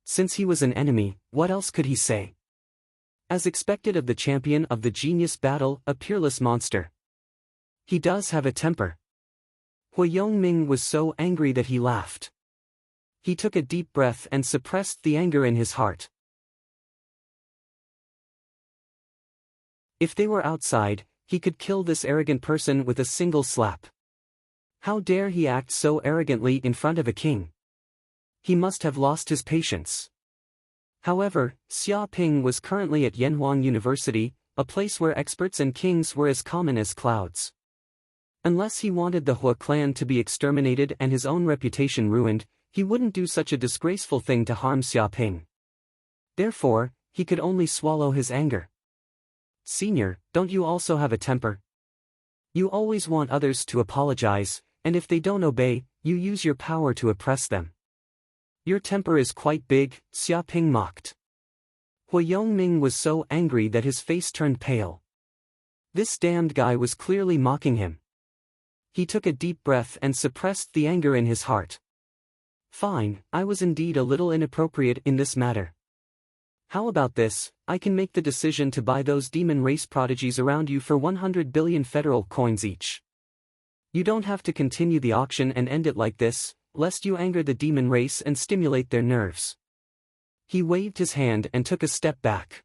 S1: Since he was an enemy, what else could he say? As expected of the champion of the genius battle, a peerless monster. He does have a temper. Hu Yongming was so angry that he laughed. He took a deep breath and suppressed the anger in his heart. If they were outside, he could kill this arrogant person with a single slap. How dare he act so arrogantly in front of a king? He must have lost his patience. However, Xiaoping was currently at Yanhuang University, a place where experts and kings were as common as clouds. Unless he wanted the Hua clan to be exterminated and his own reputation ruined, he wouldn't do such a disgraceful thing to harm Xiaoping. Therefore, he could only swallow his anger. Senior, don't you also have a temper? You always want others to apologize, and if they don't obey, you use your power to oppress them. Your temper is quite big, Xiaoping mocked. Hu Yongming was so angry that his face turned pale. This damned guy was clearly mocking him. He took a deep breath and suppressed the anger in his heart. Fine, I was indeed a little inappropriate in this matter. How about this, I can make the decision to buy those demon race prodigies around you for 100 billion federal coins each. You don't have to continue the auction and end it like this, lest you anger the demon race and stimulate their nerves. He waved his hand and took a step back.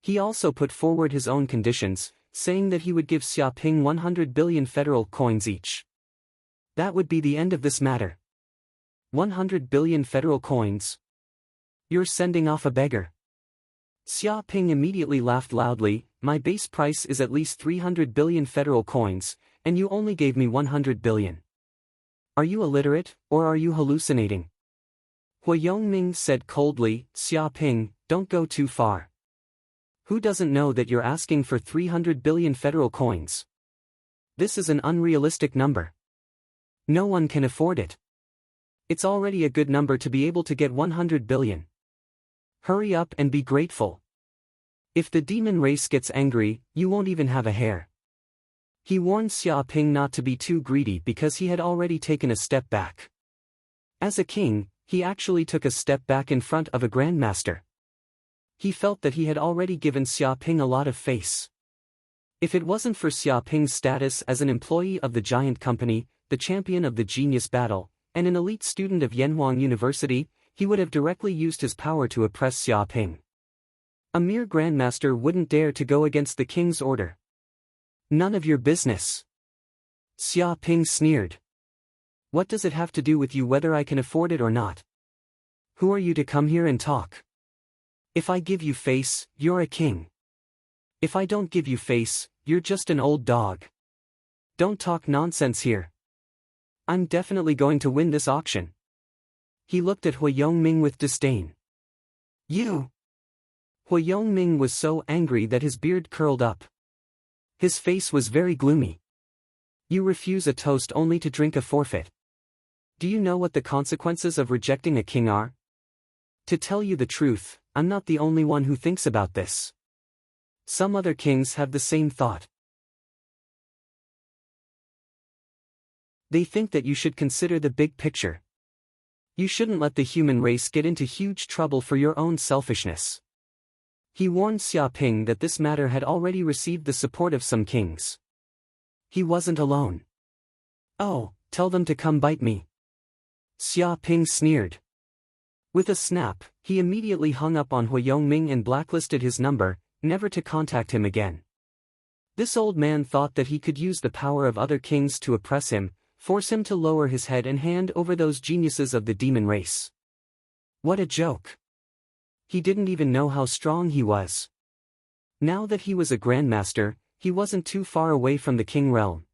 S1: He also put forward his own conditions, saying that he would give Xiaoping 100 billion federal coins each. That would be the end of this matter. 100 billion federal coins? You're sending off a beggar. Xiaoping immediately laughed loudly. My base price is at least 300 billion federal coins, and you only gave me 100 billion. Are you illiterate, or are you hallucinating? Hu Yongming said coldly, Xiaoping, don't go too far. Who doesn't know that you're asking for 300 billion federal coins? This is an unrealistic number. No one can afford it. It's already a good number to be able to get 100 billion. Hurry up and be grateful. If the demon race gets angry, you won't even have a hair. He warned Xiaoping not to be too greedy because he had already taken a step back. As a king, he actually took a step back in front of a grandmaster. He felt that he had already given Xiaoping a lot of face. If it wasn't for Xiaoping's status as an employee of the giant company, the champion of the genius battle, and an elite student of Yanhuang University, he would have directly used his power to oppress Xiaoping. A mere grandmaster wouldn't dare to go against the king's order. None of your business. Xia Ping sneered. What does it have to do with you whether I can afford it or not? Who are you to come here and talk? If I give you face, you're a king. If I don't give you face, you're just an old dog. Don't talk nonsense here. I'm definitely going to win this auction. He looked at Hu Yongming with disdain. You! Hu Yongming was so angry that his beard curled up. His face was very gloomy. You refuse a toast only to drink a forfeit. Do you know what the consequences of rejecting a king are? To tell you the truth, I'm not the only one who thinks about this. Some other kings have the same thought. They think that you should consider the big picture. You shouldn't let the human race get into huge trouble for your own selfishness. He warned Xia Ping that this matter had already received the support of some kings. He wasn't alone. Oh, tell them to come bite me. Xia Ping sneered. With a snap, he immediately hung up on Hu Yongming and blacklisted his number, never to contact him again. This old man thought that he could use the power of other kings to oppress him, force him to lower his head and hand over those geniuses of the demon race. What a joke. He didn't even know how strong he was. Now that he was a grandmaster, he wasn't too far away from the king realm.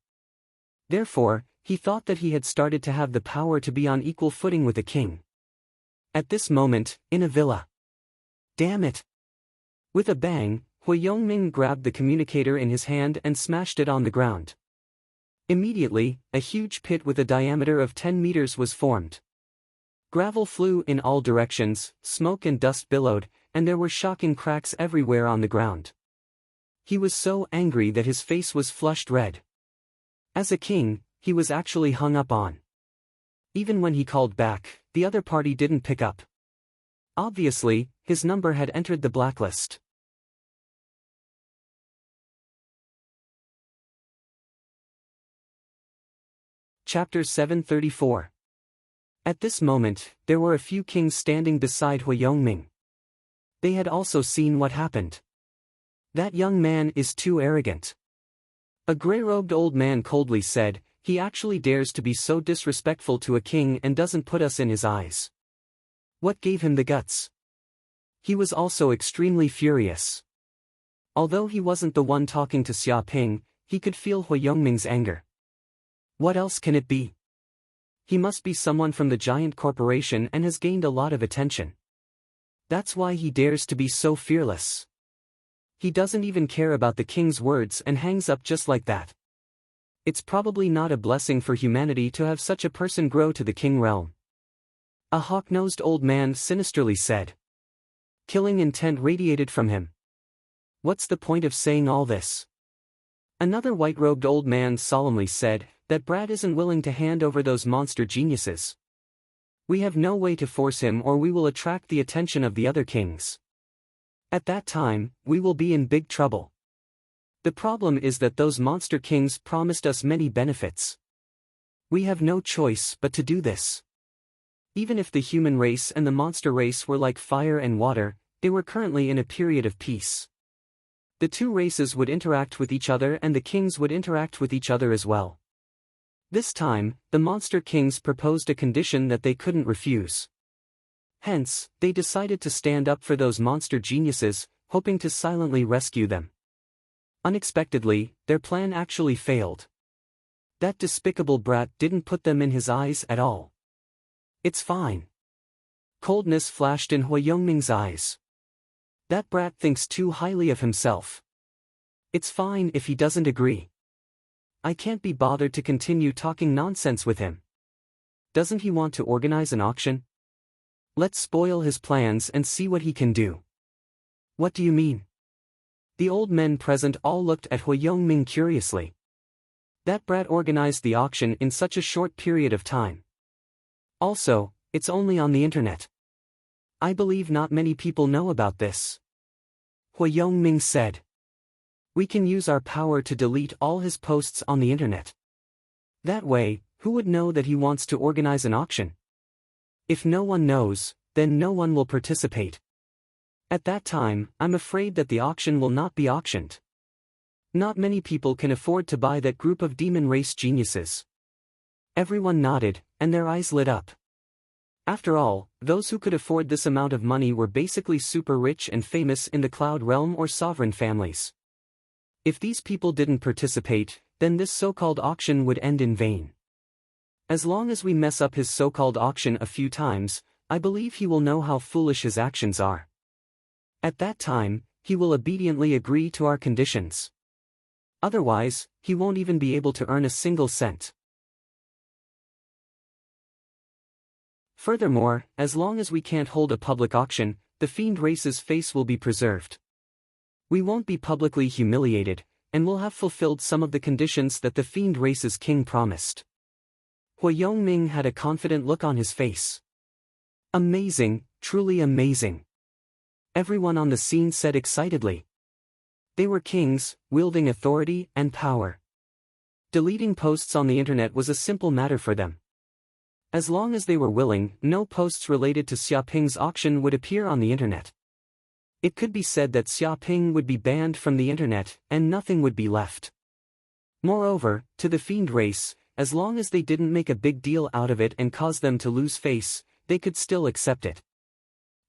S1: Therefore, he thought that he had started to have the power to be on equal footing with a king. At this moment, in a villa. Damn it! With a bang, Hu Yongming grabbed the communicator in his hand and smashed it on the ground. Immediately, a huge pit with a diameter of 10 meters was formed. Gravel flew in all directions, smoke and dust billowed, and there were shocking cracks everywhere on the ground. He was so angry that his face was flushed red. As a king, he was actually hung up on. Even when he called back, the other party didn't pick up. Obviously, his number had entered the blacklist. Chapter 734. At this moment, there were a few kings standing beside Hu Yongming. They had also seen what happened. That young man is too arrogant. A grey-robed old man coldly said, he actually dares to be so disrespectful to a king and doesn't put us in his eyes. What gave him the guts? He was also extremely furious. Although he wasn't the one talking to Xia Ping, he could feel Hu Yongming's anger. What else can it be? He must be someone from the giant corporation and has gained a lot of attention. That's why he dares to be so fearless. He doesn't even care about the king's words and hangs up just like that. It's probably not a blessing for humanity to have such a person grow to the king realm. A hawk-nosed old man sinisterly said. Killing intent radiated from him. What's the point of saying all this? Another white-robed old man solemnly said, that Brad isn't willing to hand over those monster geniuses. We have no way to force him or we will attract the attention of the other kings. At that time, we will be in big trouble. The problem is that those monster kings promised us many benefits. We have no choice but to do this. Even if the human race and the monster race were like fire and water, they were currently in a period of peace. The two races would interact with each other and the kings would interact with each other as well. This time, the monster kings proposed a condition that they couldn't refuse. Hence, they decided to stand up for those monster geniuses, hoping to silently rescue them. Unexpectedly, their plan actually failed. That despicable brat didn't put them in his eyes at all. It's fine. Coldness flashed in Hu Yongming's eyes. That brat thinks too highly of himself. It's fine if he doesn't agree. I can't be bothered to continue talking nonsense with him. Doesn't he want to organize an auction? Let's spoil his plans and see what he can do. What do you mean? The old men present all looked at Hu Yongming curiously. That brat organized the auction in such a short period of time. Also, it's only on the internet. I believe not many people know about this. Hu Yongming said. We can use our power to delete all his posts on the internet. That way, who would know that he wants to organize an auction? If no one knows, then no one will participate. At that time, I'm afraid that the auction will not be auctioned. Not many people can afford to buy that group of demon race geniuses. Everyone nodded, and their eyes lit up. After all, those who could afford this amount of money were basically super rich and famous in the cloud realm or sovereign families. If these people didn't participate, then this so-called auction would end in vain. As long as we mess up his so-called auction a few times, I believe he will know how foolish his actions are. At that time, he will obediently agree to our conditions. Otherwise, he won't even be able to earn a single cent. Furthermore, as long as we can't hold a public auction, the fiend race's face will be preserved. We won't be publicly humiliated, and will have fulfilled some of the conditions that the fiend race's king promised. Hui Yongming had a confident look on his face. Amazing, truly amazing. Everyone on the scene said excitedly. They were kings, wielding authority and power. Deleting posts on the internet was a simple matter for them. As long as they were willing, no posts related to Xiaoping's auction would appear on the internet. It could be said that Xiaoping would be banned from the internet, and nothing would be left. Moreover, to the fiend race, as long as they didn't make a big deal out of it and cause them to lose face, they could still accept it.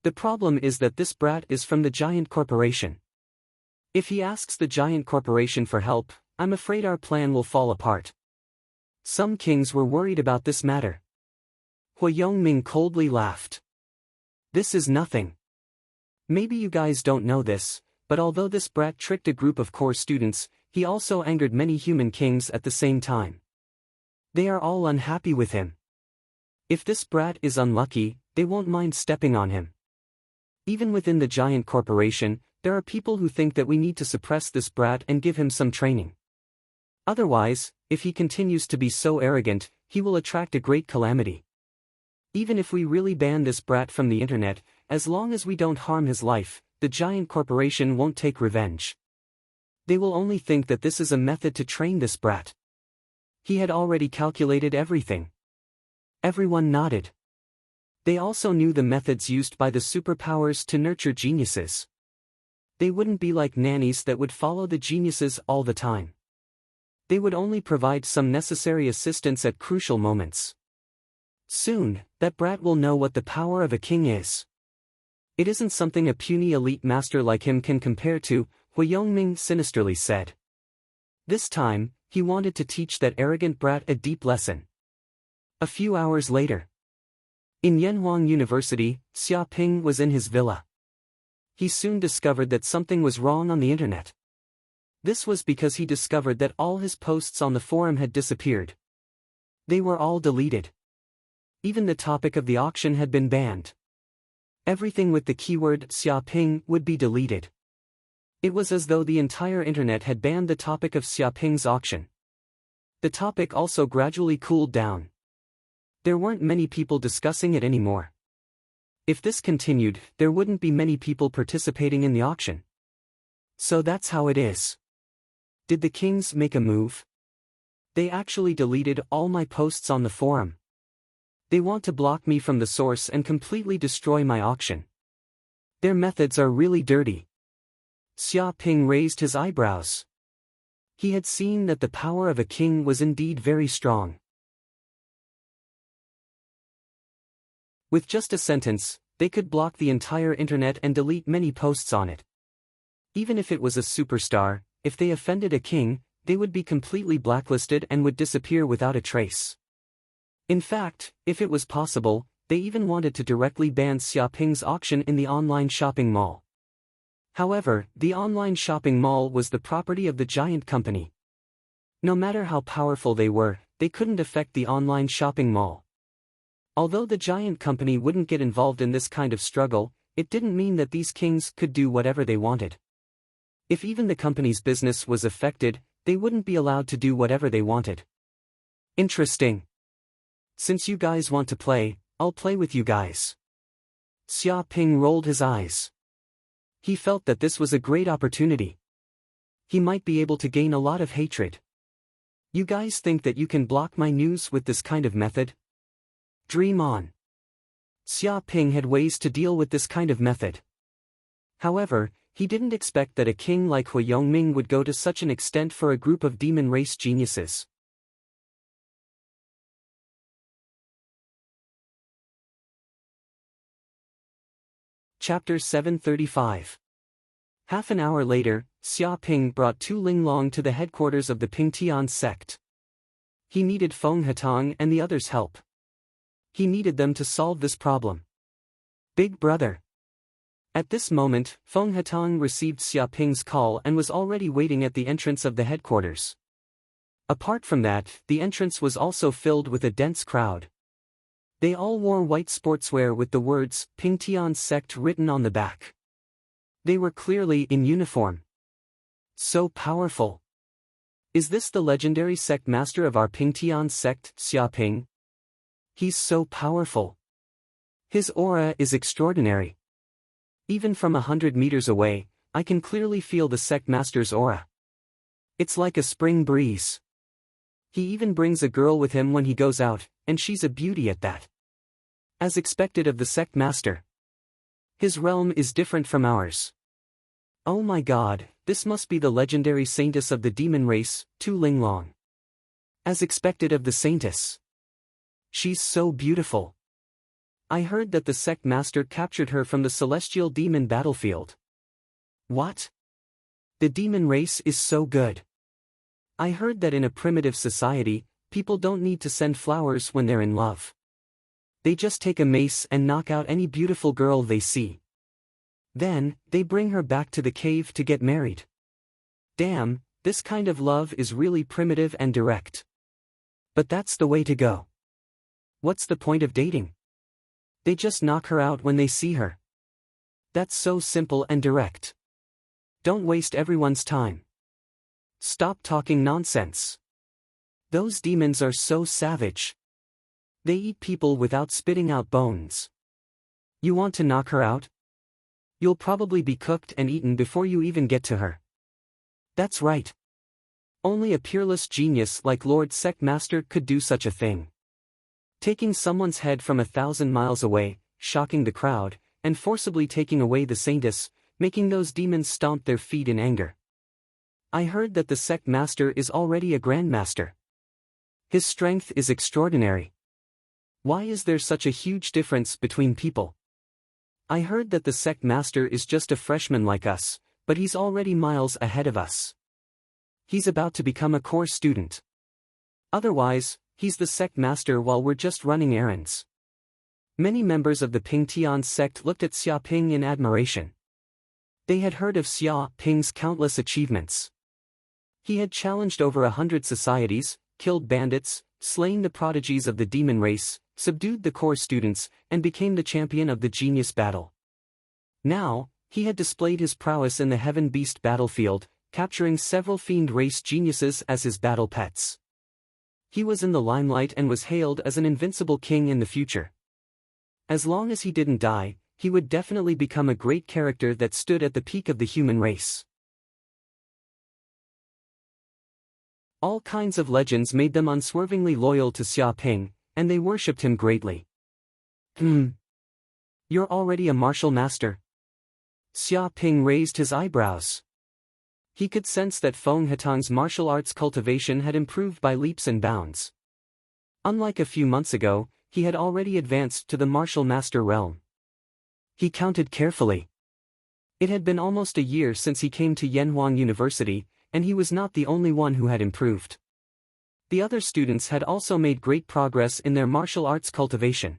S1: The problem is that this brat is from the giant corporation. If he asks the giant corporation for help, I'm afraid our plan will fall apart. Some kings were worried about this matter. Hui Yongming coldly laughed. This is nothing. Maybe you guys don't know this, but although this brat tricked a group of core students, he also angered many human kings at the same time. They are all unhappy with him. If this brat is unlucky, they won't mind stepping on him. Even within the giant corporation, there are people who think that we need to suppress this brat and give him some training. Otherwise, if he continues to be so arrogant, he will attract a great calamity. Even if we really ban this brat from the internet, as long as we don't harm his life, the giant corporation won't take revenge. They will only think that this is a method to train this brat. He had already calculated everything. Everyone nodded. They also knew the methods used by the superpowers to nurture geniuses. They wouldn't be like nannies that would follow the geniuses all the time. They would only provide some necessary assistance at crucial moments. Soon, that brat will know what the power of a king is. It isn't something a puny elite master like him can compare to, Hui Yongming sinisterly said. This time, he wanted to teach that arrogant brat a deep lesson. A few hours later. In Yanhuang University, Xiaoping was in his villa. He soon discovered that something was wrong on the internet. This was because he discovered that all his posts on the forum had disappeared. They were all deleted. Even the topic of the auction had been banned. Everything with the keyword Xiaoping would be deleted. It was as though the entire internet had banned the topic of Xiaoping's auction. The topic also gradually cooled down. There weren't many people discussing it anymore. If this continued, there wouldn't be many people participating in the auction. So that's how it is. Did the kings make a move? They actually deleted all my posts on the forum. They want to block me from the source and completely destroy my auction. Their methods are really dirty. Xiaoping raised his eyebrows. He had seen that the power of a king was indeed very strong. With just a sentence, they could block the entire internet and delete many posts on it. Even if it was a superstar, if they offended a king, they would be completely blacklisted and would disappear without a trace. In fact, if it was possible, they even wanted to directly ban Xiaoping's auction in the online shopping mall. However, the online shopping mall was the property of the giant company. No matter how powerful they were, they couldn't affect the online shopping mall. Although the giant company wouldn't get involved in this kind of struggle, it didn't mean that these kings could do whatever they wanted. If even the company's business was affected, they wouldn't be allowed to do whatever they wanted. Interesting. Since you guys want to play, I'll play with you guys. Xiaoping rolled his eyes. He felt that this was a great opportunity. He might be able to gain a lot of hatred. You guys think that you can block my news with this kind of method? Dream on. Xiaoping had ways to deal with this kind of method. However, He didn't expect that a king like Hui Yongming would go to such an extent for a group of demon race geniuses. Chapter 735. Half an hour later, Xia Ping brought Tu Linglong to the headquarters of the Pingtian sect. He needed Feng Hetong and the others' help. He needed them to solve this problem. Big brother. At this moment, Feng Hetong received Xia Ping's call and was already waiting at the entrance of the headquarters. Apart from that, the entrance was also filled with a dense crowd. They all wore white sportswear with the words Pingtian sect written on the back. They were clearly in uniform. So powerful. Is this the legendary sect master of our Pingtian sect, Xia Ping? He's so powerful. His aura is extraordinary. Even from 100 meters away, I can clearly feel the sect master's aura. It's like a spring breeze. He even brings a girl with him when he goes out, and she's a beauty at that. As expected of the sect master. His realm is different from ours. Oh my god, this must be the legendary saintess of the demon race, Tu Linglong. As expected of the saintess. She's so beautiful. I heard that the sect master captured her from the celestial demon battlefield. What? The demon race is so good. I heard that in a primitive society, people don't need to send flowers when they're in love. They just take a mace and knock out any beautiful girl they see. Then, they bring her back to the cave to get married. Damn, this kind of love is really primitive and direct. But that's the way to go. What's the point of dating? They just knock her out when they see her. That's so simple and direct. Don't waste everyone's time. Stop talking nonsense. Those demons are so savage. They eat people without spitting out bones. You want to knock her out? You'll probably be cooked and eaten before you even get to her. That's right. Only a peerless genius like Lord Sect Master could do such a thing. Taking someone's head from 1,000 miles away, shocking the crowd, and forcibly taking away the saintess, making those demons stomp their feet in anger. I heard that the sect master is already a grandmaster. His strength is extraordinary. Why is there such a huge difference between people? I heard that the sect master is just a freshman like us, but he's already miles ahead of us. He's about to become a core student. Otherwise, he's the sect master while we're just running errands. Many members of the Pingtian sect looked at Xia Ping in admiration. They had heard of Xia Ping's countless achievements. He had challenged over 100 societies, killed bandits, slain the prodigies of the demon race, subdued the core students, and became the champion of the genius battle. Now, he had displayed his prowess in the Heaven Beast battlefield, capturing several fiend race geniuses as his battle pets. He was in the limelight and was hailed as an invincible king in the future. As long as he didn't die, he would definitely become a great character that stood at the peak of the human race. All kinds of legends made them unswervingly loyal to Xia Ping, and they worshipped him greatly. You're already a martial master? Xia Ping raised his eyebrows. He could sense that Feng Hetong's martial arts cultivation had improved by leaps and bounds. Unlike a few months ago, he had already advanced to the martial master realm. He counted carefully. It had been almost a year since he came to Yanhuang University, and he was not the only one who had improved. The other students had also made great progress in their martial arts cultivation.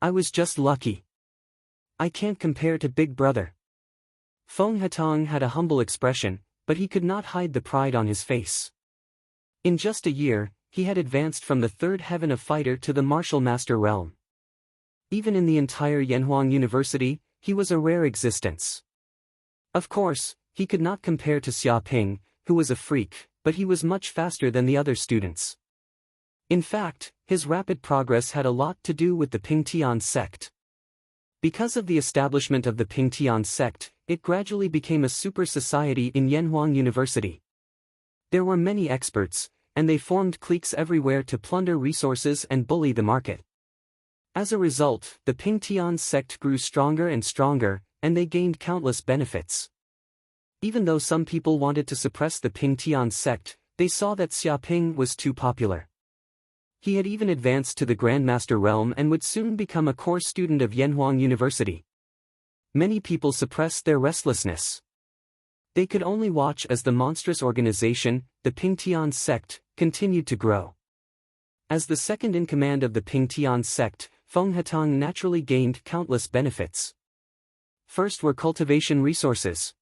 S1: I was just lucky. I can't compare to Big Brother. Feng Hetong had a humble expression, but he could not hide the pride on his face. In just a year, he had advanced from the third heaven of fighter to the martial master realm. Even in the entire Yanhuang University, he was a rare existence. Of course, he could not compare to Xia Ping, who was a freak, but he was much faster than the other students. In fact, his rapid progress had a lot to do with the Pingtian sect. Because of the establishment of the Pingtian sect, it gradually became a super society in Yanhuang University. There were many experts, and they formed cliques everywhere to plunder resources and bully the market. As a result, the Pingtian sect grew stronger and stronger, and they gained countless benefits. Even though some people wanted to suppress the Pingtian sect, they saw that Xiaoping was too popular. He had even advanced to the Grandmaster realm and would soon become a core student of Yanhuang University. Many people suppressed their restlessness. They could only watch as the monstrous organization, the Pingtian sect, continued to grow. As the second in command of the Pingtian sect, Feng Hetang naturally gained countless benefits. First were cultivation resources.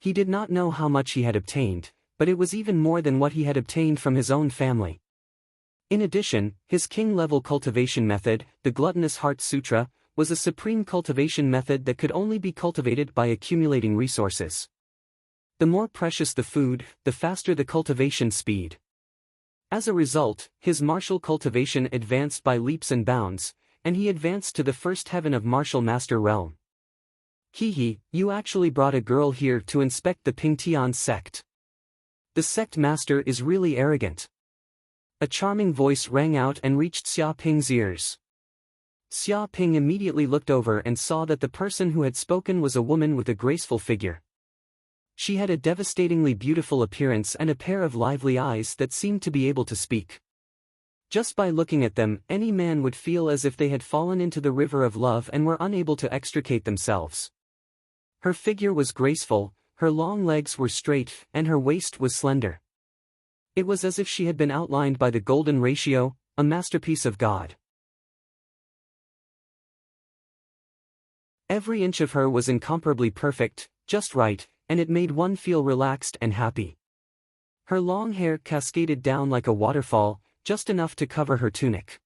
S1: He did not know how much he had obtained, but it was even more than what he had obtained from his own family. In addition, his king-level cultivation method, the Gluttonous Heart Sutra, was a supreme cultivation method that could only be cultivated by accumulating resources. The more precious the food, the faster the cultivation speed. As a result, his martial cultivation advanced by leaps and bounds, and he advanced to the first heaven of martial master realm. Hehe, you actually brought a girl here to inspect the Pingtian sect. The sect master is really arrogant. A charming voice rang out and reached Xiaoping's ears. Xiaoping immediately looked over and saw that the person who had spoken was a woman with a graceful figure. She had a devastatingly beautiful appearance and a pair of lively eyes that seemed to be able to speak. Just by looking at them, any man would feel as if they had fallen into the river of love and were unable to extricate themselves. Her figure was graceful, her long legs were straight, and her waist was slender. It was as if she had been outlined by the golden ratio, a masterpiece of God. Every inch of her was incomparably perfect, just right, and it made one feel relaxed and happy. Her long hair cascaded down like a waterfall, just enough to cover her tunic.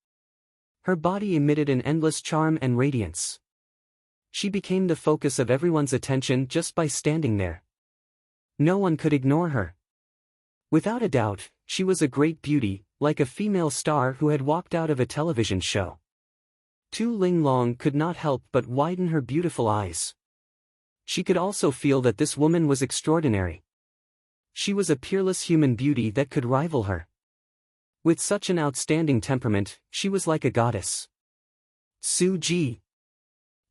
S1: Her body emitted an endless charm and radiance. She became the focus of everyone's attention just by standing there. No one could ignore her. Without a doubt, she was a great beauty, like a female star who had walked out of a television show. Tu Linglong could not help but widen her beautiful eyes. She could also feel that this woman was extraordinary. She was a peerless human beauty that could rival her. With such an outstanding temperament, she was like a goddess. Su Ji.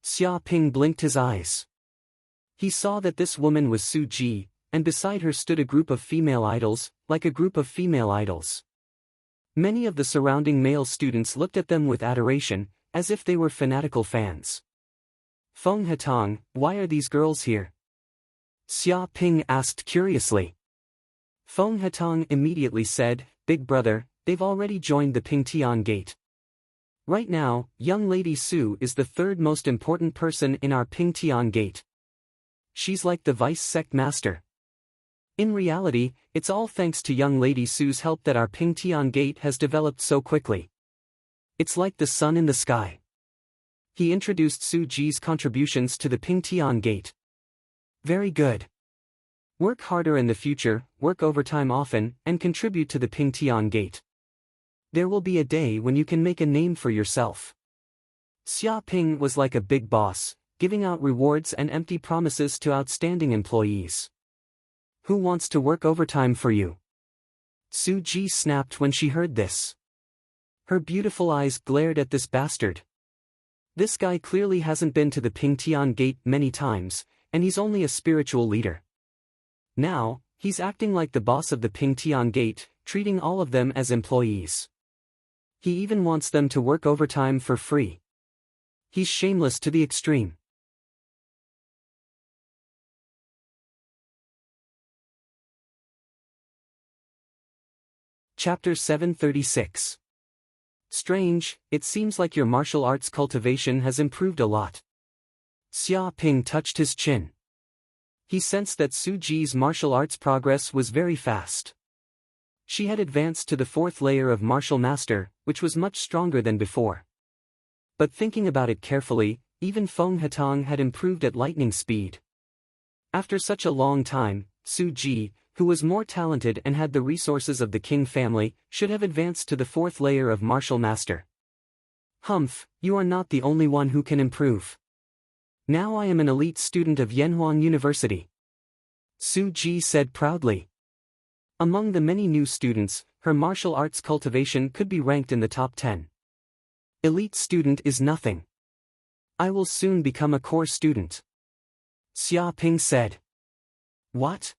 S1: Xiaoping blinked his eyes. He saw that this woman was Su Ji, and beside her stood a group of female idols, like a group of female idols. Many of the surrounding male students looked at them with adoration, as if they were fanatical fans. Feng Hetang, why are these girls here? Xiaoping asked curiously. Feng Hetang immediately said, Big brother, they've already joined the Pingtian gate. Right now, young lady Su is the third most important person in our Pingtian gate. She's like the vice sect master. In reality, it's all thanks to young lady Su's help that our Pingtian gate has developed so quickly. It's like the sun in the sky. He introduced Su Ji's contributions to the Pingtian gate. Very good. Work harder in the future, work overtime often, and contribute to the Pingtian gate. There will be a day when you can make a name for yourself. Xiaoping was like a big boss, giving out rewards and empty promises to outstanding employees. Who wants to work overtime for you? Su Ji snapped when she heard this. Her beautiful eyes glared at this bastard. This guy clearly hasn't been to the Pingtian gate many times, and he's only a spiritual leader. Now, he's acting like the boss of the Pingtian gate, treating all of them as employees. He even wants them to work overtime for free. He's shameless to the extreme. Chapter 736. Strange, it seems like your martial arts cultivation has improved a lot. Xiaoping touched his chin. He sensed that Su Ji's martial arts progress was very fast. She had advanced to the fourth layer of martial master, which was much stronger than before. But thinking about it carefully, even Feng Hetang had improved at lightning speed. After such a long time, Su Ji, who was more talented and had the resources of the King family, should have advanced to the fourth layer of martial master. Humph, you are not the only one who can improve. Now I am an elite student of Yanhuang University. Su Ji said proudly. Among the many new students, her martial arts cultivation could be ranked in the top 10. Elite student is nothing. I will soon become a core student. Xia Ping said. What?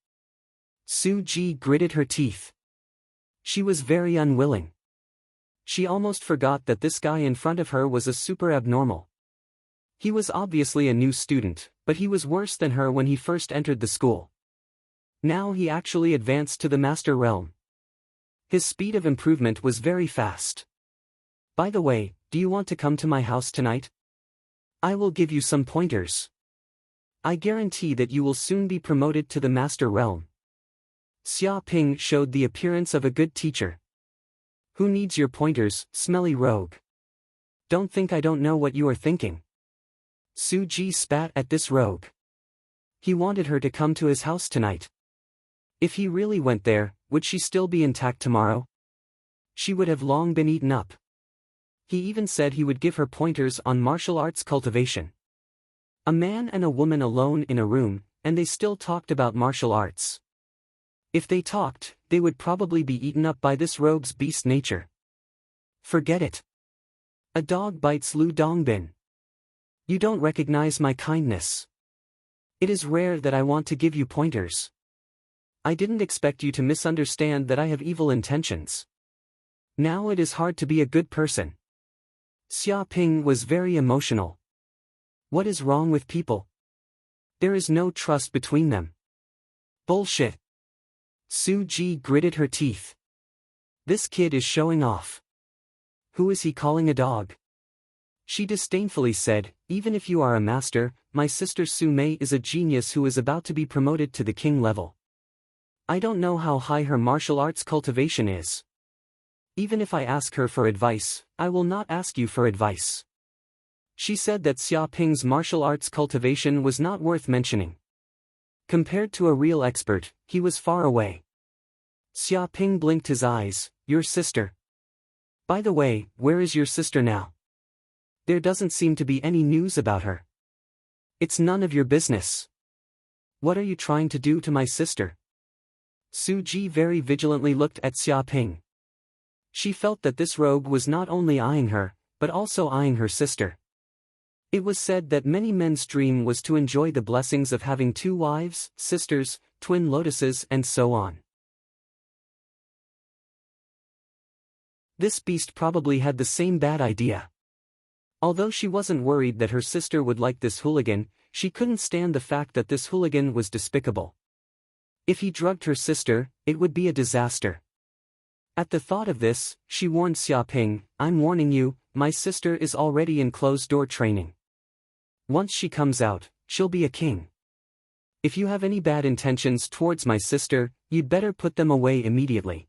S1: Su Ji gritted her teeth. She was very unwilling. She almost forgot that this guy in front of her was a super abnormal. He was obviously a new student, but he was worse than her when he first entered the school. Now he actually advanced to the master realm. His speed of improvement was very fast. By the way, do you want to come to my house tonight? I will give you some pointers. I guarantee that you will soon be promoted to the master realm. Xia Ping showed the appearance of a good teacher. Who needs your pointers, smelly rogue? Don't think I don't know what you are thinking. Su Ji spat at this rogue. He wanted her to come to his house tonight. If he really went there, would she still be intact tomorrow? She would have long been eaten up. He even said he would give her pointers on martial arts cultivation. A man and a woman alone in a room, and they still talked about martial arts. If they talked, they would probably be eaten up by this rogue's beast nature. Forget it. A dog bites Lu Dongbin. You don't recognize my kindness. It is rare that I want to give you pointers. I didn't expect you to misunderstand that I have evil intentions. Now it is hard to be a good person. Xia Ping was very emotional. What is wrong with people? There is no trust between them. Bullshit. Su Ji gritted her teeth. This kid is showing off. Who is he calling a dog? She disdainfully said, even if you are a master, my sister Su Mei is a genius who is about to be promoted to the king level. I don't know how high her martial arts cultivation is. Even if I ask her for advice, I will not ask you for advice. She said that Xia Ping's martial arts cultivation was not worth mentioning. Compared to a real expert, he was far away. Xia Ping blinked his eyes. Your sister. By the way, where is your sister now? There doesn't seem to be any news about her. It's none of your business. What are you trying to do to my sister? Su Ji very vigilantly looked at Xia Ping. She felt that this rogue was not only eyeing her, but also eyeing her sister. It was said that many men's dream was to enjoy the blessings of having two wives, sisters, twin lotuses and so on. This beast probably had the same bad idea. Although she wasn't worried that her sister would like this hooligan, she couldn't stand the fact that this hooligan was despicable. If he drugged her sister, it would be a disaster. At the thought of this, she warned Xia Ping, I'm warning you, my sister is already in closed-door training. Once she comes out, she'll be a king. If you have any bad intentions towards my sister, you'd better put them away immediately.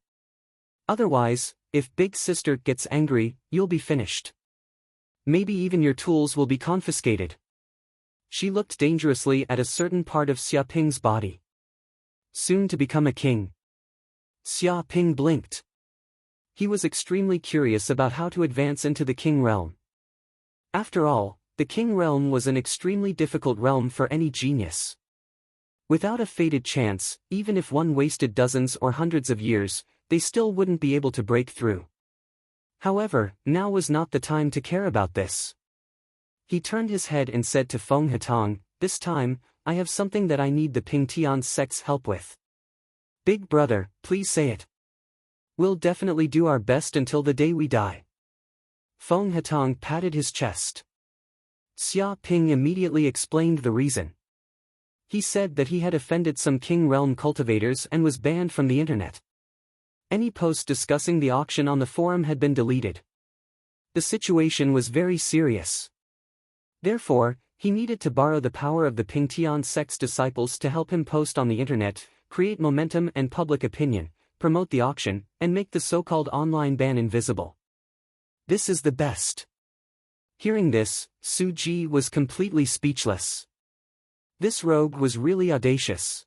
S1: Otherwise, if big sister gets angry, you'll be finished. Maybe even your tools will be confiscated. She looked dangerously at a certain part of Xia Ping's body. Soon to become a king. Xia Ping blinked. He was extremely curious about how to advance into the king realm. After all, the king realm was an extremely difficult realm for any genius. Without a fated chance, even if one wasted dozens or hundreds of years, they still wouldn't be able to break through. However, now was not the time to care about this. He turned his head and said to Feng Hetong, this time, I have something that I need the Pingtian sect's help with. Big brother, please say it. We'll definitely do our best until the day we die. Feng Hetong patted his chest. Xia Ping immediately explained the reason. He said that he had offended some king realm cultivators and was banned from the internet. Any post discussing the auction on the forum had been deleted. The situation was very serious. Therefore, he needed to borrow the power of the Pingtian sect's disciples to help him post on the internet, create momentum and public opinion, promote the auction, and make the so-called online ban invisible. This is the best. Hearing this, Su Ji was completely speechless. This rogue was really audacious.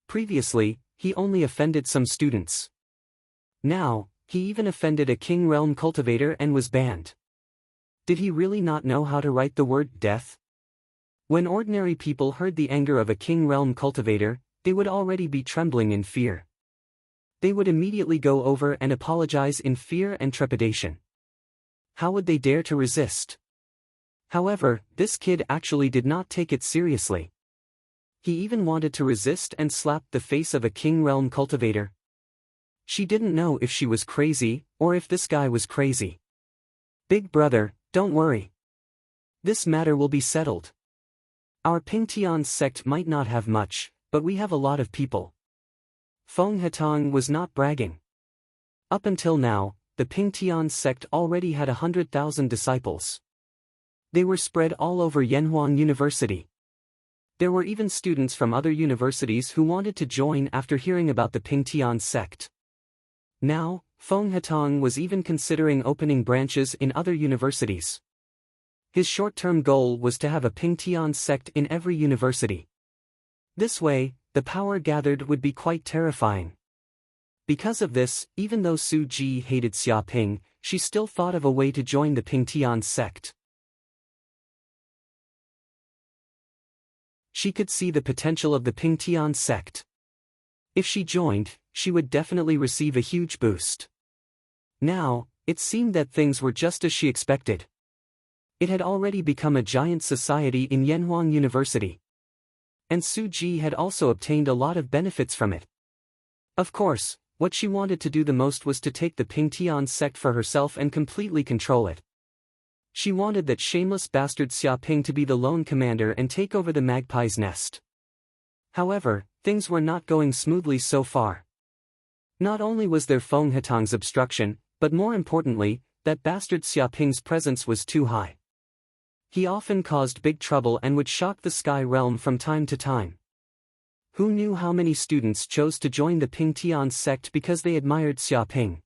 S1: Previously, he only offended some students. Now, he even offended a king realm cultivator and was banned. Did he really not know how to write the word death? When ordinary people heard the anger of a king realm cultivator, they would already be trembling in fear. They would immediately go over and apologize in fear and trepidation. How would they dare to resist? However, this kid actually did not take it seriously. He even wanted to resist and slap the face of a king realm cultivator. She didn't know if she was crazy, or if this guy was crazy. Big brother, don't worry. This matter will be settled. Our Pingtian sect might not have much, but we have a lot of people. Feng Hetang was not bragging. Up until now, the Pingtian sect already had 100,000 disciples. They were spread all over Yanhuang University. There were even students from other universities who wanted to join after hearing about the Pingtian sect. Now, Feng Hetang was even considering opening branches in other universities. His short-term goal was to have a Pingtian sect in every university. This way, the power gathered would be quite terrifying. Because of this, even though Su Ji hated Xia Ping, she still thought of a way to join the Pingtian sect. She could see the potential of the Pingtian sect. If she joined, she would definitely receive a huge boost. Now, it seemed that things were just as she expected. It had already become a giant society in Yanhuang University. And Su Ji had also obtained a lot of benefits from it. Of course, what she wanted to do the most was to take the Pingtian sect for herself and completely control it. She wanted that shameless bastard Xia Ping to be the lone commander and take over the magpie's nest. However, things were not going smoothly so far. Not only was there Feng Hetang's obstruction, but more importantly, that bastard Xia Ping's presence was too high. He often caused big trouble and would shock the Sky Realm from time to time. Who knew how many students chose to join the Pingtian sect because they admired Xia Ping?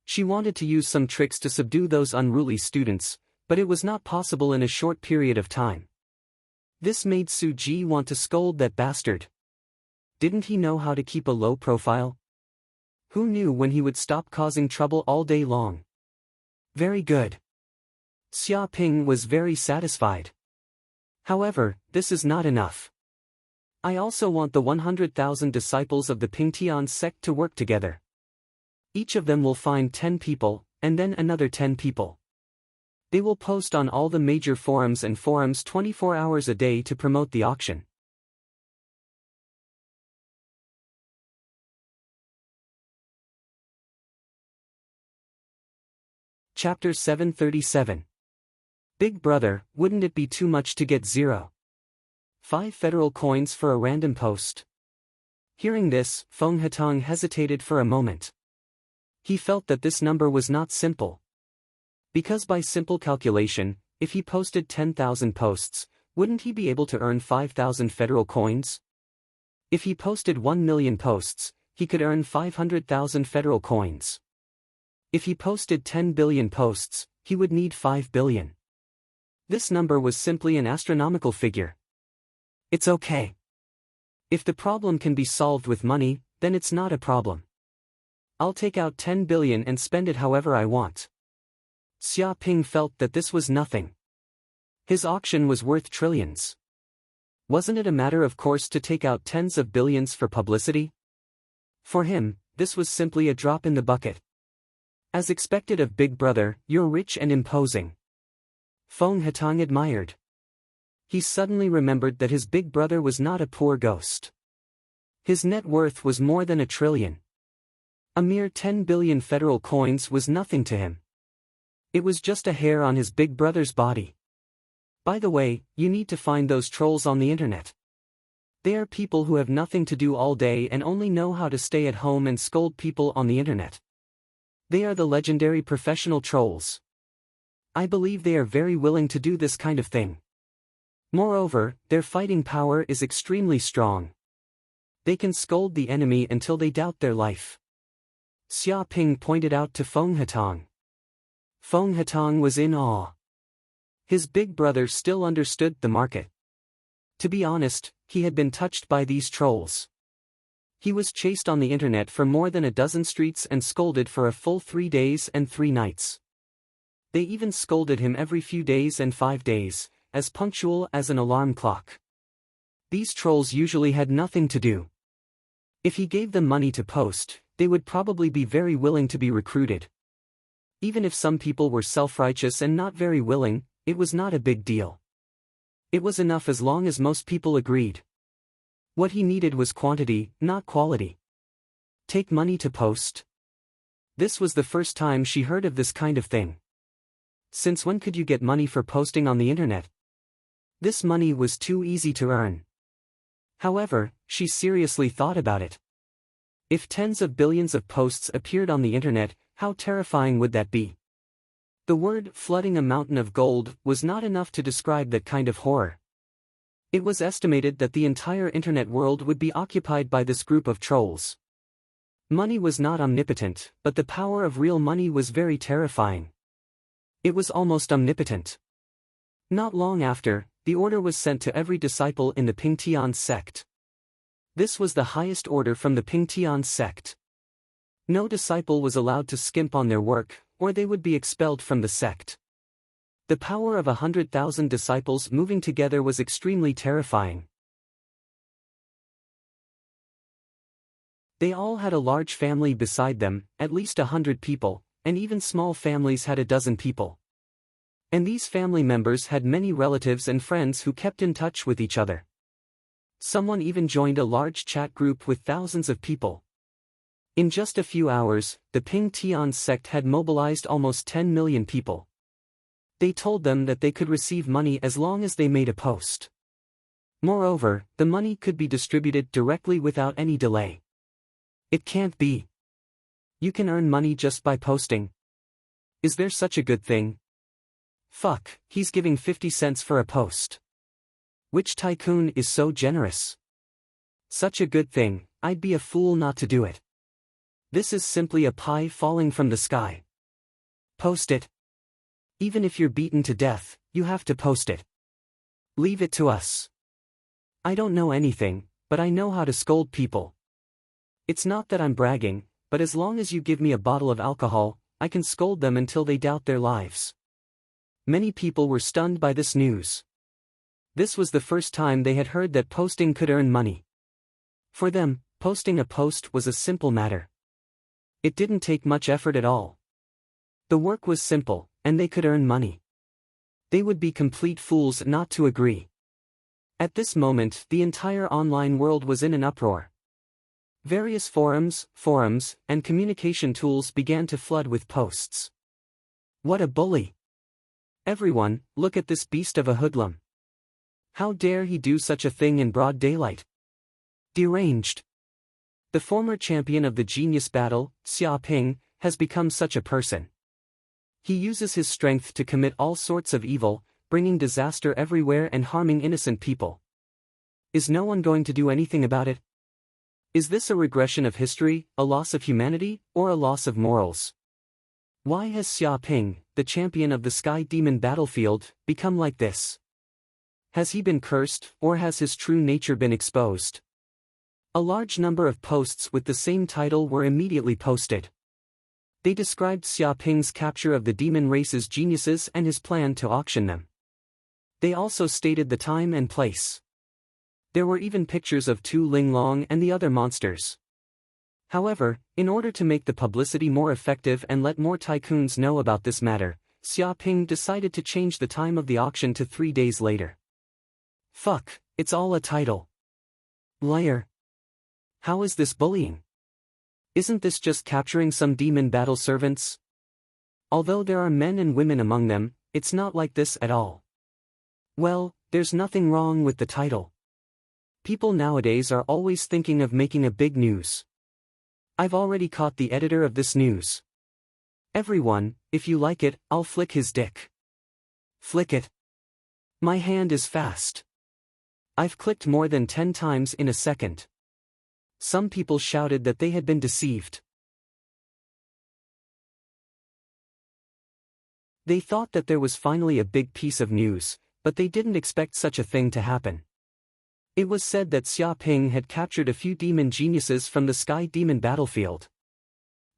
S1: She wanted to use some tricks to subdue those unruly students, but it was not possible in a short period of time. This made Su Ji want to scold that bastard. Didn't he know how to keep a low profile? Who knew when he would stop causing trouble all day long? Very good. Xia Ping was very satisfied. However, this is not enough. I also want the 100,000 disciples of the Pingtian sect to work together. Each of them will find 10 people, and then another 10 people. They will post on all the major forums and forums 24 hours a day to promote the auction. Chapter 737. Big brother, wouldn't it be too much to get 0.5 federal coins for a random post? Hearing this, Feng Hetang hesitated for a moment. He felt that this number was not simple. Because by simple calculation, if he posted 10,000 posts, wouldn't he be able to earn 5,000 federal coins? If he posted 1 million posts, he could earn 500,000 federal coins. If he posted 10 billion posts, he would need 5 billion. This number was simply an astronomical figure. It's okay. If the problem can be solved with money, then it's not a problem. I'll take out 10 billion and spend it however I want. Xia Ping felt that this was nothing. His auction was worth trillions. Wasn't it a matter of course to take out tens of billions for publicity? For him, this was simply a drop in the bucket. As expected of Big Brother, you're rich and imposing. Feng Hetang admired. He suddenly remembered that his big brother was not a poor ghost. His net worth was more than 1 trillion. A mere 10 billion federal coins was nothing to him. It was just a hair on his big brother's body. By the way, you need to find those trolls on the internet. They are people who have nothing to do all day and only know how to stay at home and scold people on the internet. They are the legendary professional trolls. I believe they are very willing to do this kind of thing. Moreover, their fighting power is extremely strong. They can scold the enemy until they doubt their life. Xia Ping pointed out to Feng Hetang. Feng Hetang was in awe. His big brother still understood the market. To be honest, he had been touched by these trolls. He was chased on the internet for more than a dozen streets and scolded for a full 3 days and 3 nights. They even scolded him every few days and 5 days, as punctual as an alarm clock. These trolls usually had nothing to do. If he gave them money to post, they would probably be very willing to be recruited. Even if some people were self-righteous and not very willing, it was not a big deal. It was enough as long as most people agreed. What he needed was quantity, not quality. Take money to post? This was the first time she heard of this kind of thing. Since when could you get money for posting on the internet? This money was too easy to earn. However, she seriously thought about it. If tens of billions of posts appeared on the internet, how terrifying would that be? The word flooding a mountain of gold was not enough to describe that kind of horror. It was estimated that the entire internet world would be occupied by this group of trolls. Money was not omnipotent, but the power of real money was very terrifying. It was almost omnipotent. Not long after, the order was sent to every disciple in the Pingtian sect. This was the highest order from the Pingtian sect. No disciple was allowed to skimp on their work, or they would be expelled from the sect. The power of 100,000 disciples moving together was extremely terrifying. They all had a large family beside them, at least 100 people, and even small families had a dozen people. And these family members had many relatives and friends who kept in touch with each other. Someone even joined a large chat group with thousands of people. In just a few hours, the Pingtian sect had mobilized almost 10 million people. They told them that they could receive money as long as they made a post. Moreover, the money could be distributed directly without any delay. It can't be. You can earn money just by posting. Is there such a good thing? Fuck, he's giving 50 cents for a post. Which tycoon is so generous? Such a good thing, I'd be a fool not to do it. This is simply a pie falling from the sky. Post it. Even if you're beaten to death, you have to post it. Leave it to us. I don't know anything, but I know how to scold people. It's not that I'm bragging, but as long as you give me a bottle of alcohol, I can scold them until they doubt their lives. Many people were stunned by this news. This was the first time they had heard that posting could earn money. For them, posting a post was a simple matter. It didn't take much effort at all. The work was simple, and they could earn money. They would be complete fools not to agree. At this moment, the entire online world was in an uproar. Various forums, and communication tools began to flood with posts. What a bully! Everyone, look at this beast of a hoodlum. How dare he do such a thing in broad daylight? Deranged. The former champion of the genius battle, Xia Ping, has become such a person. He uses his strength to commit all sorts of evil, bringing disaster everywhere and harming innocent people. Is no one going to do anything about it? Is this a regression of history, a loss of humanity, or a loss of morals? Why has Xia Ping, the champion of the Sky Demon battlefield, become like this? Has he been cursed, or has his true nature been exposed? A large number of posts with the same title were immediately posted. They described Xia Ping's capture of the demon race's geniuses and his plan to auction them. They also stated the time and place. There were even pictures of Tu Linglong and the other monsters. However, in order to make the publicity more effective and let more tycoons know about this matter, Xia Ping decided to change the time of the auction to 3 days later. Fuck, it's all a title. Liar. How is this bullying? Isn't this just capturing some demon battle servants? Although there are men and women among them, it's not like this at all. Well, there's nothing wrong with the title. People nowadays are always thinking of making a big news. I've already caught the editor of this news. Everyone, if you like it, I'll flick his dick. Flick it. My hand is fast. I've clicked more than 10 times in a second. Some people shouted that they had been deceived. They thought that there was finally a big piece of news, but they didn't expect such a thing to happen. It was said that Xia Ping had captured a few demon geniuses from the Sky Demon battlefield.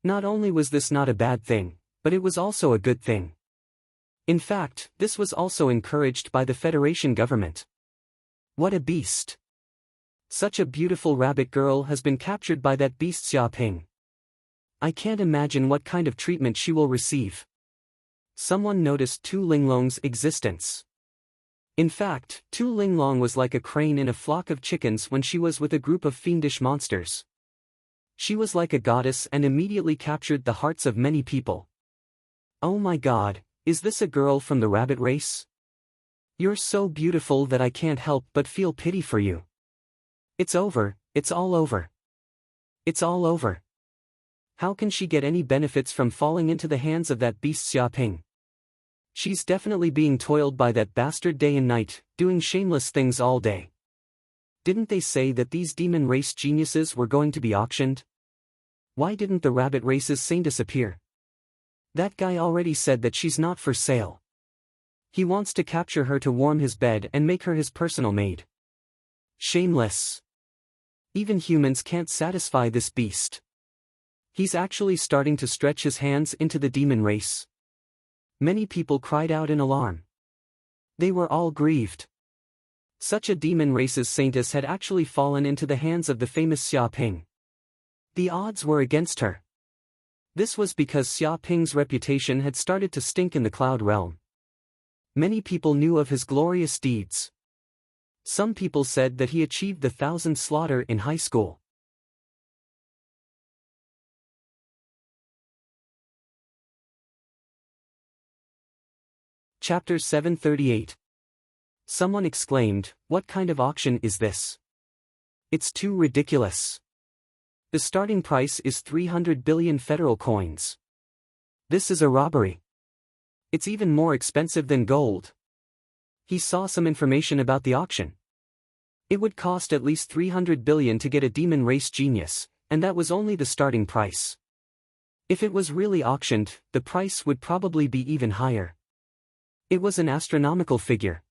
S1: Not only was this not a bad thing, but it was also a good thing. In fact, this was also encouraged by the Federation government. What a beast! Such a beautiful rabbit girl has been captured by that beast Xia Ping. I can't imagine what kind of treatment she will receive. Someone noticed Tu Linglong's existence. In fact, Tu Linglong was like a crane in a flock of chickens when she was with a group of fiendish monsters. She was like a goddess and immediately captured the hearts of many people. "Oh my God, is this a girl from the rabbit race? You're so beautiful that I can't help but feel pity for you. It's over, it's all over. It's all over. How can she get any benefits from falling into the hands of that beast Xia Ping? She's definitely being toiled by that bastard day and night, doing shameless things all day. Didn't they say that these demon race geniuses were going to be auctioned? Why didn't the rabbit race's saint disappear? That guy already said that she's not for sale. He wants to capture her to warm his bed and make her his personal maid. Shameless. Even humans can't satisfy this beast. He's actually starting to stretch his hands into the demon race." Many people cried out in alarm. They were all grieved. Such a demon race's saintess had actually fallen into the hands of the famous Xia Ping. The odds were against her. This was because Xia Ping's reputation had started to stink in the cloud realm. Many people knew of his glorious deeds. Some people said that he achieved the 1,000th slaughter in high school. Chapter 738. Someone exclaimed, "What kind of auction is this? It's too ridiculous. The starting price is 300 billion federal coins. This is a robbery. It's even more expensive than gold." He saw some information about the auction. It would cost at least 300 billion to get a demon race genius, and that was only the starting price. If it was really auctioned, the price would probably be even higher. It was an astronomical figure.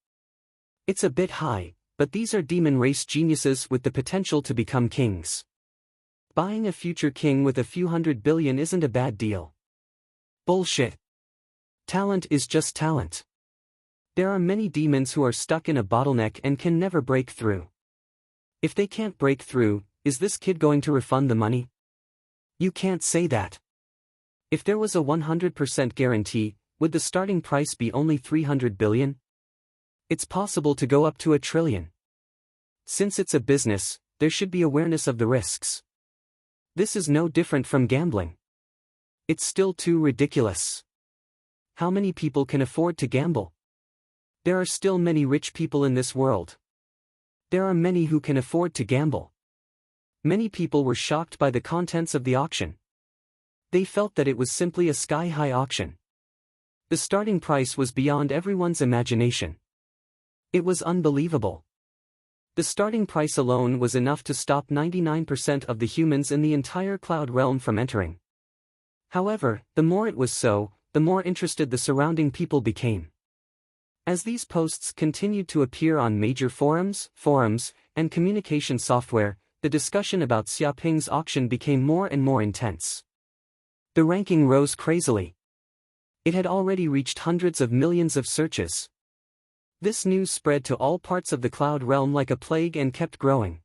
S1: It's a bit high, but these are demon race geniuses with the potential to become kings. Buying a future king with a few hundred billion isn't a bad deal. Bullshit. Talent is just talent. There are many demons who are stuck in a bottleneck and can never break through. If they can't break through, is this kid going to refund the money? You can't say that. If there was a 100% guarantee, would the starting price be only 300 billion? It's possible to go up to 1 trillion. Since it's a business, there should be awareness of the risks. This is no different from gambling. It's still too ridiculous. How many people can afford to gamble? There are still many rich people in this world. There are many who can afford to gamble. Many people were shocked by the contents of the auction. They felt that it was simply a sky-high auction. The starting price was beyond everyone's imagination. It was unbelievable. The starting price alone was enough to stop 99% of the humans in the entire cloud realm from entering. However, the more it was so, the more interested the surrounding people became. As these posts continued to appear on major forums, and communication software, the discussion about Xia Ping's auction became more and more intense. The ranking rose crazily. It had already reached hundreds of millions of searches. This news spread to all parts of the cloud realm like a plague and kept growing.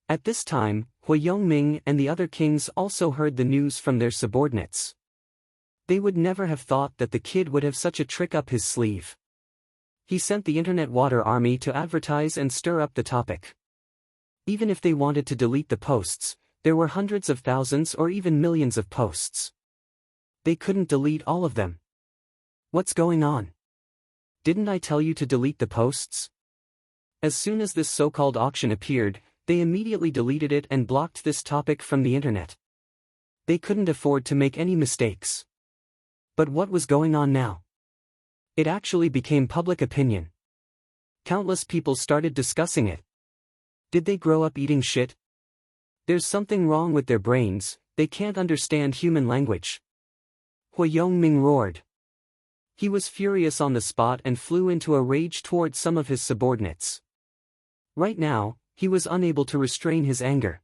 S1: At this time, Hui Yongming and the other kings also heard the news from their subordinates. They would never have thought that the kid would have such a trick up his sleeve. He sent the Internet Water Army to advertise and stir up the topic. Even if they wanted to delete the posts, there were hundreds of thousands or even millions of posts. They couldn't delete all of them. What's going on? Didn't I tell you to delete the posts? As soon as this so-called auction appeared, they immediately deleted it and blocked this topic from the internet. They couldn't afford to make any mistakes. But what was going on now? It actually became public opinion. Countless people started discussing it. Did they grow up eating shit? There's something wrong with their brains, they can't understand human language. Hui Yongming roared. He was furious on the spot and flew into a rage toward some of his subordinates. Right now, he was unable to restrain his anger.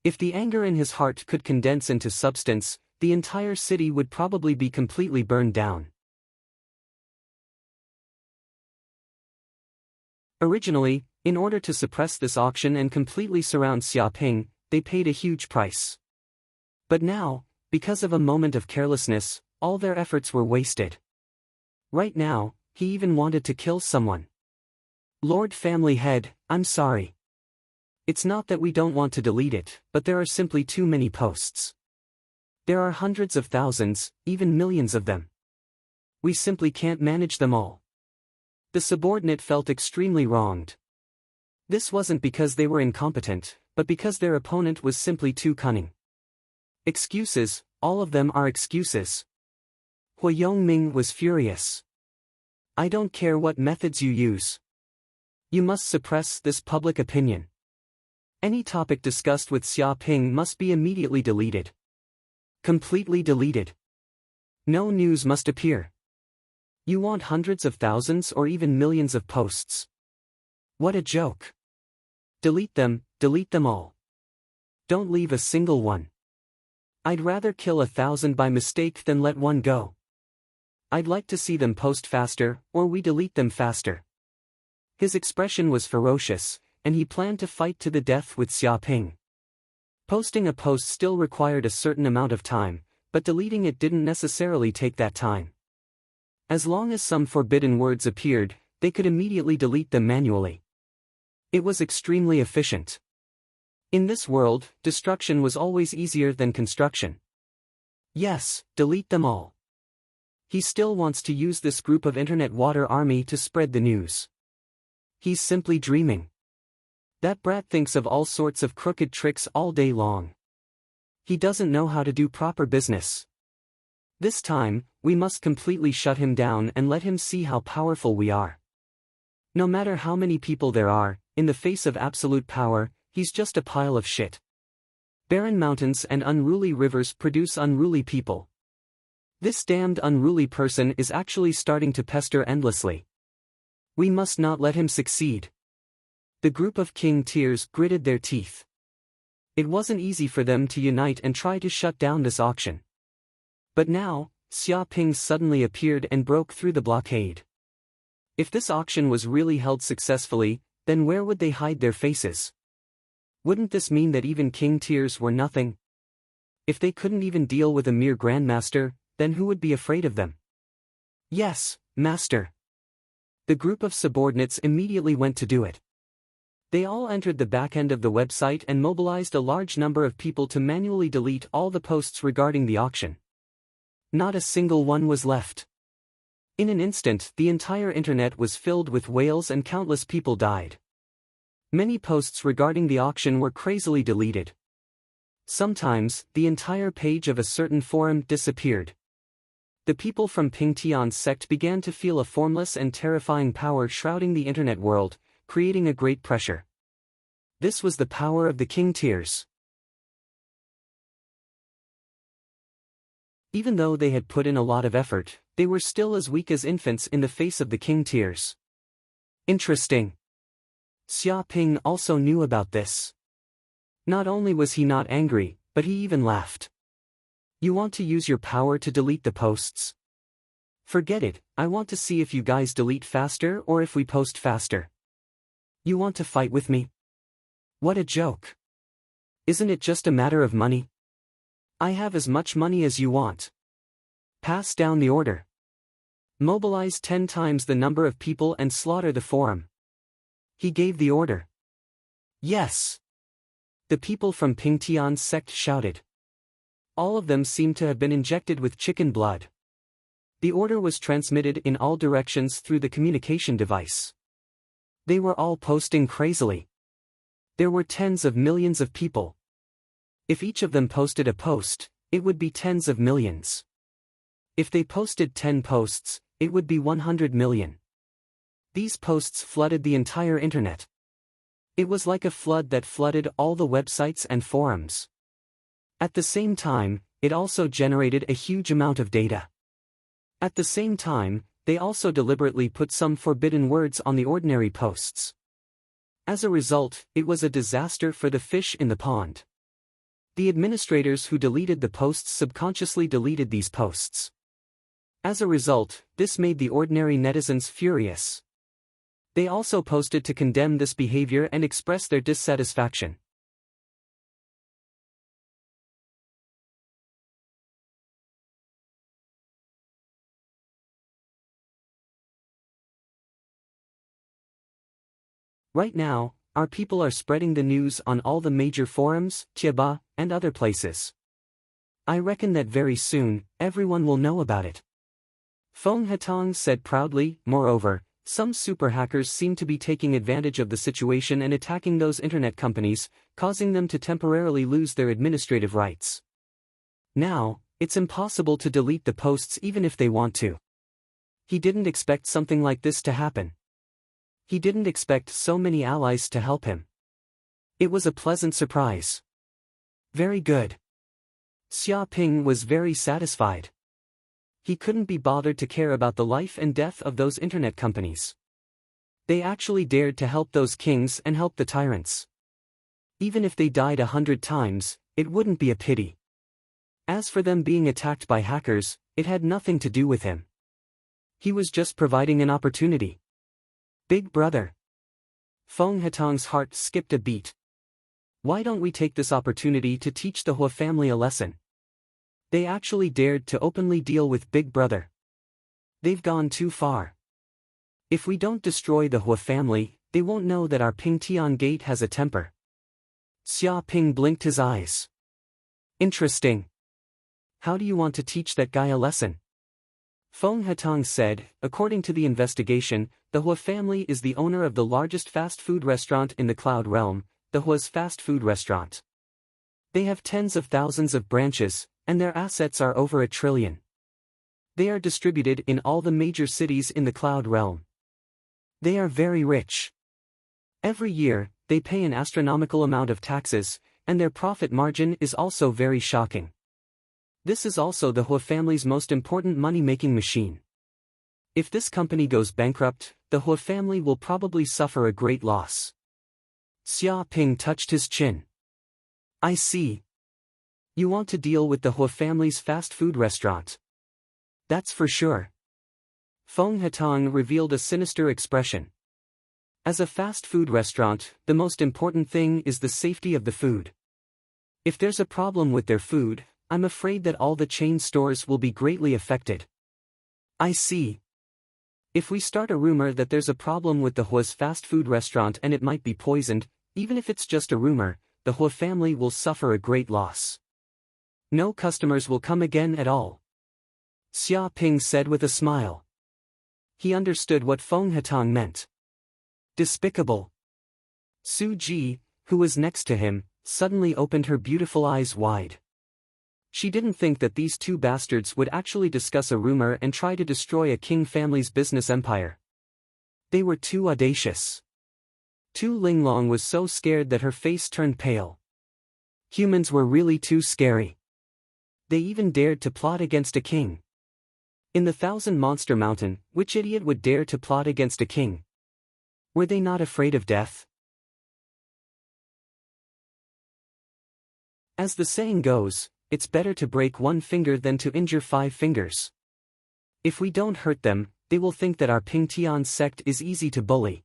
S1: If the anger in his heart could condense into substance, the entire city would probably be completely burned down. Originally, in order to suppress this auction and completely surround Xia Ping, they paid a huge price. But now, because of a moment of carelessness, all their efforts were wasted. Right now, he even wanted to kill someone. Lord Family Head, I'm sorry. It's not that we don't want to delete it, but there are simply too many posts. There are hundreds of thousands, even millions of them. We simply can't manage them all. The subordinate felt extremely wronged. This wasn't because they were incompetent, but because their opponent was simply too cunning. Excuses, all of them are excuses. Hu Yongming was furious. I don't care what methods you use. You must suppress this public opinion. Any topic discussed with Xia Ping must be immediately deleted. Completely deleted. No news must appear. You want hundreds of thousands or even millions of posts. What a joke. Delete them all. Don't leave a single one. I'd rather kill 1,000 by mistake than let one go. I'd like to see them post faster, or we delete them faster. His expression was ferocious, and he planned to fight to the death with Xia Ping. Posting a post still required a certain amount of time, but deleting it didn't necessarily take that time. As long as some forbidden words appeared, they could immediately delete them manually. It was extremely efficient. In this world, destruction was always easier than construction. Yes, delete them all. He still wants to use this group of internet water army to spread the news. He's simply dreaming. That brat thinks of all sorts of crooked tricks all day long. He doesn't know how to do proper business. This time, we must completely shut him down and let him see how powerful we are. No matter how many people there are, in the face of absolute power, he's just a pile of shit. Barren mountains and unruly rivers produce unruly people. This damned unruly person is actually starting to pester endlessly. We must not let him succeed. The group of king tiers gritted their teeth. It wasn't easy for them to unite and try to shut down this auction. But now, Xia Ping suddenly appeared and broke through the blockade. If this auction was really held successfully, then where would they hide their faces? Wouldn't this mean that even king tiers were nothing? If they couldn't even deal with a mere grandmaster, then who would be afraid of them? Yes, master. The group of subordinates immediately went to do it. They all entered the back end of the website and mobilized a large number of people to manually delete all the posts regarding the auction. Not a single one was left. In an instant, the entire internet was filled with wails and countless people died. Many posts regarding the auction were crazily deleted. Sometimes, the entire page of a certain forum disappeared. The people from Ping Tian's sect began to feel a formless and terrifying power shrouding the internet world, creating a great pressure. This was the power of the king tiers. Even though they had put in a lot of effort, they were still as weak as infants in the face of the king tiers. Interesting. Xia Ping also knew about this. Not only was he not angry, but he even laughed. You want to use your power to delete the posts? Forget it, I want to see if you guys delete faster or if we post faster. You want to fight with me? What a joke. Isn't it just a matter of money? I have as much money as you want. Pass down the order. Mobilize 10 times the number of people and slaughter the forum. He gave the order. Yes. The people from Ping Tian's sect shouted. All of them seemed to have been injected with chicken blood. The order was transmitted in all directions through the communication device. They were all posting crazily. There were tens of millions of people. If each of them posted a post, it would be tens of millions. If they posted 10 posts, it would be 100 million. These posts flooded the entire internet. It was like a flood that flooded all the websites and forums. At the same time, it also generated a huge amount of data. At the same time, they also deliberately put some forbidden words on the ordinary posts. As a result, it was a disaster for the fish in the pond. The administrators who deleted the posts subconsciously deleted these posts. As a result, this made the ordinary netizens furious. They also posted to condemn this behavior and express their dissatisfaction. Right now, our people are spreading the news on all the major forums, Chiba, and other places. I reckon that very soon, everyone will know about it. Feng Hetong said proudly. Moreover, some super hackers seem to be taking advantage of the situation and attacking those internet companies, causing them to temporarily lose their administrative rights. Now, it's impossible to delete the posts even if they want to. He didn't expect something like this to happen. He didn't expect so many allies to help him. It was a pleasant surprise. Very good. Xia Ping was very satisfied. He couldn't be bothered to care about the life and death of those internet companies. They actually dared to help those kings and help the tyrants. Even if they died 100 times, it wouldn't be a pity. As for them being attacked by hackers, it had nothing to do with him. He was just providing an opportunity. Big brother. Feng Hetong's heart skipped a beat. Why don't we take this opportunity to teach the Hua family a lesson? They actually dared to openly deal with Big Brother. They've gone too far. If we don't destroy the Hua family, they won't know that our Pingtian gate has a temper. Xia Ping blinked his eyes. Interesting. How do you want to teach that guy a lesson? Feng Hetong said, according to the investigation, the Hua family is the owner of the largest fast food restaurant in the Cloud Realm, the Hua's fast food restaurant. They have tens of thousands of branches, and their assets are over 1 trillion. They are distributed in all the major cities in the Cloud Realm. They are very rich. Every year, they pay an astronomical amount of taxes, and their profit margin is also very shocking. This is also the Hua family's most important money-making machine. If this company goes bankrupt, the Hua family will probably suffer a great loss. Xia Ping touched his chin. I see. You want to deal with the Hua family's fast food restaurant. That's for sure. Feng Hetong revealed a sinister expression. As a fast food restaurant, the most important thing is the safety of the food. If there's a problem with their food, I'm afraid that all the chain stores will be greatly affected. I see. If we start a rumor that there's a problem with the Hua's fast food restaurant and it might be poisoned, even if it's just a rumor, the Hua family will suffer a great loss. No customers will come again at all. Xia Ping said with a smile. He understood what Feng Hetong meant. Despicable. Su Ji, who was next to him, suddenly opened her beautiful eyes wide. She didn't think that these two bastards would actually discuss a rumor and try to destroy a king family's business empire. They were too audacious. Tu Linglong was so scared that her face turned pale. Humans were really too scary. They even dared to plot against a king. In the Thousand Monster Mountain, which idiot would dare to plot against a king? Were they not afraid of death? As the saying goes, it's better to break 1 finger than to injure 5 fingers. If we don't hurt them, they will think that our Pingtian sect is easy to bully.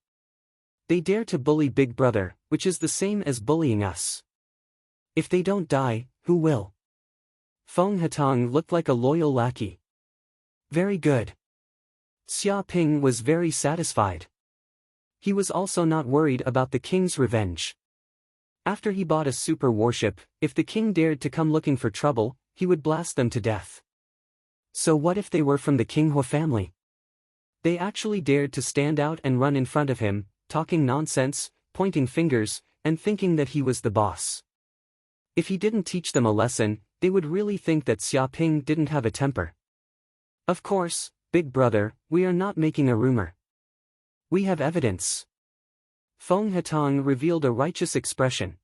S1: They dare to bully Big Brother, which is the same as bullying us. If they don't die, who will? Feng Hetong looked like a loyal lackey. Very good. Xia Ping was very satisfied. He was also not worried about the king's revenge. After he bought a super warship, if the king dared to come looking for trouble, he would blast them to death. So what if they were from the King Hua family? They actually dared to stand out and run in front of him, talking nonsense, pointing fingers, and thinking that he was the boss. If he didn't teach them a lesson, they would really think that Xia Ping didn't have a temper. Of course, Big Brother, we are not making a rumor. We have evidence. Feng Hetong revealed a righteous expression.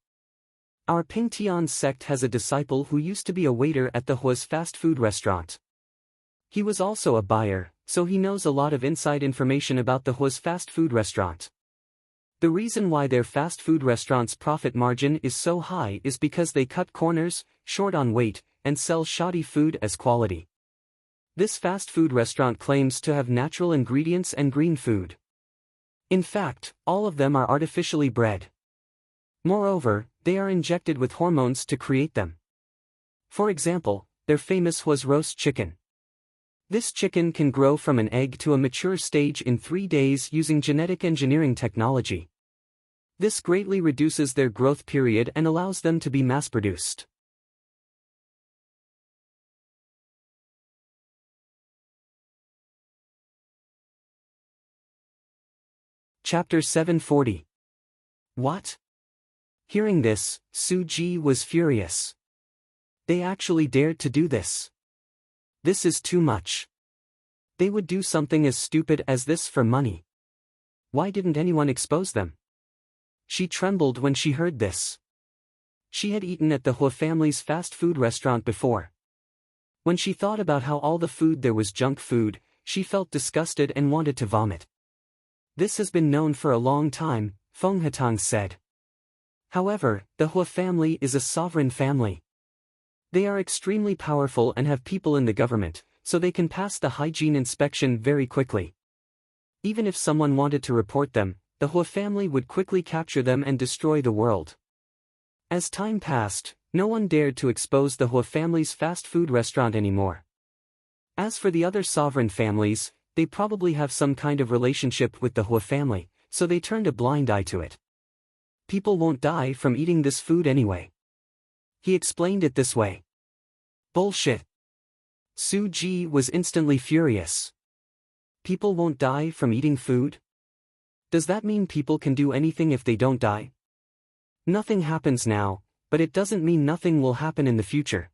S1: Our Pingtian sect has a disciple who used to be a waiter at the Hua's fast food restaurant. He was also a buyer, so he knows a lot of inside information about the Hua's fast food restaurant. The reason why their fast food restaurant's profit margin is so high is because they cut corners, short on weight, and sell shoddy food as quality. This fast food restaurant claims to have natural ingredients and green food. In fact, all of them are artificially bred. Moreover, they are injected with hormones to create them. For example, their famous Hua's roast chicken. This chicken can grow from an egg to a mature stage in 3 days using genetic engineering technology. This greatly reduces their growth period and allows them to be mass-produced. Chapter 740. What? Hearing this, Su-ji was furious. They actually dared to do this. This is too much. They would do something as stupid as this for money. Why didn't anyone expose them? She trembled when she heard this. She had eaten at the Hua family's fast food restaurant before. When she thought about how all the food there was junk food, she felt disgusted and wanted to vomit. This has been known for a long time, Feng Hatang said. However, the Hua family is a sovereign family. They are extremely powerful and have people in the government, so they can pass the hygiene inspection very quickly. Even if someone wanted to report them, the Hua family would quickly capture them and destroy the world. As time passed, no one dared to expose the Hua family's fast food restaurant anymore. As for the other sovereign families, they probably have some kind of relationship with the Hua family, so they turned a blind eye to it. People won't die from eating this food anyway. He explained it this way. Bullshit. Su-ji was instantly furious. People won't die from eating food? Does that mean people can do anything if they don't die? Nothing happens now, but it doesn't mean nothing will happen in the future.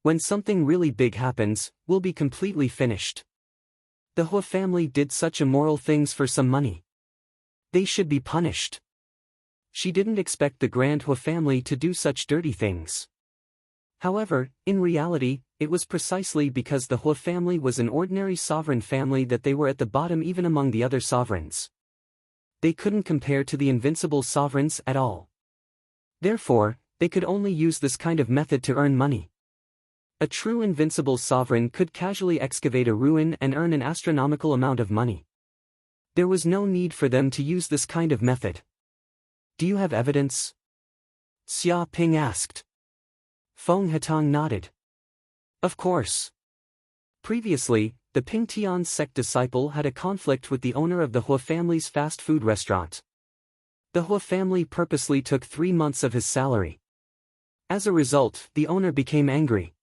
S1: When something really big happens, we'll be completely finished. The Hua family did such immoral things for some money. They should be punished. She didn't expect the Grand Hua family to do such dirty things. However, in reality, it was precisely because the Hua family was an ordinary sovereign family that they were at the bottom even among the other sovereigns. They couldn't compare to the invincible sovereigns at all. Therefore, they could only use this kind of method to earn money. A true invincible sovereign could casually excavate a ruin and earn an astronomical amount of money. There was no need for them to use this kind of method. Do you have evidence? Xia Ping asked. Feng Hatang nodded. Of course. Previously, the Pingtian sect disciple had a conflict with the owner of the Hua family's fast food restaurant. The Hua family purposely took 3 months of his salary. As a result, the owner became angry.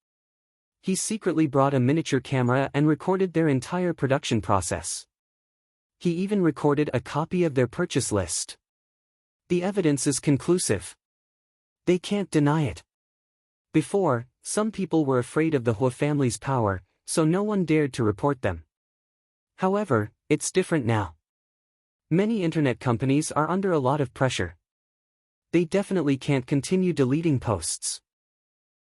S1: He secretly brought a miniature camera and recorded their entire production process. He even recorded a copy of their purchase list. The evidence is conclusive. They can't deny it. Before, some people were afraid of the Hua family's power, so no one dared to report them. However, it's different now. Many internet companies are under a lot of pressure. They definitely can't continue deleting posts.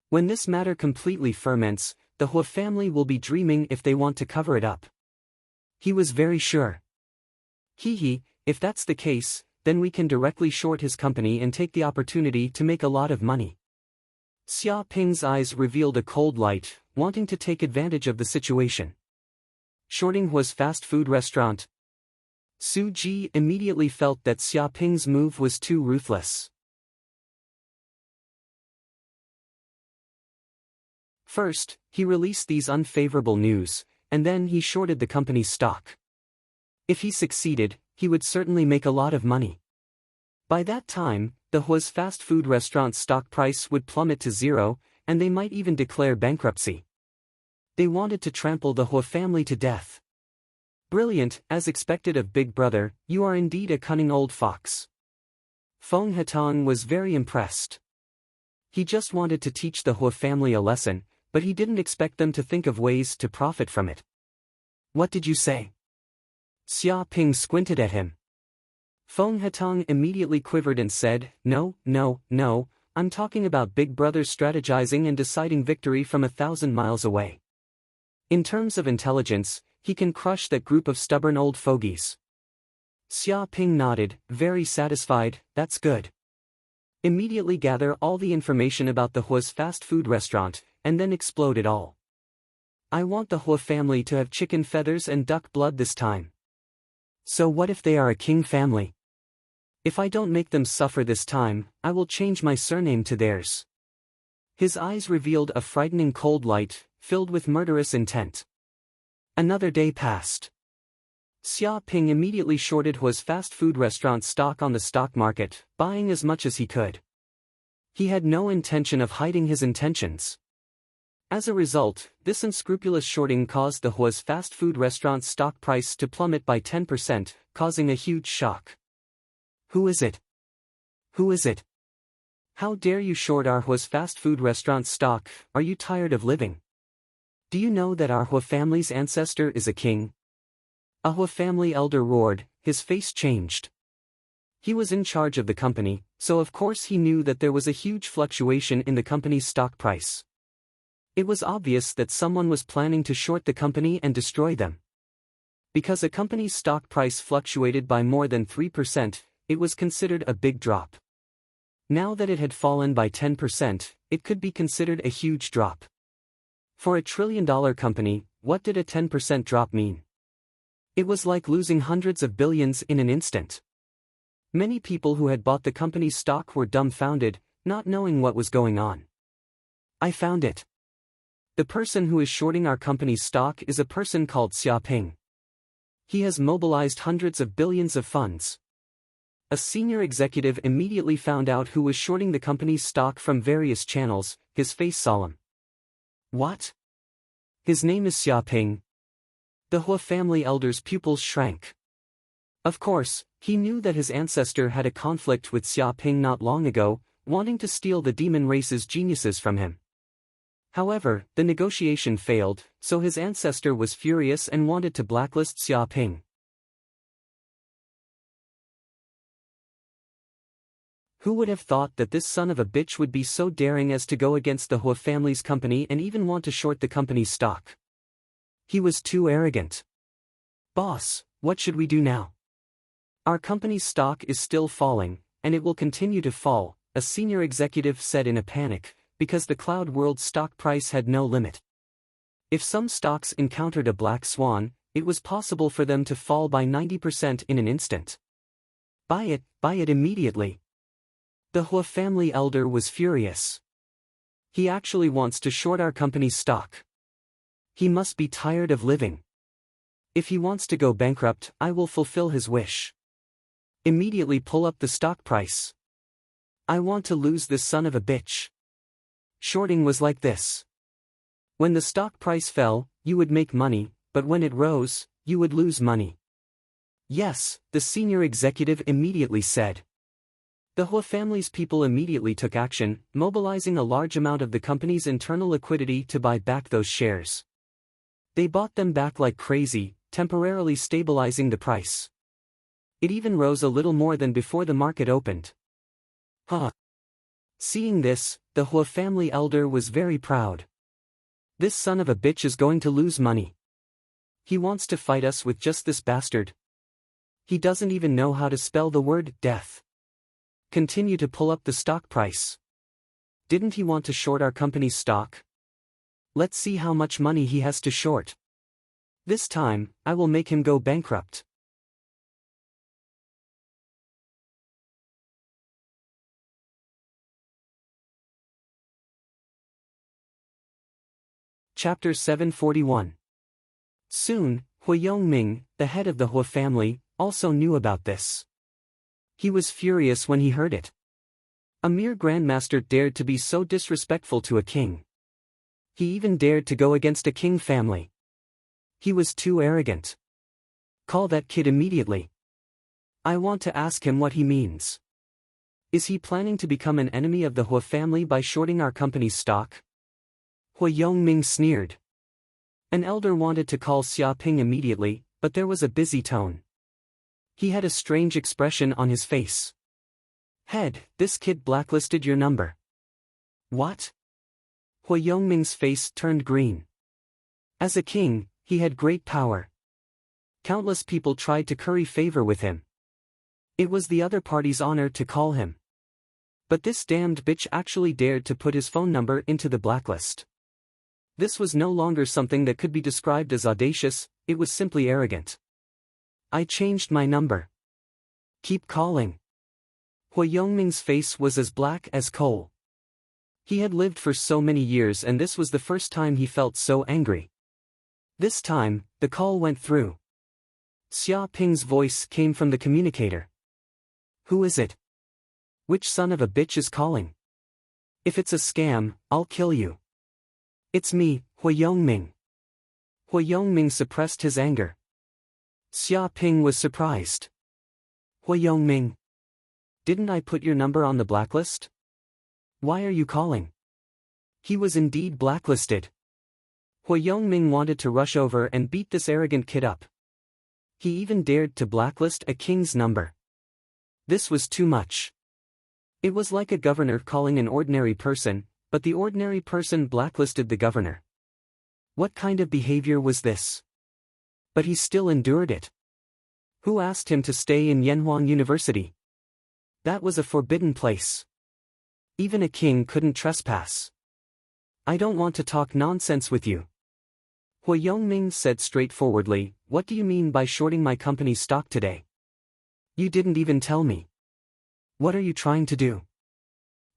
S1: When this matter completely ferments, the Hua family will be dreaming if they want to cover it up. He was very sure. If that's the case, then we can directly short his company and take the opportunity to make a lot of money. Xia Ping's eyes revealed a cold light, wanting to take advantage of the situation. Shorting Hua's fast food restaurant. Su-ji immediately felt that Xia Ping's move was too ruthless. First, he released these unfavorable news, and then he shorted the company's stock. If he succeeded, he would certainly make a lot of money. By that time, the Hua's fast food restaurant's stock price would plummet to zero, and they might even declare bankruptcy. They wanted to trample the Hua family to death. Brilliant, as expected of Big Brother, you are indeed a cunning old fox. Feng Hatang was very impressed. He just wanted to teach the Hua family a lesson, but he didn't expect them to think of ways to profit from it. What did you say? Xia Ping squinted at him. Feng Hatang immediately quivered and said, No, I'm talking about Big Brother strategizing and deciding victory from 1,000 miles away. In terms of intelligence, he can crush that group of stubborn old fogies. Xia Ping nodded, very satisfied. That's good. Immediately gather all the information about the Hua's fast food restaurant, and then explode it all. I want the Hua family to have chicken feathers and duck blood this time. So what if they are a king family? If I don't make them suffer this time, I will change my surname to theirs. His eyes revealed a frightening cold light, filled with murderous intent. Another day passed. Xia Ping immediately shorted Hua's fast food restaurant stock on the stock market, buying as much as he could. He had no intention of hiding his intentions. As a result, this unscrupulous shorting caused the Hua's fast food restaurant stock price to plummet by 10%, causing a huge shock. Who is it? Who is it? How dare you short our Hua's fast food restaurant stock? Are you tired of living? Do you know that our Hua family's ancestor is a king? A Hua family elder roared, his face changed. He was in charge of the company, so of course he knew that there was a huge fluctuation in the company's stock price. It was obvious that someone was planning to short the company and destroy them. Because a company's stock price fluctuated by more than 3%, it was considered a big drop. Now that it had fallen by 10%, it could be considered a huge drop. For a trillion-dollar company, what did a 10% drop mean? It was like losing hundreds of billions in an instant. Many people who had bought the company's stock were dumbfounded, not knowing what was going on. I found it. The person who is shorting our company's stock is a person called Xia Ping. He has mobilized hundreds of billions of funds. A senior executive immediately found out who was shorting the company's stock from various channels, his face solemn. What? His name is Xia Ping. The Hua family elder's pupils shrank. Of course, he knew that his ancestor had a conflict with Xia Ping not long ago, wanting to steal the demon race's geniuses from him. However, the negotiation failed, so his ancestor was furious and wanted to blacklist Xia Ping. Who would have thought that this son of a bitch would be so daring as to go against the Hua family's company and even want to short the company's stock? He was too arrogant. Boss, what should we do now? Our company's stock is still falling, and it will continue to fall, a senior executive said in a panic, because the cloud world stock price had no limit. If some stocks encountered a black swan, it was possible for them to fall by 90% in an instant. Buy it immediately. The Hua family elder was furious. He actually wants to short our company's stock. He must be tired of living. If he wants to go bankrupt, I will fulfill his wish. Immediately pull up the stock price. I want to lose this son of a bitch. Shorting was like this. When the stock price fell, you would make money, but when it rose, you would lose money. Yes, the senior executive immediately said. The Hua family's people immediately took action, mobilizing a large amount of the company's internal liquidity to buy back those shares. They bought them back like crazy, temporarily stabilizing the price. It even rose a little more than before the market opened. Seeing this, the Hua family elder was very proud. This son of a bitch is going to lose money. He wants to fight us with just this bastard. He doesn't even know how to spell the word death. Continue to pull up the stock price. Didn't he want to short our company's stock? Let's see how much money he has to short. This time, I will make him go bankrupt. Chapter 741. Soon, Hu Yongming, the head of the Hua family, also knew about this. He was furious when he heard it. A mere grandmaster dared to be so disrespectful to a king. He even dared to go against a king family. He was too arrogant. Call that kid immediately. I want to ask him what he means. Is he planning to become an enemy of the Hua family by shorting our company's stock? Hu Yongming sneered. An elder wanted to call Xia Ping immediately, but there was a busy tone. He had a strange expression on his face. Head, this kid blacklisted your number. What? Hu Yongming's face turned green. As a king, he had great power. Countless people tried to curry favor with him. It was the other party's honor to call him. But this damned bitch actually dared to put his phone number into the blacklist. This was no longer something that could be described as audacious, it was simply arrogant. I changed my number. Keep calling. Hu Yongming's face was as black as coal. He had lived for so many years and this was the first time he felt so angry. This time, the call went through. Xia Ping's voice came from the communicator. Who is it? Which son of a bitch is calling? If it's a scam, I'll kill you. It's me, Hui Yongming. Hui Yongming suppressed his anger. Xia Ping was surprised. Hui Yongming. Didn't I put your number on the blacklist? Why are you calling? He was indeed blacklisted. Hui Yongming wanted to rush over and beat this arrogant kid up. He even dared to blacklist a king's number. This was too much. It was like a governor calling an ordinary person, but the ordinary person blacklisted the governor. What kind of behavior was this? But he still endured it. Who asked him to stay in Yanhuang University? That was a forbidden place. Even a king couldn't trespass. I don't want to talk nonsense with you. Hui Yongming said straightforwardly, what do you mean by shorting my company's stock today? You didn't even tell me. What are you trying to do?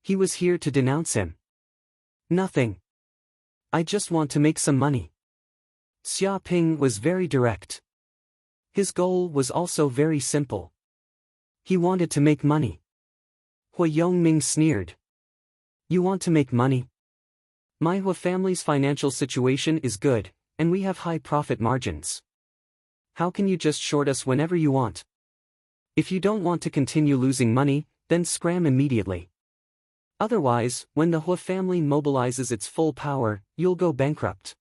S1: He was here to denounce him. Nothing. I just want to make some money. Xia Ping was very direct. His goal was also very simple. He wanted to make money. Hui Yongming sneered. You want to make money? My Hui family's financial situation is good, and we have high profit margins. How can you just short us whenever you want? If you don't want to continue losing money, then scram immediately. Otherwise, when the Hui family mobilizes its full power, you'll go bankrupt.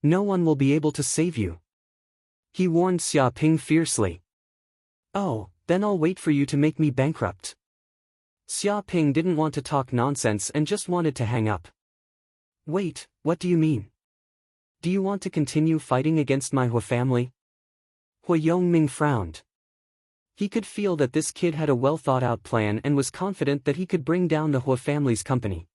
S1: No one will be able to save you. He warned Xia Ping fiercely. Oh, then I'll wait for you to make me bankrupt. Xia Ping didn't want to talk nonsense and just wanted to hang up. Wait, what do you mean? Do you want to continue fighting against my Hui family? Hui Yongming frowned. He could feel that this kid had a well-thought-out plan and was confident that he could bring down the Hui family's company.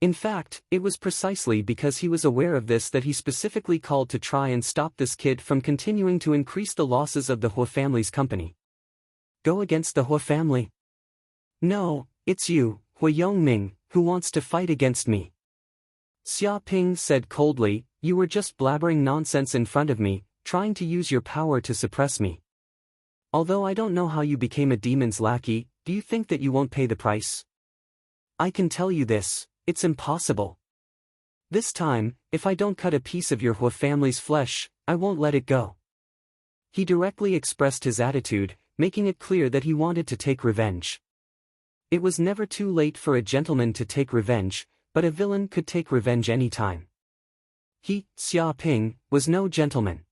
S1: In fact, it was precisely because he was aware of this that he specifically called to try and stop this kid from continuing to increase the losses of the Hui family's company. Go against the Hui family? No, it's you, Hui Yongming, who wants to fight against me. Xia Ping said coldly, you were just blabbering nonsense in front of me, trying to use your power to suppress me. Although I don't know how you became a demon's lackey, do you think that you won't pay the price? I can tell you this, it's impossible. This time, if I don't cut a piece of your Hui family's flesh, I won't let it go. He directly expressed his attitude, making it clear that he wanted to take revenge. It was never too late for a gentleman to take revenge, but a villain could take revenge any time. He, Xia Ping, was no gentleman.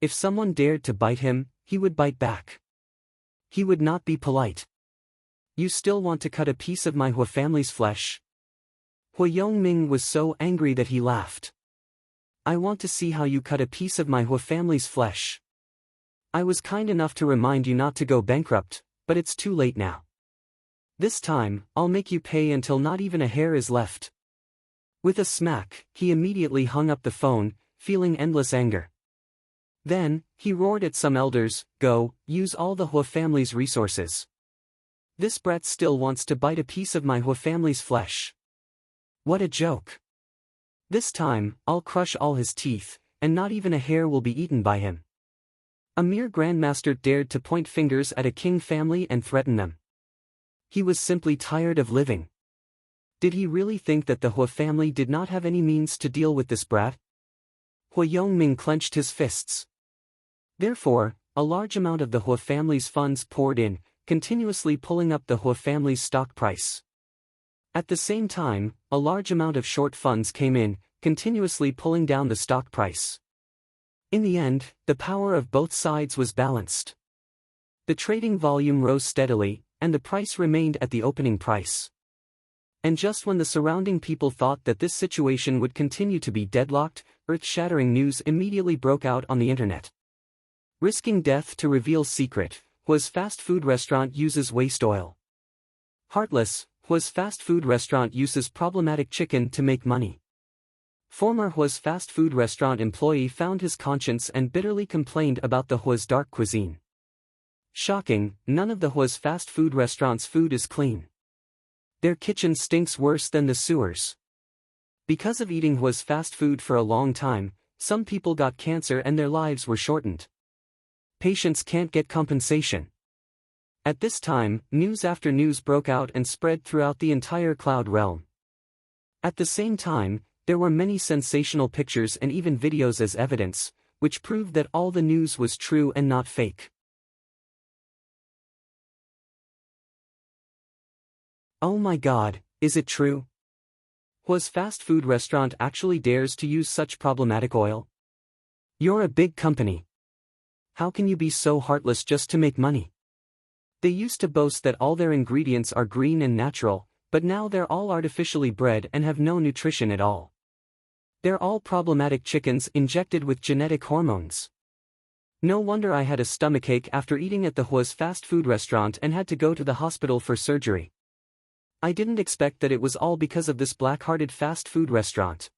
S1: If someone dared to bite him, he would bite back. He would not be polite. You still want to cut a piece of my Hui family's flesh? Hui Yongming was so angry that he laughed. I want to see how you cut a piece of my Hui family's flesh. I was kind enough to remind you not to go bankrupt, but it's too late now. This time, I'll make you pay until not even a hair is left. With a smack, he immediately hung up the phone, feeling endless anger. Then, he roared at some elders, go, use all the Hui family's resources. This brat still wants to bite a piece of my Hui family's flesh. What a joke. This time, I'll crush all his teeth, and not even a hair will be eaten by him. A mere grandmaster dared to point fingers at a king family and threaten them. He was simply tired of living. Did he really think that the Hui family did not have any means to deal with this brat? Hui Yongming clenched his fists. Therefore, a large amount of the Hui family's funds poured in, continuously pulling up the Hui family's stock price. At the same time, a large amount of short funds came in, continuously pulling down the stock price. In the end, the power of both sides was balanced. The trading volume rose steadily, and the price remained at the opening price. And just when the surrounding people thought that this situation would continue to be deadlocked, earth-shattering news immediately broke out on the internet. Risking death to reveal secret, Hui's fast food restaurant uses waste oil. Heartless, Hui's fast food restaurant uses problematic chicken to make money. Former Hui's fast food restaurant employee found his conscience and bitterly complained about the Hui's dark cuisine. Shocking, none of the Hui's fast food restaurant's food is clean. Their kitchen stinks worse than the sewers. Because of eating Hua's fast food for a long time, some people got cancer and their lives were shortened. Patients can't get compensation. At this time, news after news broke out and spread throughout the entire cloud realm. At the same time, there were many sensational pictures and even videos as evidence, which proved that all the news was true and not fake. Oh my God, is it true? Hua's fast food restaurant actually dares to use such problematic oil? You're a big company. How can you be so heartless just to make money? They used to boast that all their ingredients are green and natural, but now they're all artificially bred and have no nutrition at all. They're all problematic chickens injected with genetic hormones. No wonder I had a stomachache after eating at the Hua's fast food restaurant and had to go to the hospital for surgery. I didn't expect that it was all because of this black-hearted fast food restaurant.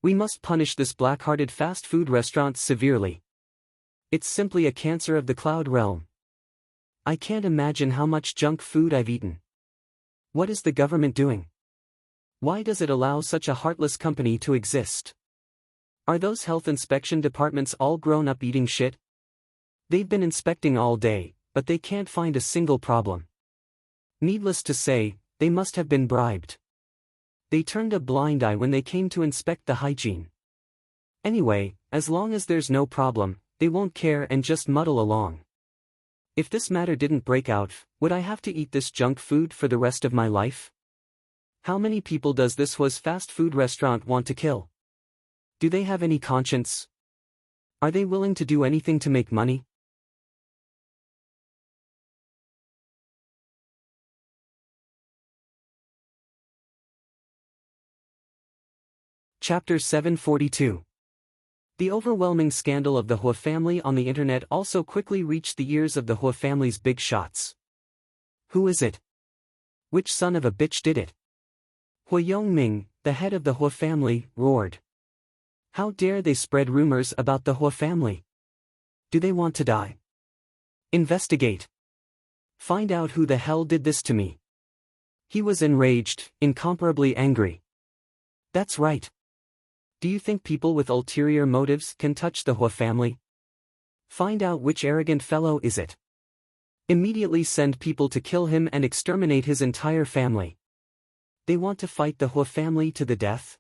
S1: We must punish this black-hearted fast food restaurant severely. It's simply a cancer of the cloud realm. I can't imagine how much junk food I've eaten. What is the government doing? Why does it allow such a heartless company to exist? Are those health inspection departments all grown up eating shit? They've been inspecting all day, but they can't find a single problem. Needless to say, they must have been bribed. They turned a blind eye when they came to inspect the hygiene. Anyway, as long as there's no problem, they won't care and just muddle along. If this matter didn't break out, would I have to eat this junk food for the rest of my life? How many people does this Hua's fast food restaurant want to kill? Do they have any conscience? Are they willing to do anything to make money? Chapter 742. The overwhelming scandal of the Hua family on the internet also quickly reached the ears of the Hua family's big shots. Who is it? Which son of a bitch did it? Hua Yongming, the head of the Hua family, roared. How dare they spread rumors about the Hua family? Do they want to die? Investigate. Find out who the hell did this to me. He was enraged, incomparably angry. That's right. Do you think people with ulterior motives can touch the Hua family? Find out which arrogant fellow is it. Immediately send people to kill him and exterminate his entire family. They want to fight the Hua family to the death?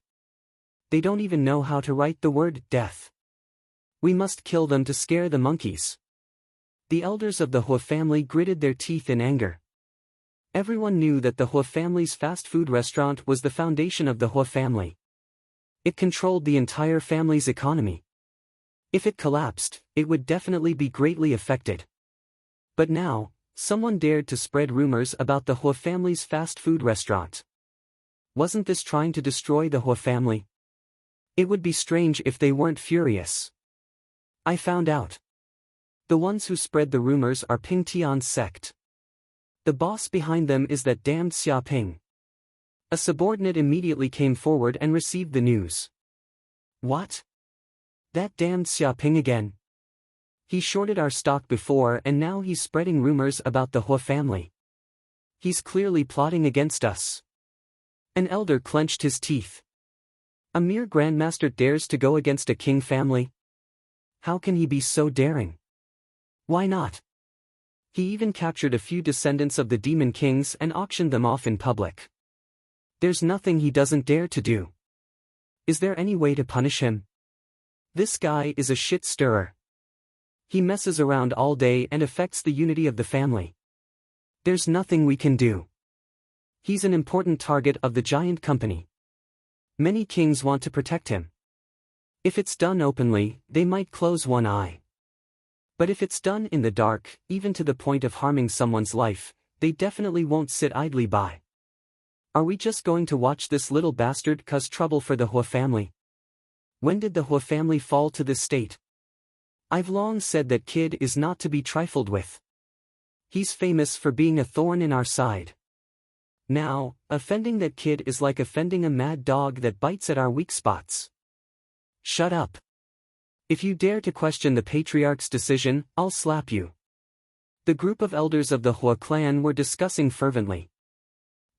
S1: They don't even know how to write the word death. We must kill them to scare the monkeys. The elders of the Hua family gritted their teeth in anger. Everyone knew that the Hua family's fast food restaurant was the foundation of the Hua family. It controlled the entire family's economy. If it collapsed, it would definitely be greatly affected. But now, someone dared to spread rumors about the Hua family's fast food restaurant. Wasn't this trying to destroy the Hua family? It would be strange if they weren't furious. I found out. The ones who spread the rumors are Ping Tian's sect. The boss behind them is that damned Xia Ping. A subordinate immediately came forward and received the news. What? That damned Xia Ping again? He shorted our stock before and now he's spreading rumors about the Hua family. He's clearly plotting against us. An elder clenched his teeth. A mere grandmaster dares to go against a king family? How can he be so daring? Why not? He even captured a few descendants of the demon kings and auctioned them off in public. There's nothing he doesn't dare to do. Is there any way to punish him? This guy is a shit stirrer. He messes around all day and affects the unity of the family. There's nothing we can do. He's an important target of the giant company. Many kings want to protect him. If it's done openly, they might close one eye. But if it's done in the dark, even to the point of harming someone's life, they definitely won't sit idly by. Are we just going to watch this little bastard cause trouble for the Hua family? When did the Hua family fall to this state? I've long said that kid is not to be trifled with. He's famous for being a thorn in our side. Now, offending that kid is like offending a mad dog that bites at our weak spots. Shut up. If you dare to question the patriarch's decision, I'll slap you. The group of elders of the Hua clan were discussing fervently.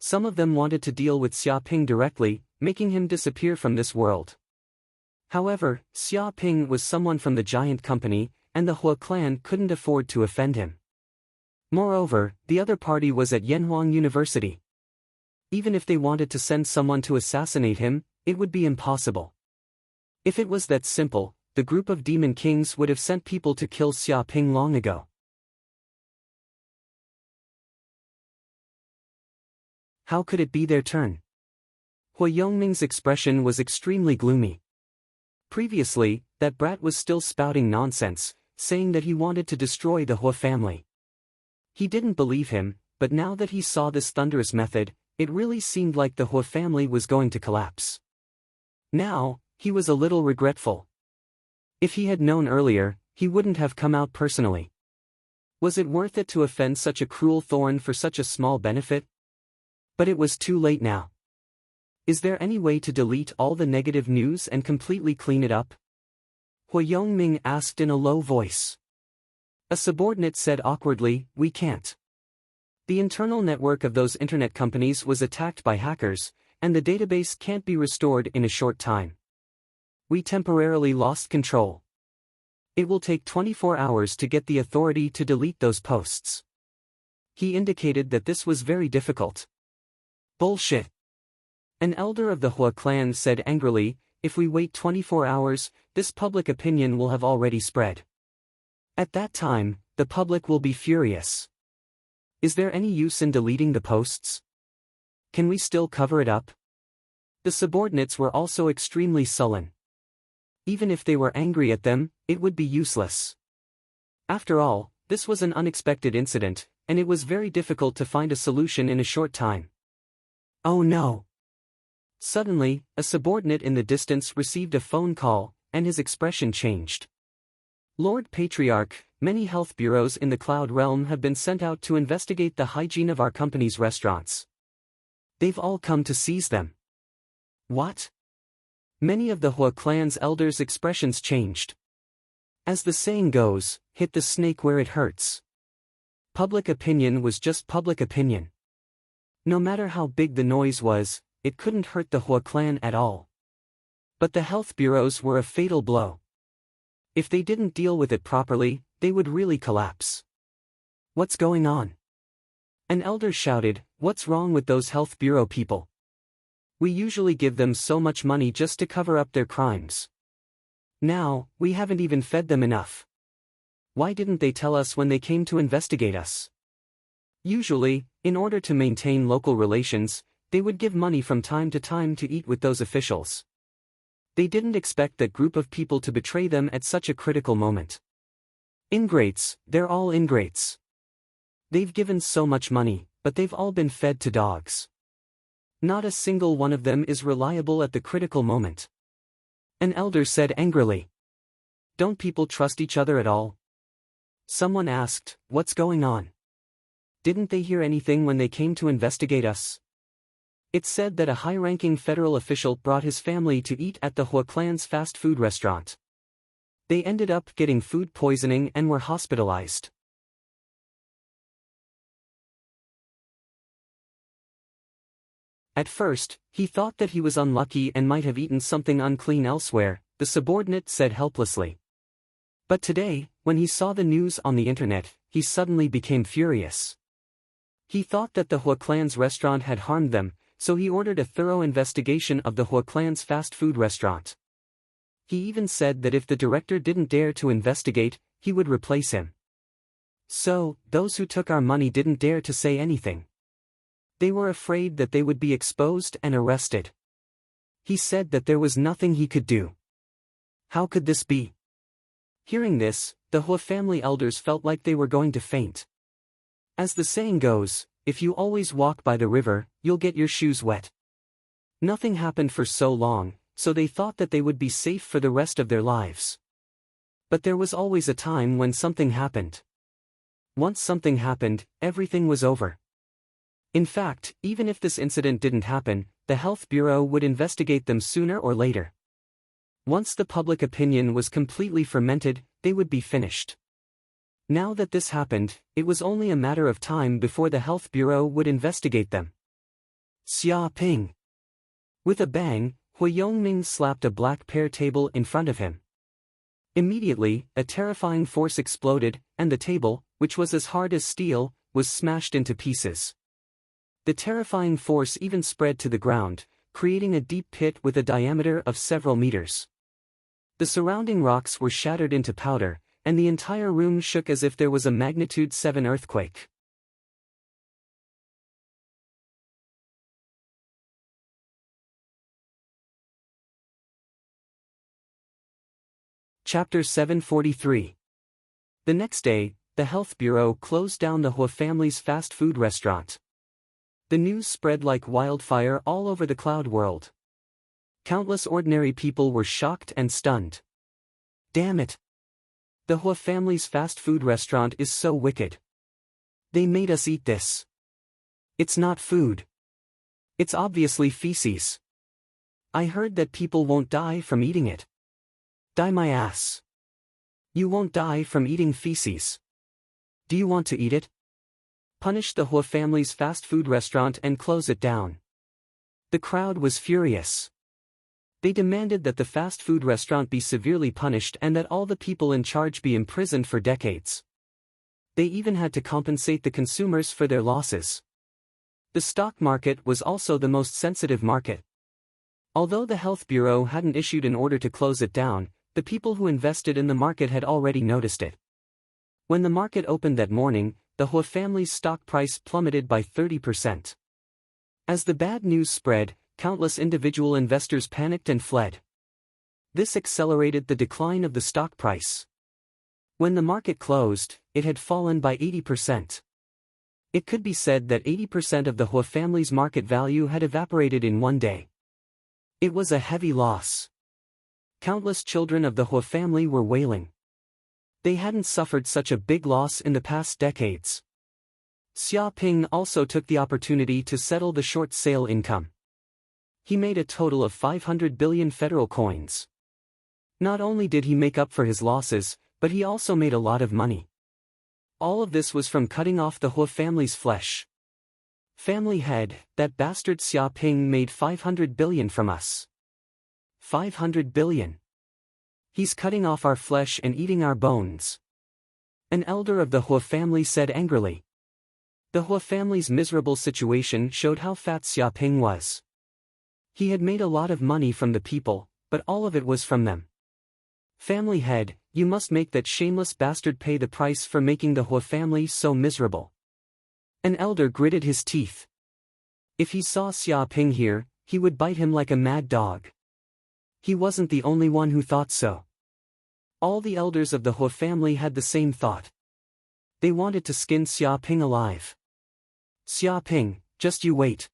S1: Some of them wanted to deal with Xia Ping directly, making him disappear from this world. However, Xia Ping was someone from the giant company, and the Hua clan couldn't afford to offend him. Moreover, the other party was at Yanhuang University. Even if they wanted to send someone to assassinate him, it would be impossible. If it was that simple, the group of demon kings would have sent people to kill Xia Ping long ago. How could it be their turn? Hua Yongming's expression was extremely gloomy. Previously, that brat was still spouting nonsense, saying that he wanted to destroy the Hua family. He didn't believe him, but now that he saw this thunderous method, it really seemed like the Hua family was going to collapse. Now, he was a little regretful. If he had known earlier, he wouldn't have come out personally. Was it worth it to offend such a cruel thorn for such a small benefit? But it was too late now. Is there any way to delete all the negative news and completely clean it up? Hua Yongming asked in a low voice. A subordinate said awkwardly, "We can't. The internal network of those internet companies was attacked by hackers, and the database can't be restored in a short time. We temporarily lost control. It will take 24 hours to get the authority to delete those posts." He indicated that this was very difficult. Bullshit. An elder of the Hua clan said angrily, "If we wait 24 hours, this public opinion will have already spread. At that time, the public will be furious. Is there any use in deleting the posts? Can we still cover it up?" The subordinates were also extremely sullen. Even if they were angry at them, it would be useless. After all, this was an unexpected incident, and it was very difficult to find a solution in a short time. Oh no! Suddenly, a subordinate in the distance received a phone call, and his expression changed. "Lord Patriarch, many health bureaus in the Cloud Realm have been sent out to investigate the hygiene of our company's restaurants. They've all come to seize them." What? Many of the Hua clan's elders' expressions changed. As the saying goes, hit the snake where it hurts. Public opinion was just public opinion. No matter how big the noise was, it couldn't hurt the Hua clan at all. But the health bureaus were a fatal blow. If they didn't deal with it properly, they would really collapse. What's going on? An elder shouted, "What's wrong with those health bureau people? We usually give them so much money just to cover up their crimes. Now, we haven't even fed them enough. Why didn't they tell us when they came to investigate us?" Usually, in order to maintain local relations, they would give money from time to time to eat with those officials. They didn't expect that group of people to betray them at such a critical moment. Ingrates, they're all ingrates. They've given so much money, but they've all been fed to dogs. Not a single one of them is reliable at the critical moment. An elder said angrily. Don't people trust each other at all? Someone asked, "What's going on? Didn't they hear anything when they came to investigate us?" It's said that a high-ranking federal official brought his family to eat at the Hua clan's fast food restaurant. They ended up getting food poisoning and were hospitalized. At first, he thought that he was unlucky and might have eaten something unclean elsewhere, the subordinate said helplessly. But today, when he saw the news on the internet, he suddenly became furious. He thought that the Hua clan's restaurant had harmed them, so he ordered a thorough investigation of the Hua clan's fast food restaurant. He even said that if the director didn't dare to investigate, he would replace him. So, those who took our money didn't dare to say anything. They were afraid that they would be exposed and arrested. He said that there was nothing he could do. How could this be? Hearing this, the Hua family elders felt like they were going to faint. As the saying goes, if you always walk by the river, you'll get your shoes wet. Nothing happened for so long, so they thought that they would be safe for the rest of their lives. But there was always a time when something happened. Once something happened, everything was over. In fact, even if this incident didn't happen, the Health Bureau would investigate them sooner or later. Once the public opinion was completely fermented, they would be finished. Now that this happened, it was only a matter of time before the Health Bureau would investigate them. Xia Ping. With a bang, Hui Yongming slapped a black pear table in front of him. Immediately, a terrifying force exploded, and the table, which was as hard as steel, was smashed into pieces. The terrifying force even spread to the ground, creating a deep pit with a diameter of several meters. The surrounding rocks were shattered into powder, and the entire room shook as if there was a magnitude 7 earthquake. Chapter 743. The next day, the Health Bureau closed down the Hua family's fast food restaurant. The news spread like wildfire all over the cloud world. Countless ordinary people were shocked and stunned. Damn it! The Hua family's fast food restaurant is so wicked. They made us eat this. It's not food. It's obviously feces. I heard that people won't die from eating it. Die my ass. You won't die from eating feces. Do you want to eat it? Punish the Hua family's fast food restaurant and close it down. The crowd was furious. They demanded that the fast food restaurant be severely punished and that all the people in charge be imprisoned for decades. They even had to compensate the consumers for their losses. The stock market was also the most sensitive market. Although the Health Bureau hadn't issued an order to close it down, the people who invested in the market had already noticed it. When the market opened that morning, the Hua family's stock price plummeted by 30%. As the bad news spread, countless individual investors panicked and fled. This accelerated the decline of the stock price. When the market closed, it had fallen by 80%. It could be said that 80% of the Hua family's market value had evaporated in one day. It was a heavy loss. Countless children of the Hua family were wailing. They hadn't suffered such a big loss in the past decades. Xia Ping also took the opportunity to settle the short sale income. He made a total of 500 billion federal coins. Not only did he make up for his losses, but he also made a lot of money. All of this was from cutting off the Hua family's flesh. Family head, that bastard Xia Ping made 500 billion from us. 500 billion. He's cutting off our flesh and eating our bones. An elder of the Hua family said angrily. The Hua family's miserable situation showed how fat Xia Ping was. He had made a lot of money from the people, but all of it was from them. Family head, you must make that shameless bastard pay the price for making the Hua family so miserable. An elder gritted his teeth. If he saw Xia Ping here, he would bite him like a mad dog. He wasn't the only one who thought so. All the elders of the Hua family had the same thought. They wanted to skin Xia Ping alive. Xia Ping, just you wait.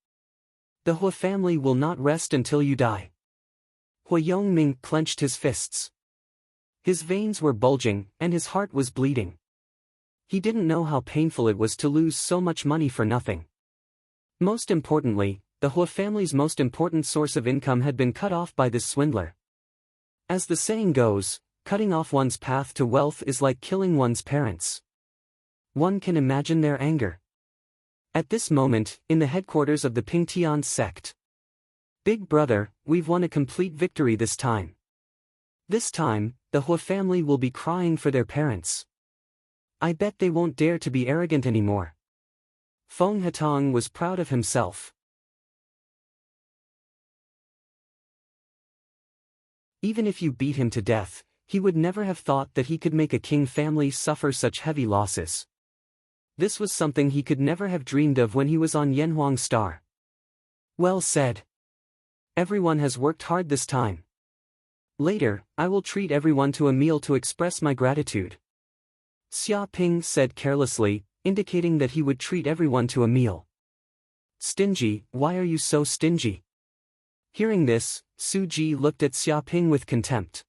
S1: The Hua family will not rest until you die. Hui Yongming clenched his fists. His veins were bulging, and his heart was bleeding. He didn't know how painful it was to lose so much money for nothing. Most importantly, the Hua family's most important source of income had been cut off by this swindler. As the saying goes, cutting off one's path to wealth is like killing one's parents. One can imagine their anger. At this moment, in the headquarters of the Pingtian sect. Big brother, we've won a complete victory this time. This time, the Hua family will be crying for their parents. I bet they won't dare to be arrogant anymore. Feng Hetong was proud of himself. Even if you beat him to death, he would never have thought that he could make a king family suffer such heavy losses. This was something he could never have dreamed of when he was on Yanhuang Star. Well said. Everyone has worked hard this time. Later, I will treat everyone to a meal to express my gratitude. Xia Ping said carelessly, indicating that he would treat everyone to a meal. Stingy, why are you so stingy? Hearing this, Su Ji looked at Xia Ping with contempt.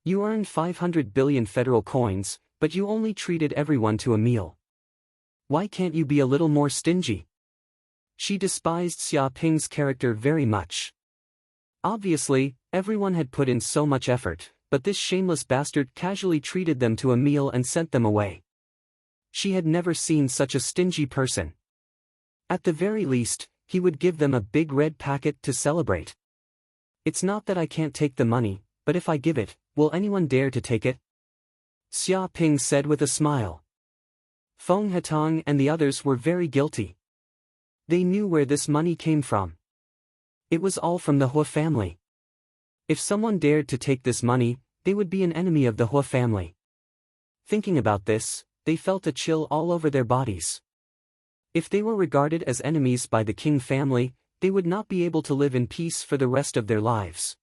S1: You earned 500 billion federal coins, but you only treated everyone to a meal. Why can't you be a little more stingy? She despised Xia Ping's character very much. Obviously, everyone had put in so much effort, but this shameless bastard casually treated them to a meal and sent them away. She had never seen such a stingy person. At the very least, he would give them a big red packet to celebrate. It's not that I can't take the money, but if I give it, will anyone dare to take it? Xia Ping said with a smile. Feng Hatong and the others were very guilty. They knew where this money came from. It was all from the Hua family. If someone dared to take this money, they would be an enemy of the Hua family. Thinking about this, they felt a chill all over their bodies. If they were regarded as enemies by the King family, they would not be able to live in peace for the rest of their lives.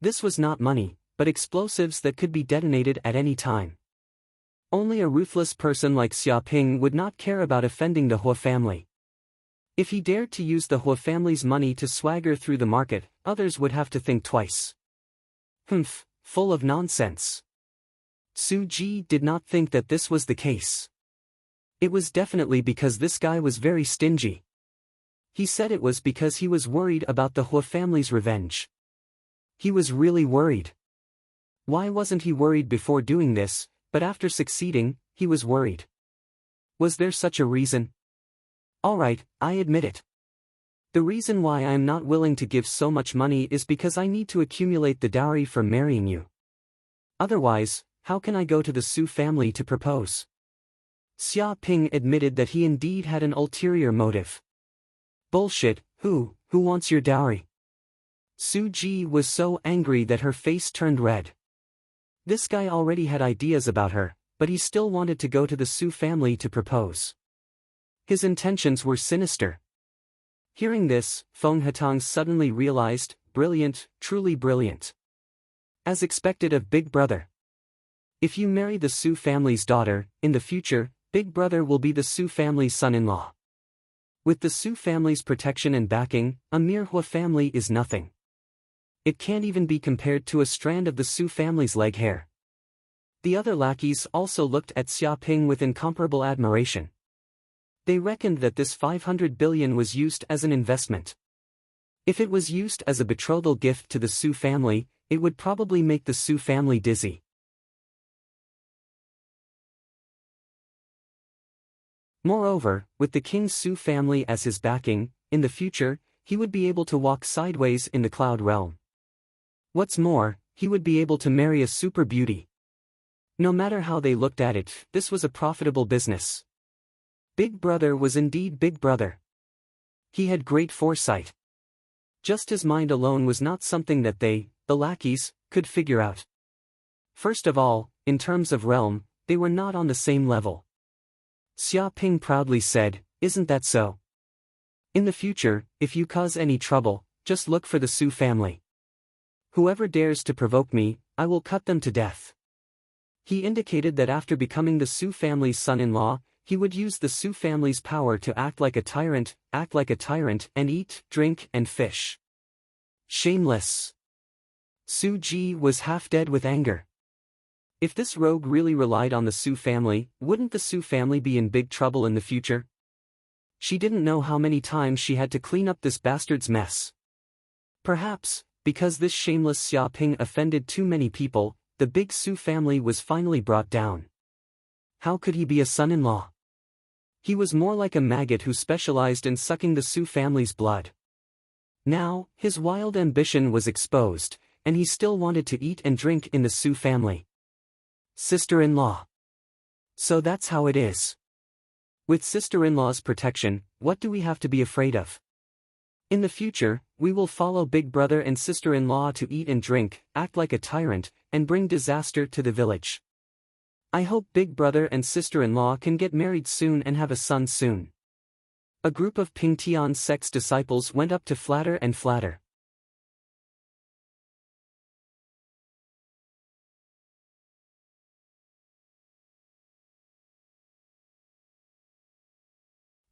S1: This was not money, but explosives that could be detonated at any time. Only a ruthless person like Xia Ping would not care about offending the Hua family. If he dared to use the Hua family's money to swagger through the market, others would have to think twice. Humph, full of nonsense. Su Ji did not think that this was the case. It was definitely because this guy was very stingy. He said it was because he was worried about the Hua family's revenge. He was really worried. Why wasn't he worried before doing this, but after succeeding, he was worried? Was there such a reason? Alright, I admit it. The reason why I am not willing to give so much money is because I need to accumulate the dowry for marrying you. Otherwise, how can I go to the Su family to propose? Xia Ping admitted that he indeed had an ulterior motive. Bullshit, who wants your dowry? Su Ji was so angry that her face turned red. This guy already had ideas about her, but he still wanted to go to the Su family to propose. His intentions were sinister. Hearing this, Feng Hatong suddenly realized, brilliant, truly brilliant. As expected of Big Brother. If you marry the Su family's daughter, in the future, Big Brother will be the Su family's son-in-law. With the Su family's protection and backing, a mere Hua family is nothing. It can't even be compared to a strand of the Su family's leg hair. The other lackeys also looked at Xia Ping with incomparable admiration. They reckoned that this 500 billion was used as an investment. If it was used as a betrothal gift to the Su family, it would probably make the Su family dizzy. Moreover, with the King Su family as his backing, in the future, he would be able to walk sideways in the cloud realm. What's more, he would be able to marry a super beauty. No matter how they looked at it, this was a profitable business. Big Brother was indeed Big Brother. He had great foresight. Just his mind alone was not something that they, the lackeys, could figure out. First of all, in terms of realm, they were not on the same level. Xia Ping proudly said, "Isn't that so? In the future, if you cause any trouble, just look for the Su family. Whoever dares to provoke me, I will cut them to death." He indicated that after becoming the Su family's son-in-law, he would use the Su family's power to act like a tyrant, and eat, drink, and fish. Shameless. Su Ji was half dead with anger. If this rogue really relied on the Su family, wouldn't the Su family be in big trouble in the future? She didn't know how many times she had to clean up this bastard's mess. Perhaps, because this shameless Xia Ping offended too many people, the big Su family was finally brought down. How could he be a son-in-law? He was more like a maggot who specialized in sucking the Su family's blood. Now, his wild ambition was exposed, and he still wanted to eat and drink in the Su family. Sister-in-law. So that's how it is. With sister-in-law's protection, what do we have to be afraid of? In the future, we will follow Big Brother and sister-in-law to eat and drink, act like a tyrant, and bring disaster to the village. I hope Big Brother and sister-in-law can get married soon and have a son soon. A group of Ping Tian's sect's disciples went up to flatter and flatter.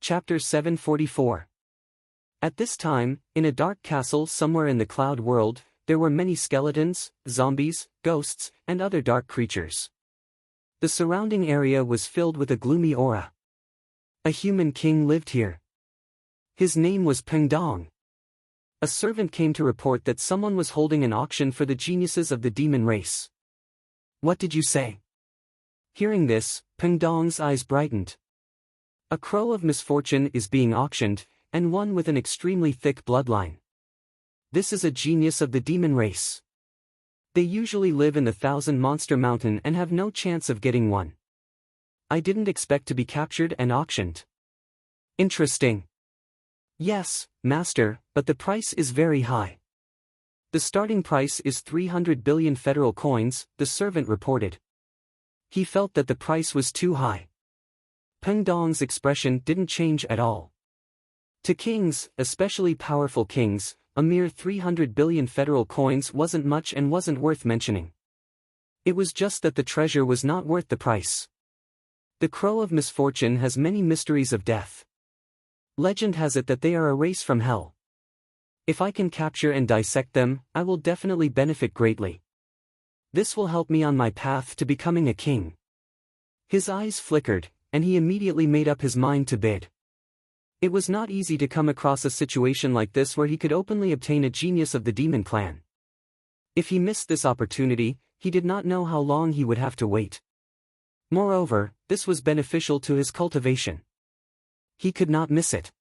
S1: Chapter 744. At this time, in a dark castle somewhere in the cloud world, there were many skeletons, zombies, ghosts, and other dark creatures. The surrounding area was filled with a gloomy aura. A human king lived here. His name was Peng Dong. A servant came to report that someone was holding an auction for the geniuses of the demon race. What did you say? Hearing this, Peng Dong's eyes brightened. A crow of misfortune is being auctioned, and one with an extremely thick bloodline. This is a genius of the demon race. They usually live in the Thousand Monster Mountain and have no chance of getting one. I didn't expect to be captured and auctioned. Interesting. Yes, master, but the price is very high. The starting price is 300 billion federal coins, the servant reported. He felt that the price was too high. Peng Dong's expression didn't change at all. To kings, especially powerful kings, a mere 300 billion federal coins wasn't much and wasn't worth mentioning. It was just that the treasure was not worth the price. The crow of misfortune has many mysteries of death. Legend has it that they are a race from hell. If I can capture and dissect them, I will definitely benefit greatly. This will help me on my path to becoming a king. His eyes flickered, and he immediately made up his mind to bid. It was not easy to come across a situation like this where he could openly obtain a genius of the demon clan. If he missed this opportunity, he did not know how long he would have to wait. Moreover, this was beneficial to his cultivation. He could not miss it.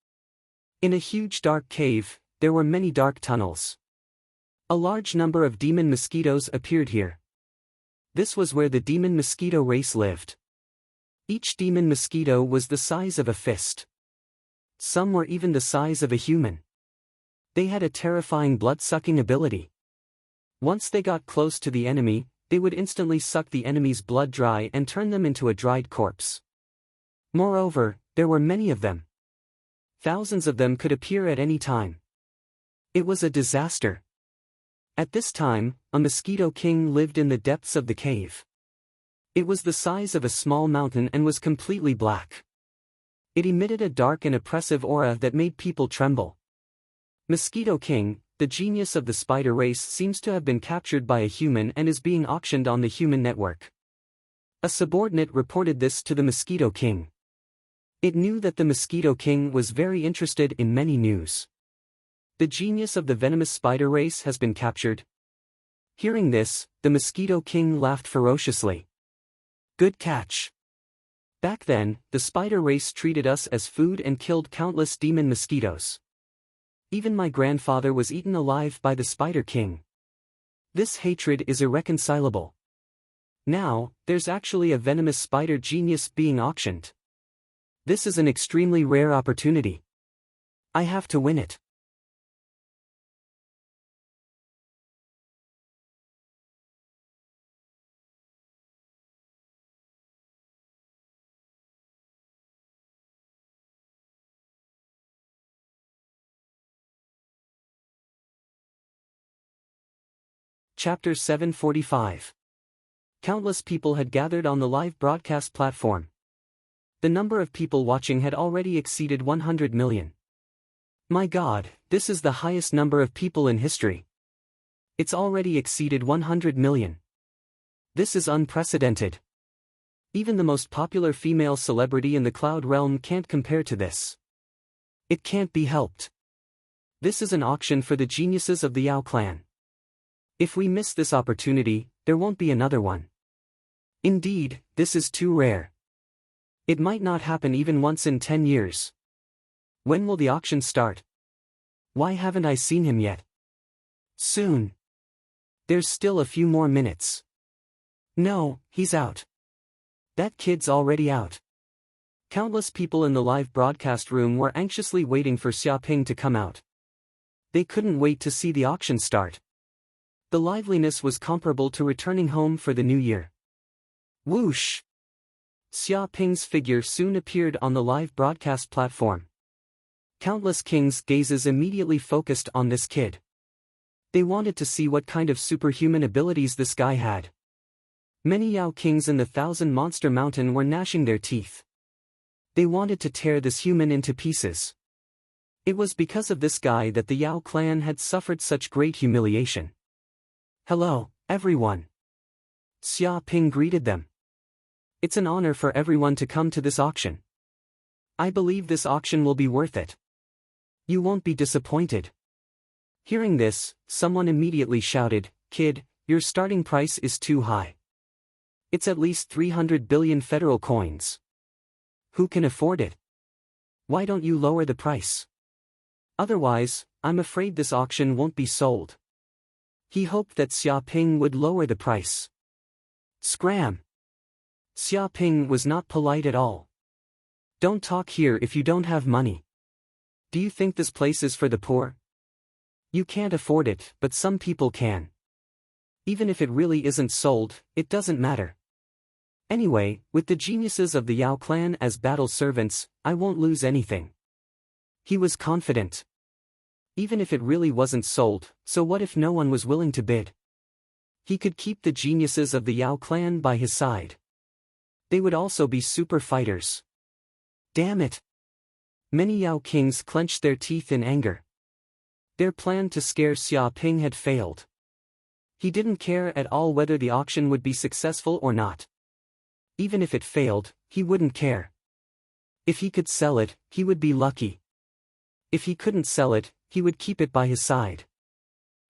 S1: In a huge dark cave, there were many dark tunnels. A large number of demon mosquitoes appeared here. This was where the demon mosquito race lived. Each demon mosquito was the size of a fist. Some were even the size of a human. They had a terrifying blood-sucking ability. Once they got close to the enemy, they would instantly suck the enemy's blood dry and turn them into a dried corpse. Moreover, there were many of them. Thousands of them could appear at any time. It was a disaster. At this time, a mosquito king lived in the depths of the cave. It was the size of a small mountain and was completely black. It emitted a dark and oppressive aura that made people tremble. Mosquito King, the genius of the spider race, seems to have been captured by a human and is being auctioned on the human network. A subordinate reported this to the Mosquito King. It knew that the Mosquito King was very interested in many news. The genius of the venomous spider race has been captured. Hearing this, the Mosquito King laughed ferociously. Good catch. Back then, the spider race treated us as food and killed countless demon mosquitoes. Even my grandfather was eaten alive by the Spider King. This hatred is irreconcilable. Now, there's actually a venomous spider genius being auctioned. This is an extremely rare opportunity. I have to win it. Chapter 745. Countless people had gathered on the live broadcast platform. The number of people watching had already exceeded 100 million. My God, this is the highest number of people in history. It's already exceeded 100 million. This is unprecedented. Even the most popular female celebrity in the cloud realm can't compare to this. It can't be helped. This is an auction for the geniuses of the Yao clan. If we miss this opportunity, there won't be another one. Indeed, this is too rare. It might not happen even once in 10 years. When will the auction start? Why haven't I seen him yet? Soon. There's still a few more minutes. No, he's out. That kid's already out. Countless people in the live broadcast room were anxiously waiting for Xiaoping to come out. They couldn't wait to see the auction start. The liveliness was comparable to returning home for the new year. Whoosh! Xia Ping's figure soon appeared on the live broadcast platform. Countless kings' gazes immediately focused on this kid. They wanted to see what kind of superhuman abilities this guy had. Many Yao kings in the Thousand Monster Mountain were gnashing their teeth. They wanted to tear this human into pieces. It was because of this guy that the Yao clan had suffered such great humiliation. Hello, everyone. Xia Ping greeted them. It's an honor for everyone to come to this auction. I believe this auction will be worth it. You won't be disappointed. Hearing this, someone immediately shouted, Kid, your starting price is too high. It's at least 300 billion federal coins. Who can afford it? Why don't you lower the price? Otherwise, I'm afraid this auction won't be sold. He hoped that Xiaoping would lower the price. Scram! Xiaoping was not polite at all. Don't talk here if you don't have money. Do you think this place is for the poor? You can't afford it, but some people can. Even if it really isn't sold, it doesn't matter. Anyway, with the geniuses of the Yao clan as battle servants, I won't lose anything. He was confident. Even if it really wasn't sold, so what if no one was willing to bid? He could keep the geniuses of the Yao clan by his side. They would also be super fighters. Damn it! Many Yao kings clenched their teeth in anger. Their plan to scare Xiaoping had failed. He didn't care at all whether the auction would be successful or not. Even if it failed, he wouldn't care. If he could sell it, he would be lucky. If he couldn't sell it, he would keep it by his side.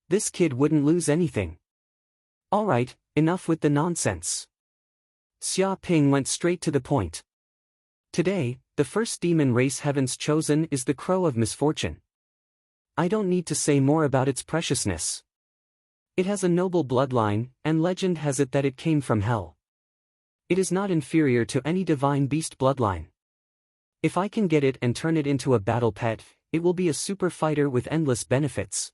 S1: This kid wouldn't lose anything. Alright, enough with the nonsense. Xiaoping went straight to the point. Today, the first demon race heavens chosen is the Crow of Misfortune. I don't need to say more about its preciousness. It has a noble bloodline, and legend has it that it came from hell. It is not inferior to any divine beast bloodline. If I can get it and turn it into a battle pet, it will be a super fighter with endless benefits.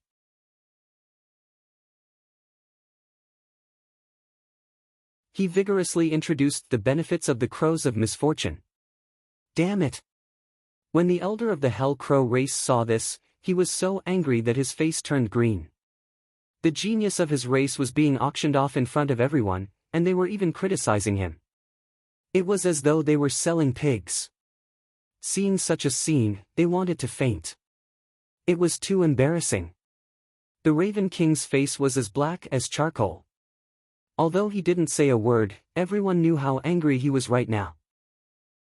S1: He vigorously introduced the benefits of the Crows of Misfortune. Damn it! When the elder of the Hell Crow race saw this, he was so angry that his face turned green. The genius of his race was being auctioned off in front of everyone, and they were even criticizing him. It was as though they were selling pigs. Seeing such a scene, they wanted to faint. It was too embarrassing. The Raven King's face was as black as charcoal. Although he didn't say a word, everyone knew how angry he was right now.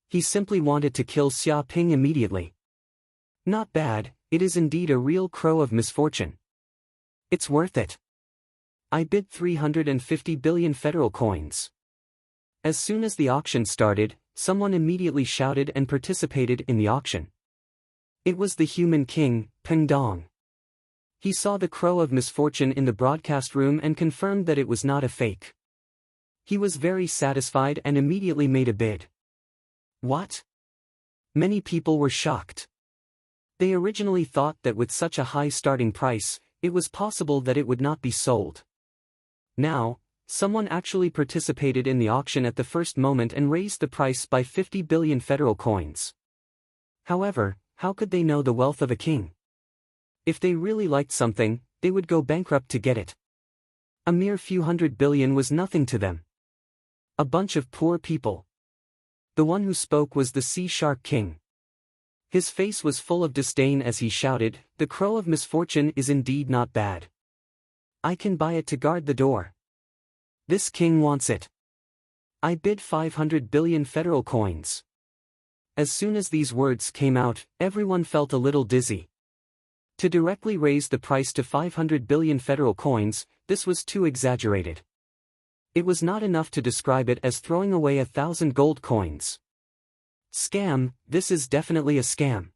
S1: He simply wanted to kill Xiaoping immediately. Not bad, it is indeed a real Crow of Misfortune. It's worth it. I bid 350 billion federal coins. As soon as the auction started, someone immediately shouted and participated in the auction. It was the human king, Peng Dong. He saw the Crow of Misfortune in the broadcast room and confirmed that it was not a fake. He was very satisfied and immediately made a bid. What? Many people were shocked. They originally thought that with such a high starting price, it was possible that it would not be sold. Now, someone actually participated in the auction at the first moment and raised the price by 50 billion federal coins. However, how could they know the wealth of a king? If they really liked something, they would go bankrupt to get it. A mere few hundred billion was nothing to them. A bunch of poor people. The one who spoke was the Sea Shark King. His face was full of disdain as he shouted, "The Crow of Misfortune is indeed not bad. I can buy it to guard the door. This king wants it. I bid 500 billion federal coins." As soon as these words came out, everyone felt a little dizzy. To directly raise the price to 500 billion federal coins, this was too exaggerated. It was not enough to describe it as throwing away 1,000 gold coins. Scam, this is definitely a scam.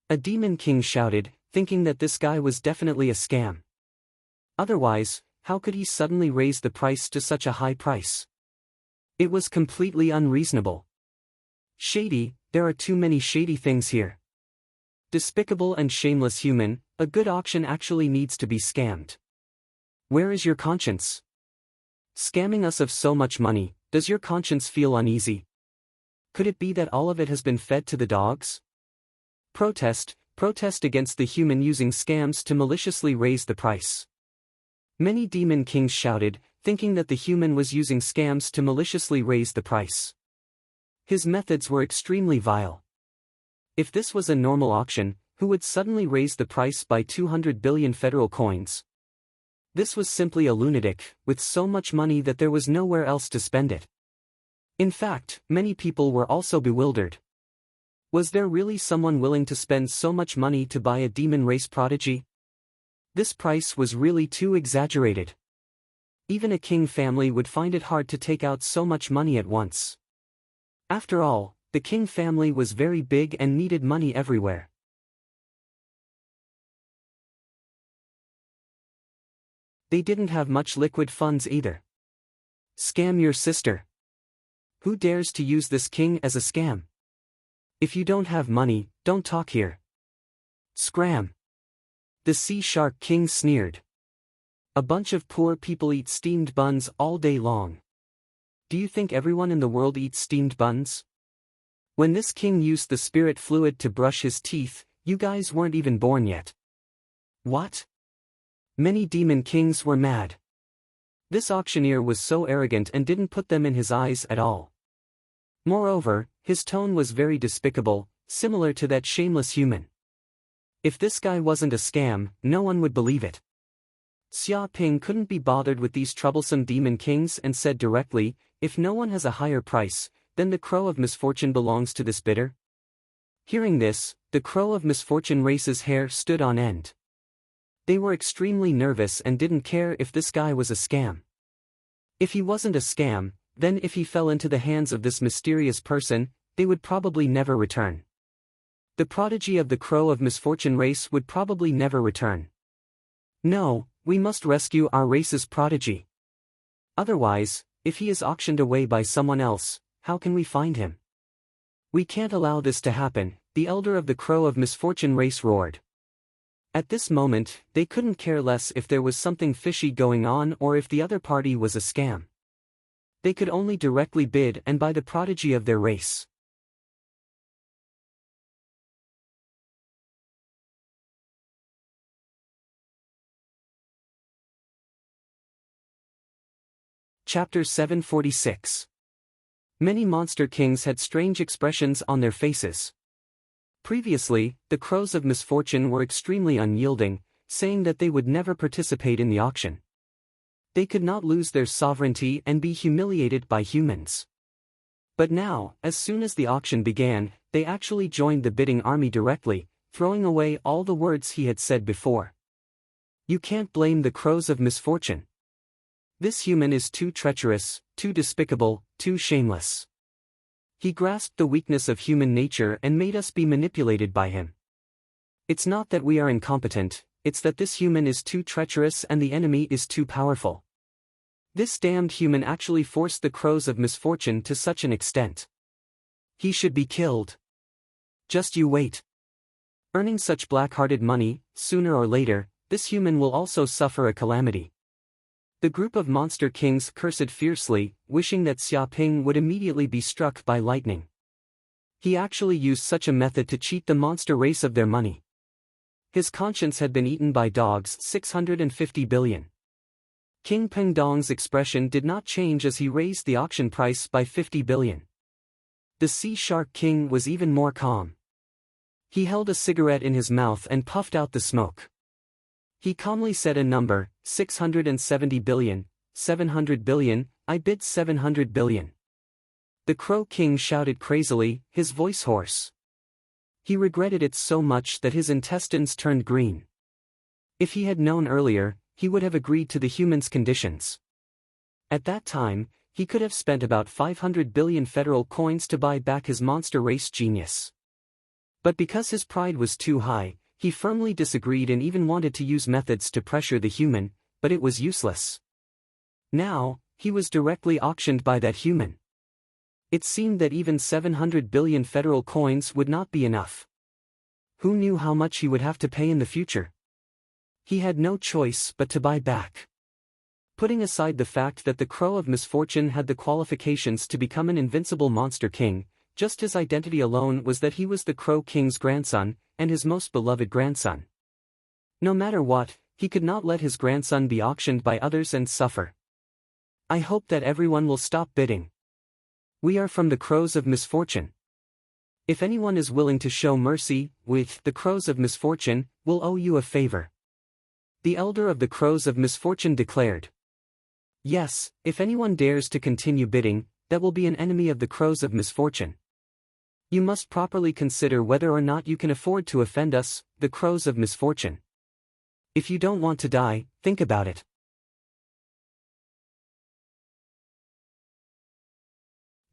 S1: A demon king shouted, thinking that this guy was definitely a scam. Otherwise, how could he suddenly raise the price to such a high price? It was completely unreasonable. Shady, there are too many shady things here. Despicable and shameless human, a good auction actually needs to be scammed. Where is your conscience? Scamming us of so much money, does your conscience feel uneasy? Could it be that all of it has been fed to the dogs? Protest, protest against the human using scams to maliciously raise the price. Many demon kings shouted, thinking that the human was using scams to maliciously raise the price. His methods were extremely vile. If this was a normal auction, who would suddenly raise the price by 200 billion federal coins? This was simply a lunatic, with so much money that there was nowhere else to spend it. In fact, many people were also bewildered. Was there really someone willing to spend so much money to buy a demon race prodigy? This price was really too exaggerated. Even a king family would find it hard to take out so much money at once. After all, the king family was very big and needed money everywhere. They didn't have much liquid funds either. Scam your sister. Who dares to use this king as a scam? If you don't have money, don't talk here. Scram. The sea shark king sneered. A bunch of poor people eat steamed buns all day long. Do you think everyone in the world eats steamed buns? When this king used the spirit fluid to brush his teeth, you guys weren't even born yet. What? Many demon kings were mad. This auctioneer was so arrogant and didn't put them in his eyes at all. Moreover, his tone was very despicable, similar to that shameless human. If this guy wasn't a scam, no one would believe it. Xia Ping couldn't be bothered with these troublesome demon kings and said directly, if no one has a higher price, then the crow of misfortune belongs to this bidder. Hearing this, the crow of misfortune race's hair stood on end. They were extremely nervous and didn't care if this guy was a scam. If he wasn't a scam, then if he fell into the hands of this mysterious person, they would probably never return. The prodigy of the crow of misfortune race would probably never return. No, we must rescue our race's prodigy. Otherwise, if he is auctioned away by someone else, how can we find him? We can't allow this to happen, the elder of the crow of misfortune race roared. At this moment, they couldn't care less if there was something fishy going on or if the other party was a scam. They could only directly bid and buy the prodigy of their race. Chapter 746. Many monster kings had strange expressions on their faces. Previously, the crows of misfortune were extremely unyielding, saying that they would never participate in the auction. They could not lose their sovereignty and be humiliated by humans. But now, as soon as the auction began, they actually joined the bidding army directly, throwing away all the words he had said before. You can't blame the crows of misfortune. This human is too treacherous, too despicable, too shameless. He grasped the weakness of human nature and made us be manipulated by him. It's not that we are incompetent, it's that this human is too treacherous and the enemy is too powerful. This damned human actually forced the crows of misfortune to such an extent. He should be killed. Just you wait. Earning such black-hearted money, sooner or later, this human will also suffer a calamity. The group of monster kings cursed fiercely, wishing that Xia Ping would immediately be struck by lightning. He actually used such a method to cheat the monster race of their money. His conscience had been eaten by dogs 650 billion. King Peng Dong's expression did not change as he raised the auction price by 50 billion. The Sea Shark King was even more calm. He held a cigarette in his mouth and puffed out the smoke. He calmly said a number, 670 billion, 700 billion, I bid 700 billion. The Crow King shouted crazily, his voice hoarse. He regretted it so much that his intestines turned green. If he had known earlier, he would have agreed to the human's conditions. At that time, he could have spent about 500 billion federal coins to buy back his monster race genius. But because his pride was too high, he firmly disagreed and even wanted to use methods to pressure the human, but it was useless. Now, he was directly auctioned by that human. It seemed that even 700 billion federal coins would not be enough. Who knew how much he would have to pay in the future? He had no choice but to buy back. Putting aside the fact that the Crow of Misfortune had the qualifications to become an invincible monster king, just his identity alone was that he was the Crow King's grandson, and his most beloved grandson. No matter what, he could not let his grandson be auctioned by others and suffer. I hope that everyone will stop bidding. We are from the Crows of Misfortune. If anyone is willing to show mercy, with the Crows of Misfortune, we'll owe you a favor. The elder of the Crows of Misfortune declared. Yes, if anyone dares to continue bidding, that will be an enemy of the Crows of Misfortune. You must properly consider whether or not you can afford to offend us, the Crows of Misfortune. If you don't want to die, think about it.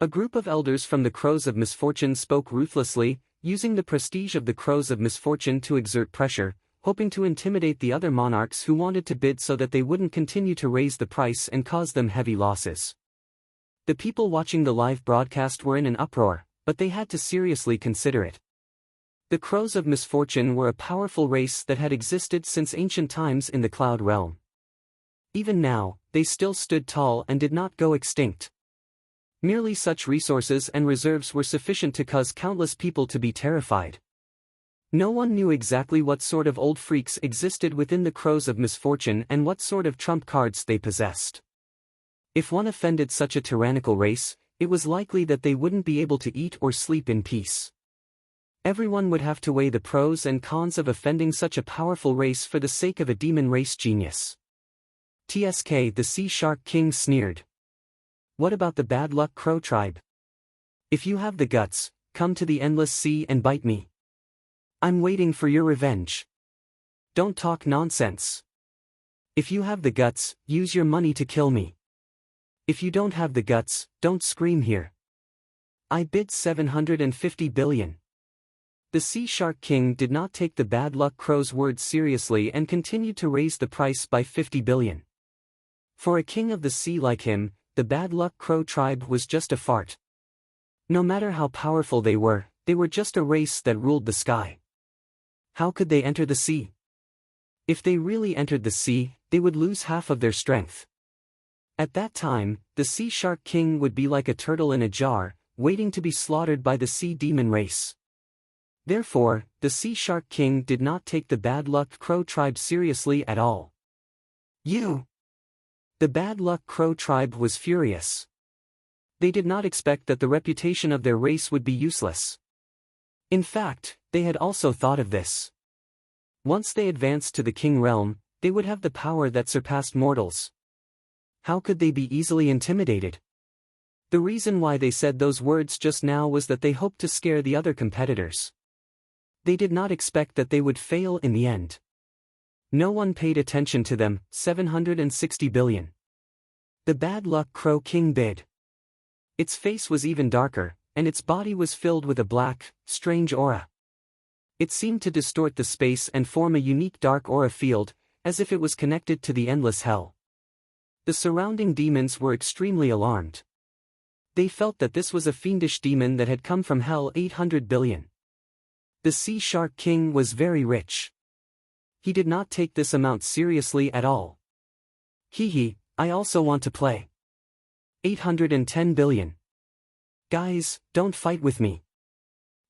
S1: A group of elders from the Crows of Misfortune spoke ruthlessly, using the prestige of the Crows of Misfortune to exert pressure, hoping to intimidate the other monarchs who wanted to bid so that they wouldn't continue to raise the price and cause them heavy losses. The people watching the live broadcast were in an uproar, but they had to seriously consider it. The Crows of Misfortune were a powerful race that had existed since ancient times in the Cloud Realm. Even now, they still stood tall and did not go extinct. Merely such resources and reserves were sufficient to cause countless people to be terrified. No one knew exactly what sort of old freaks existed within the Crows of Misfortune and what sort of trump cards they possessed. If one offended such a tyrannical race, it was likely that they wouldn't be able to eat or sleep in peace. Everyone would have to weigh the pros and cons of offending such a powerful race for the sake of a demon race genius. TSK, the Sea Shark King sneered. What about the bad luck Crow tribe? If you have the guts, come to the endless sea and bite me. I'm waiting for your revenge. Don't talk nonsense. If you have the guts, use your money to kill me. If you don't have the guts, don't scream here. I bid 750 billion. The Sea Shark King did not take the bad luck Crow's words seriously and continued to raise the price by 50 billion. For a king of the sea like him, the bad luck Crow tribe was just a fart. No matter how powerful they were just a race that ruled the sky. How could they enter the sea? If they really entered the sea, they would lose half of their strength. At that time, the Sea Shark King would be like a turtle in a jar, waiting to be slaughtered by the sea demon race. Therefore, the Sea Shark King did not take the bad luck Crow tribe seriously at all. The bad luck Crow tribe was furious. They did not expect that the reputation of their race would be useless. In fact, they had also thought of this. Once they advanced to the King realm, they would have the power that surpassed mortals. How could they be easily intimidated? The reason why they said those words just now was that they hoped to scare the other competitors. They did not expect that they would fail in the end. No one paid attention to them. 760 billion. The bad luck Crow King bid. Its face was even darker, and its body was filled with a black, strange aura. It seemed to distort the space and form a unique dark aura field, as if it was connected to the endless hell. The surrounding demons were extremely alarmed. They felt that this was a fiendish demon that had come from hell. 800 billion. The Sea Shark King was very rich. He did not take this amount seriously at all. I also want to play. 810 billion. Guys, don't fight with me.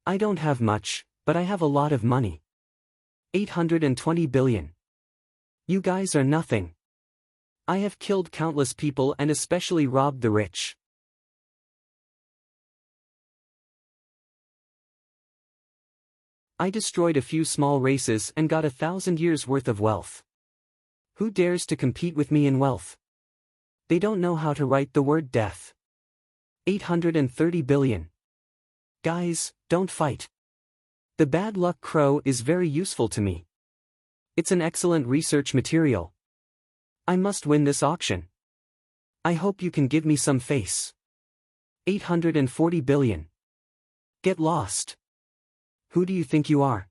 S1: I don't have much, but I have a lot of money. 820 billion. You guys are nothing. I have killed countless people and especially robbed the rich. I destroyed a few small races and got 1,000 years worth of wealth. Who dares to compete with me in wealth? They don't know how to write the word death. 830 billion. Guys, don't fight. The bad luck Crow is very useful to me. It's an excellent research material. I must win this auction. I hope you can give me some face. 840 billion. Get lost. Who do you think you are?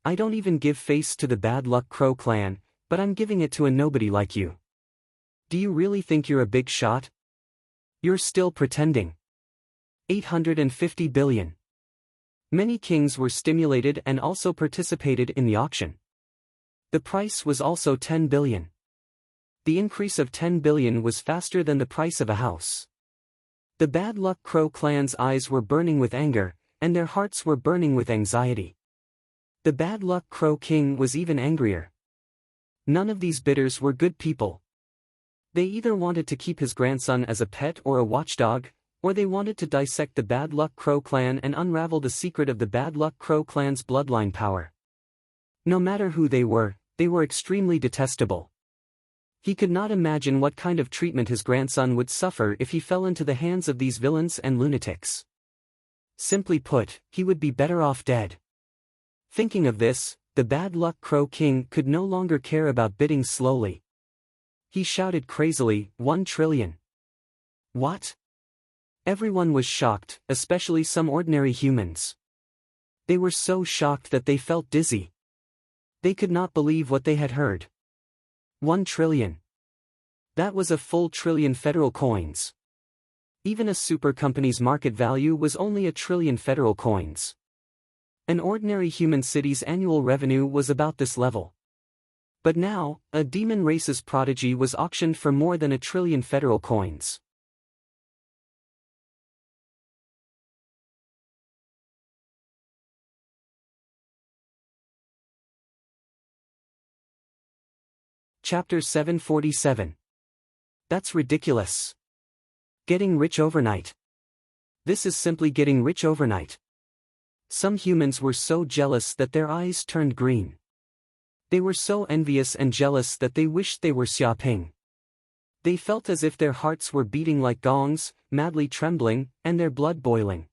S1: I don't even give face to the bad luck Crow clan, but I'm giving it to a nobody like you. Do you really think you're a big shot? You're still pretending. 850 billion. Many kings were stimulated and also participated in the auction. The price was also 10 billion. The increase of 10 billion was faster than the price of a house. The bad luck Crow clan's eyes were burning with anger, and their hearts were burning with anxiety. The bad luck Crow King was even angrier. None of these bidders were good people. They either wanted to keep his grandson as a pet or a watchdog, or they wanted to dissect the bad luck Crow clan and unravel the secret of the bad luck Crow clan's bloodline power. No matter who they were extremely detestable. He could not imagine what kind of treatment his grandson would suffer if he fell into the hands of these villains and lunatics. Simply put, he would be better off dead. Thinking of this, the bad luck Crow King could no longer care about bidding slowly. He shouted crazily, 1 trillion. What? Everyone was shocked, especially some ordinary humans. They were so shocked that they felt dizzy. They could not believe what they had heard. 1 trillion. That was a full trillion federal coins. Even a super company's market value was only 1 trillion federal coins. An ordinary human city's annual revenue was about this level. But now, a demon race's prodigy was auctioned for more than 1 trillion federal coins. Chapter 747. That's ridiculous. Getting rich overnight. This is simply getting rich overnight. Some humans were so jealous that their eyes turned green. They were so envious and jealous that they wished they were Xiaoping. They felt as if their hearts were beating like gongs, madly trembling, and their blood boiling.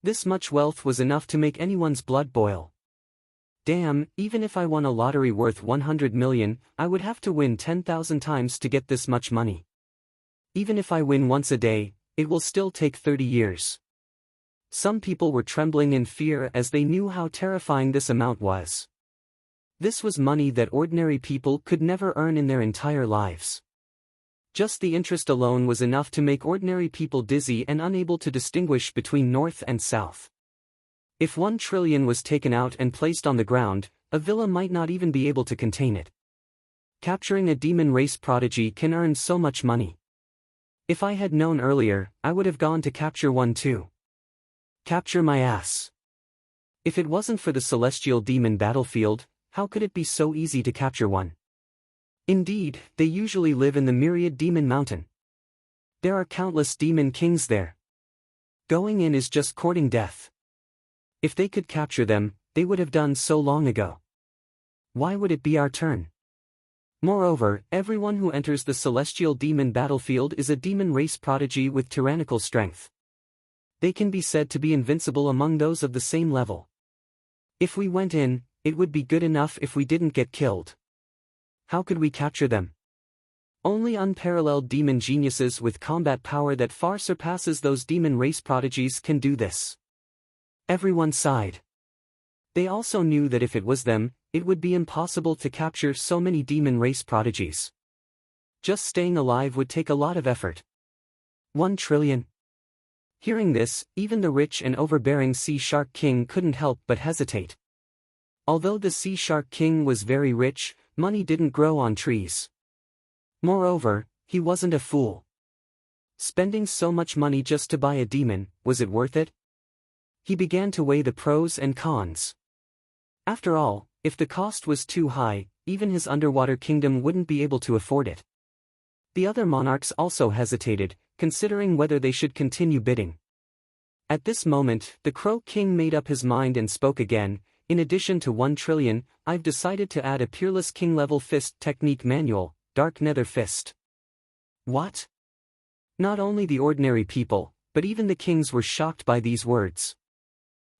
S1: This much wealth was enough to make anyone's blood boil. Damn, even if I won a lottery worth 100 million, I would have to win 10,000 times to get this much money. Even if I win once a day, it will still take 30 years. Some people were trembling in fear as they knew how terrifying this amount was. This was money that ordinary people could never earn in their entire lives. Just the interest alone was enough to make ordinary people dizzy and unable to distinguish between north and south. If 1 trillion was taken out and placed on the ground, a villa might not even be able to contain it. Capturing a demon race prodigy can earn so much money. If I had known earlier, I would have gone to capture one too. Capture my ass. If it wasn't for the celestial demon battlefield, how could it be so easy to capture one? Indeed, they usually live in the myriad demon mountain. There are countless demon kings there. Going in is just courting death. If they could capture them, they would have done so long ago. Why would it be our turn? Moreover, everyone who enters the celestial demon battlefield is a demon race prodigy with tyrannical strength. They can be said to be invincible among those of the same level. If we went in, it would be good enough if we didn't get killed. How could we capture them? Only unparalleled demon geniuses with combat power that far surpasses those demon race prodigies can do this. Everyone sighed. They also knew that if it was them, it would be impossible to capture so many demon race prodigies. Just staying alive would take a lot of effort. 1 trillion. Hearing this, even the rich and overbearing Sea Shark King couldn't help but hesitate. Although the Sea Shark King was very rich, money didn't grow on trees. Moreover, he wasn't a fool. Spending so much money just to buy a demon, was it worth it? He began to weigh the pros and cons. After all, if the cost was too high, even his underwater kingdom wouldn't be able to afford it. The other monarchs also hesitated, considering whether they should continue bidding. At this moment, the Crow King made up his mind and spoke again. In addition to 1 trillion, I've decided to add a Peerless King-level fist technique manual, Dark Nether Fist. What? Not only the ordinary people, but even the kings were shocked by these words.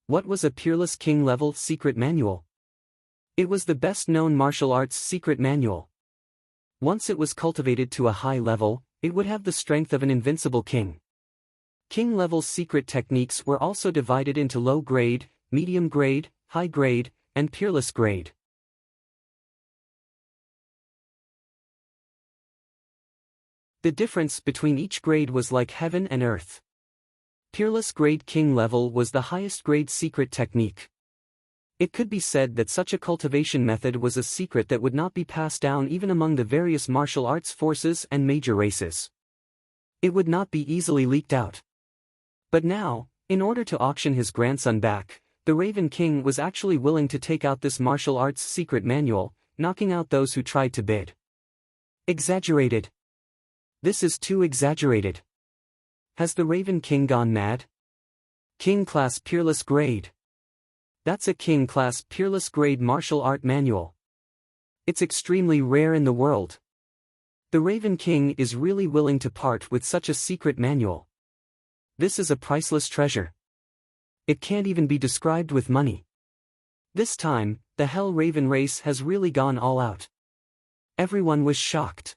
S1: What was a Peerless King-level secret manual? It was the best-known martial arts secret manual. Once it was cultivated to a high level, it would have the strength of an invincible king. King-level secret techniques were also divided into low-grade, medium-grade, high-grade, and peerless grade. The difference between each grade was like heaven and earth. Peerless grade king level was the highest grade secret technique. It could be said that such a cultivation method was a secret that would not be passed down even among the various martial arts forces and major races. It would not be easily leaked out. But now, in order to auction his grandson back, the Raven King was actually willing to take out this martial arts secret manual, knocking out those who tried to bid. Exaggerated. This is too exaggerated. Has the Raven King gone mad? King Class Peerless Grade. That's a King Class Peerless Grade martial art manual. It's extremely rare in the world. The Raven King is really willing to part with such a secret manual. This is a priceless treasure. It can't even be described with money. This time, the Hell Raven race has really gone all out. Everyone was shocked.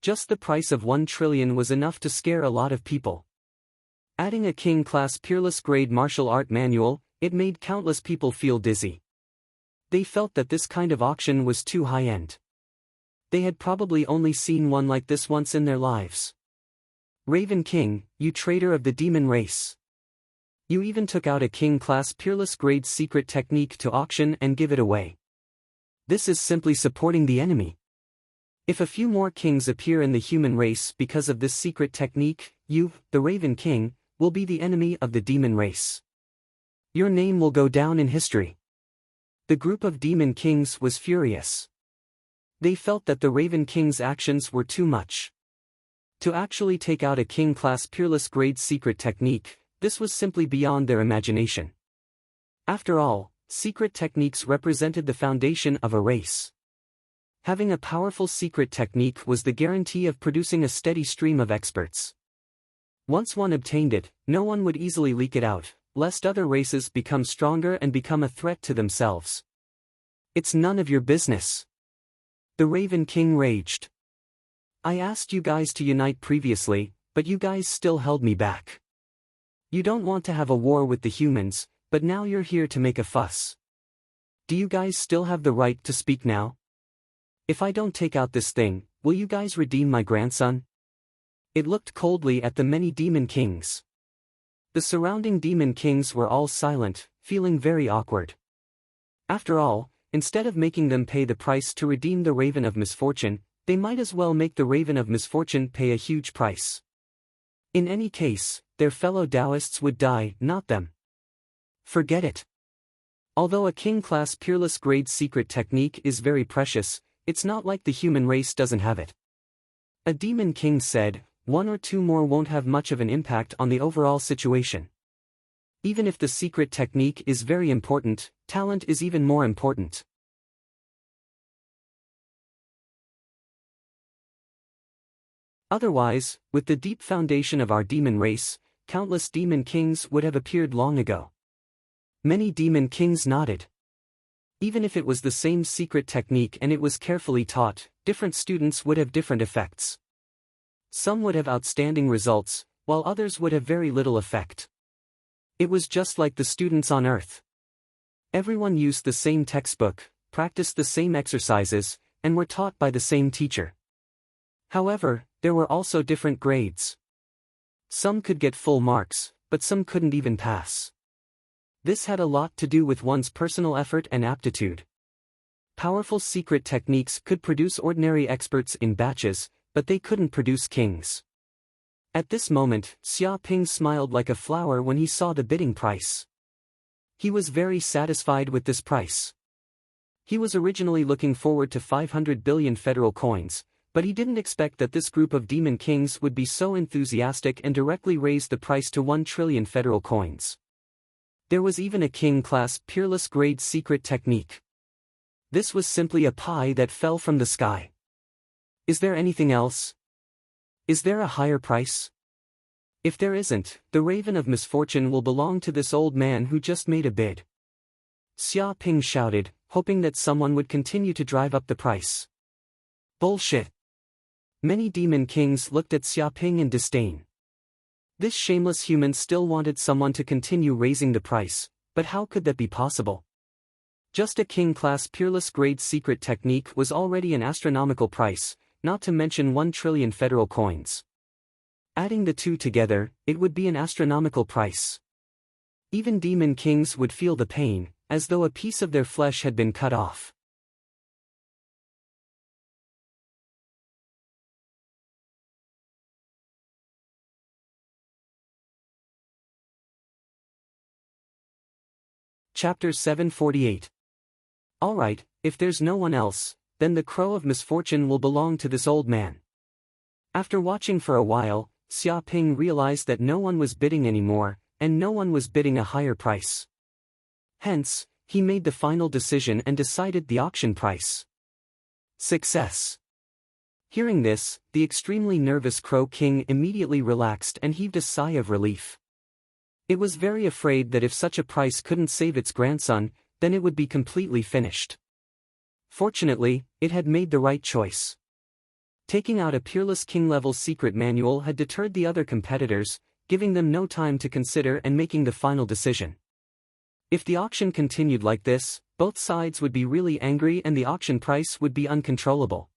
S1: Just the price of 1 trillion was enough to scare a lot of people. Adding a King Class Peerless Grade martial art manual, it made countless people feel dizzy. They felt that this kind of auction was too high-end. They had probably only seen one like this once in their lives. Raven King, you traitor of the demon race. You even took out a king-class peerless grade secret technique to auction and give it away. This is simply supporting the enemy. If a few more kings appear in the human race because of this secret technique, you, the Raven King, will be the enemy of the demon race. Your name will go down in history. The group of demon kings was furious. They felt that the Raven King's actions were too much. To actually take out a king-class peerless grade secret technique, this was simply beyond their imagination. After all, secret techniques represented the foundation of a race. Having a powerful secret technique was the guarantee of producing a steady stream of experts. Once one obtained it, no one would easily leak it out, lest other races become stronger and become a threat to themselves. It's none of your business. The Raven King raged. I asked you guys to unite previously, but you guys still held me back. You don't want to have a war with the humans, but now you're here to make a fuss. Do you guys still have the right to speak now? If I don't take out this thing, will you guys redeem my grandson? It looked coldly at the many demon kings. The surrounding demon kings were all silent, feeling very awkward. After all, instead of making them pay the price to redeem the Raven of Misfortune, they might as well make the Raven of Misfortune pay a huge price. In any case, their fellow Taoists would die, not them. Forget it. Although a king-class peerless grade secret technique is very precious, it's not like the human race doesn't have it. A demon king said, one or two more won't have much of an impact on the overall situation. Even if the secret technique is very important, talent is even more important. Otherwise, with the deep foundation of our demon race, countless demon kings would have appeared long ago. Many demon kings nodded. Even if it was the same secret technique and it was carefully taught, different students would have different effects. Some would have outstanding results, while others would have very little effect. It was just like the students on Earth. Everyone used the same textbook, practiced the same exercises, and were taught by the same teacher. However, there were also different grades. Some could get full marks, but some couldn't even pass. This had a lot to do with one's personal effort and aptitude. Powerful secret techniques could produce ordinary experts in batches, but they couldn't produce kings. At this moment, Xia Ping smiled like a flower when he saw the bidding price. He was very satisfied with this price. He was originally looking forward to 500 billion federal coins, but he didn't expect that this group of demon kings would be so enthusiastic and directly raise the price to 1 trillion federal coins. There was even a king-class peerless grade secret technique. This was simply a pie that fell from the sky. Is there anything else? Is there a higher price? If there isn't, the Raven of Misfortune will belong to this old man who just made a bid. Xia Ping shouted, hoping that someone would continue to drive up the price. Bullshit. Many demon kings looked at Xia Ping in disdain. This shameless human still wanted someone to continue raising the price, but how could that be possible? Just a king-class peerless grade secret technique was already an astronomical price, not to mention 1 trillion federal coins. Adding the two together, it would be an astronomical price. Even demon kings would feel the pain, as though a piece of their flesh had been cut off. Chapter 748. Alright, if there's no one else, then the Crow of Misfortune will belong to this old man. After watching for a while, Xia Ping realized that no one was bidding anymore, and no one was bidding a higher price. Hence, he made the final decision and decided the auction price. Success. Hearing this, the extremely nervous Crow King immediately relaxed and heaved a sigh of relief. It was very afraid that if such a price couldn't save its grandson, then it would be completely finished. Fortunately, it had made the right choice. Taking out a peerless king-level secret manual had deterred the other competitors, giving them no time to consider and making the final decision. If the auction continued like this, both sides would be really angry and the auction price would be uncontrollable.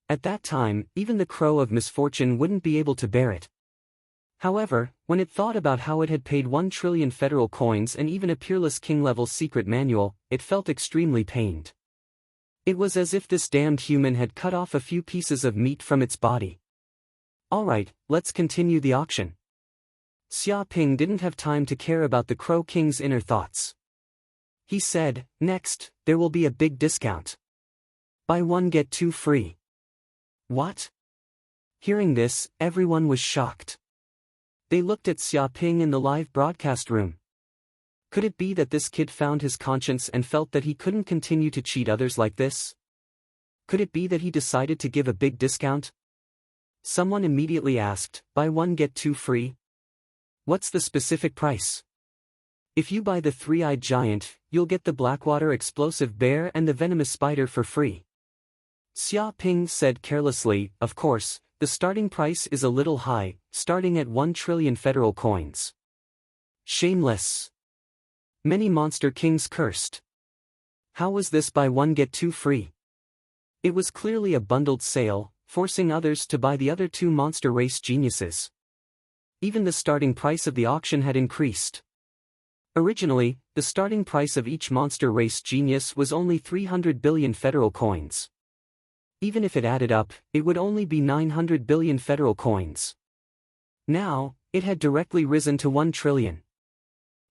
S1: At that time, even the crow of misfortune wouldn't be able to bear it. However, when it thought about how it had paid 1 trillion federal coins and even a peerless king-level secret manual, it felt extremely pained. It was as if this damned human had cut off a few pieces of meat from its body. Alright, let's continue the auction. Xia Ping didn't have time to care about the Crow King's inner thoughts. He said, "Next, there will be a big discount. Buy one get two free." What? Hearing this, everyone was shocked. They looked at Xia Ping in the live broadcast room. Could it be that this kid found his conscience and felt that he couldn't continue to cheat others like this? Could it be that he decided to give a big discount? Someone immediately asked, "Buy one get two free? What's the specific price?" "If you buy the three-eyed giant, you'll get the Blackwater explosive bear and the venomous spider for free." Xia Ping said carelessly, "Of course, the starting price is a little high, starting at 1 trillion federal coins." Shameless. Many monster kings cursed. How was this buy one get two free? It was clearly a bundled sale, forcing others to buy the other two monster race geniuses. Even the starting price of the auction had increased. Originally, the starting price of each monster race genius was only 300 billion federal coins. Even if it added up, it would only be 900 billion federal coins. Now, it had directly risen to 1 trillion.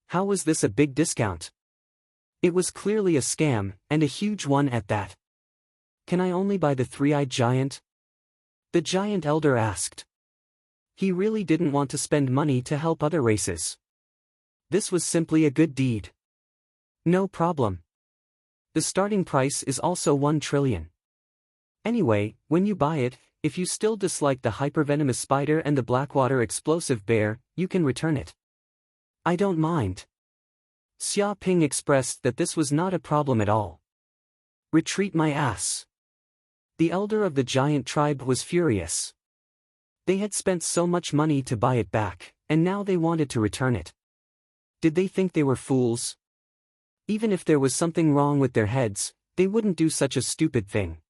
S1: How was this a big discount? It was clearly a scam, and a huge one at that. "Can I only buy the three-eyed giant?" the giant elder asked. He really didn't want to spend money to help other races. This was simply a good deed. "No problem. The starting price is also 1 trillion. Anyway, when you buy it, if you still dislike the hypervenomous spider and the Blackwater explosive bear, you can return it." "I don't mind." Xia Ping expressed that this was not a problem at all. "Retreat my ass." The elder of the giant tribe was furious. They had spent so much money to buy it back, and now they wanted to return it. Did they think they were fools? Even if there was something wrong with their heads, they wouldn't do such a stupid thing.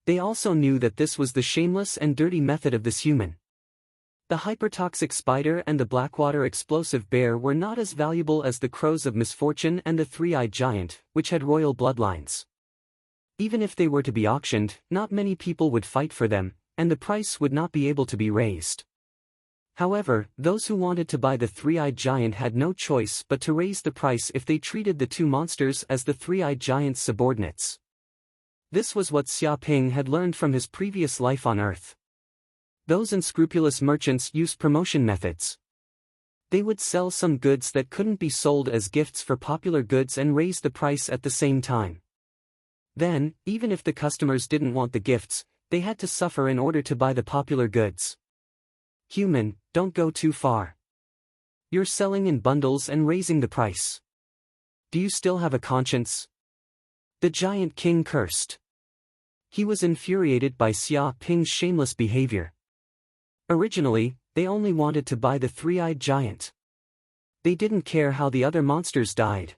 S1: They also knew that this was the shameless and dirty method of this human. The hypertoxic spider and the Blackwater explosive bear were not as valuable as the crows of misfortune and the three-eyed giant, which had royal bloodlines. Even if they were to be auctioned, not many people would fight for them, and the price would not be able to be raised. However, those who wanted to buy the three-eyed giant had no choice but to raise the price if they treated the two monsters as the three-eyed giant's subordinates. This was what Xia Ping had learned from his previous life on Earth. Those unscrupulous merchants used promotion methods. They would sell some goods that couldn't be sold as gifts for popular goods and raise the price at the same time. Then, even if the customers didn't want the gifts, they had to suffer in order to buy the popular goods. "Human, don't go too far. You're selling in bundles and raising the price. Do you still have a conscience?" The giant king cursed. He was infuriated by Xia Ping's shameless behavior. Originally, they only wanted to buy the three-eyed giant. They didn't care how the other monsters died.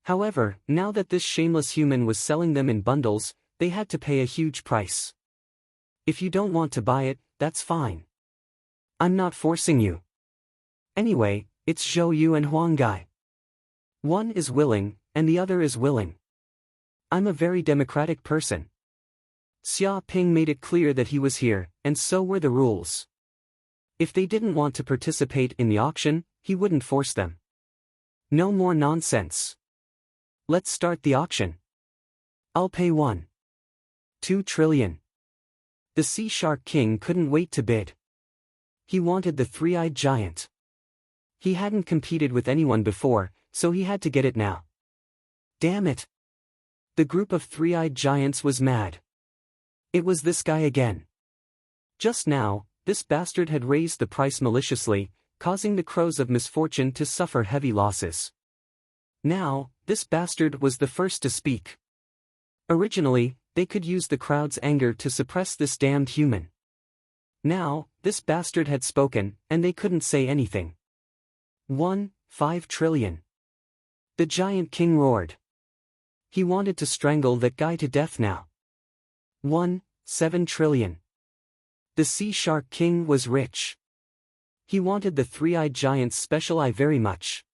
S1: However, now that this shameless human was selling them in bundles, they had to pay a huge price. "If you don't want to buy it, that's fine. I'm not forcing you. Anyway, it's Zhou Yu and Huang Gai. One is willing, and the other is willing. I'm a very democratic person." Xia Ping made it clear that he was here, and so were the rules. If they didn't want to participate in the auction, he wouldn't force them. No more nonsense. Let's start the auction. I'll pay 1.2 trillion. The Sea Shark King couldn't wait to bid. He wanted the three-eyed giant. He hadn't competed with anyone before, so he had to get it now. Damn it. The group of three-eyed giants was mad. It was this guy again. Just now, this bastard had raised the price maliciously, causing the crows of misfortune to suffer heavy losses. Now, this bastard was the first to speak. Originally, they could use the crowd's anger to suppress this damned human. Now, this bastard had spoken, and they couldn't say anything. 5 trillion. The giant king roared. He wanted to strangle that guy to death now. 7 trillion. The sea shark king was rich. He wanted the three-eyed giant's special eye very much.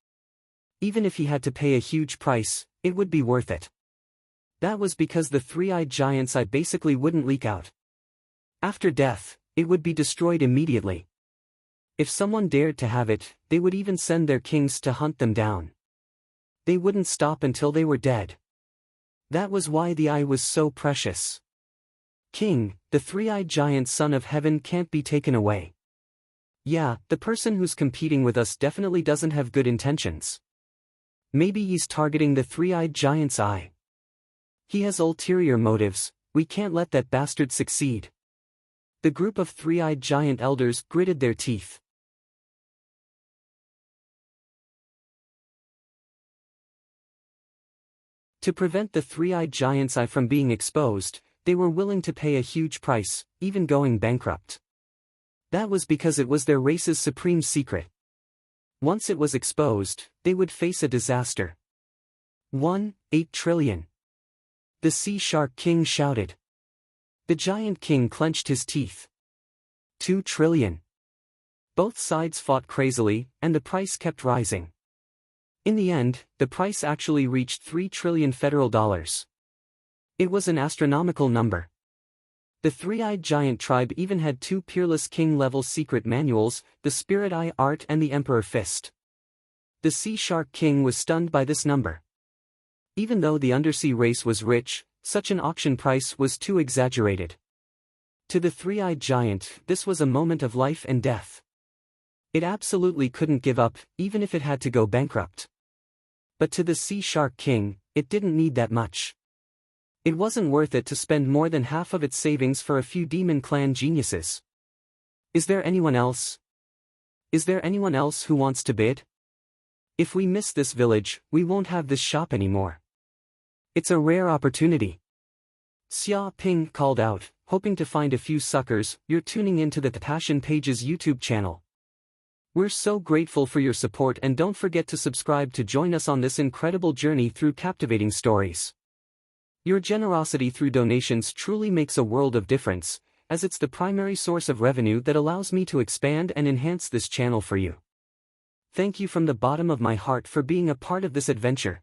S1: Even if he had to pay a huge price, it would be worth it. That was because the three-eyed giant's eye basically wouldn't leak out. After death, it would be destroyed immediately. If someone dared to have it, they would even send their kings to hunt them down. They wouldn't stop until they were dead. That was why the eye was so precious. King, the three-eyed giant son of heaven can't be taken away. Yeah, the person who's competing with us definitely doesn't have good intentions. Maybe he's targeting the three-eyed giant's eye. He has ulterior motives, we can't let that bastard succeed. The group of three-eyed giant elders gritted their teeth. To prevent the three-eyed giant's eye from being exposed, they were willing to pay a huge price, even going bankrupt. That was because it was their race's supreme secret. Once it was exposed, they would face a disaster. 8 trillion. The sea shark king shouted. The giant king clenched his teeth. 2 trillion. Both sides fought crazily, and the price kept rising. In the end, the price actually reached 3 trillion federal dollars. It was an astronomical number. The three-eyed giant tribe even had 2 peerless king-level secret manuals, the Spirit Eye Art and the Emperor Fist. The Sea Shark King was stunned by this number. Even though the undersea race was rich, such an auction price was too exaggerated. To the three-eyed giant, this was a moment of life and death. It absolutely couldn't give up, even if it had to go bankrupt. But to the Sea Shark King, it didn't need that much. It wasn't worth it to spend more than half of its savings for a few Demon Clan geniuses. Is there anyone else? Is there anyone else who wants to bid? If we miss this village, we won't have this shop anymore. It's a rare opportunity. Xia Ping called out, hoping to find a few suckers. You're tuning into the Passion Pages YouTube channel. We're so grateful for your support, and don't forget to subscribe to join us on this incredible journey through captivating stories. Your generosity through donations truly makes a world of difference, as it's the primary source of revenue that allows me to expand and enhance this channel for you. Thank you from the bottom of my heart for being a part of this adventure.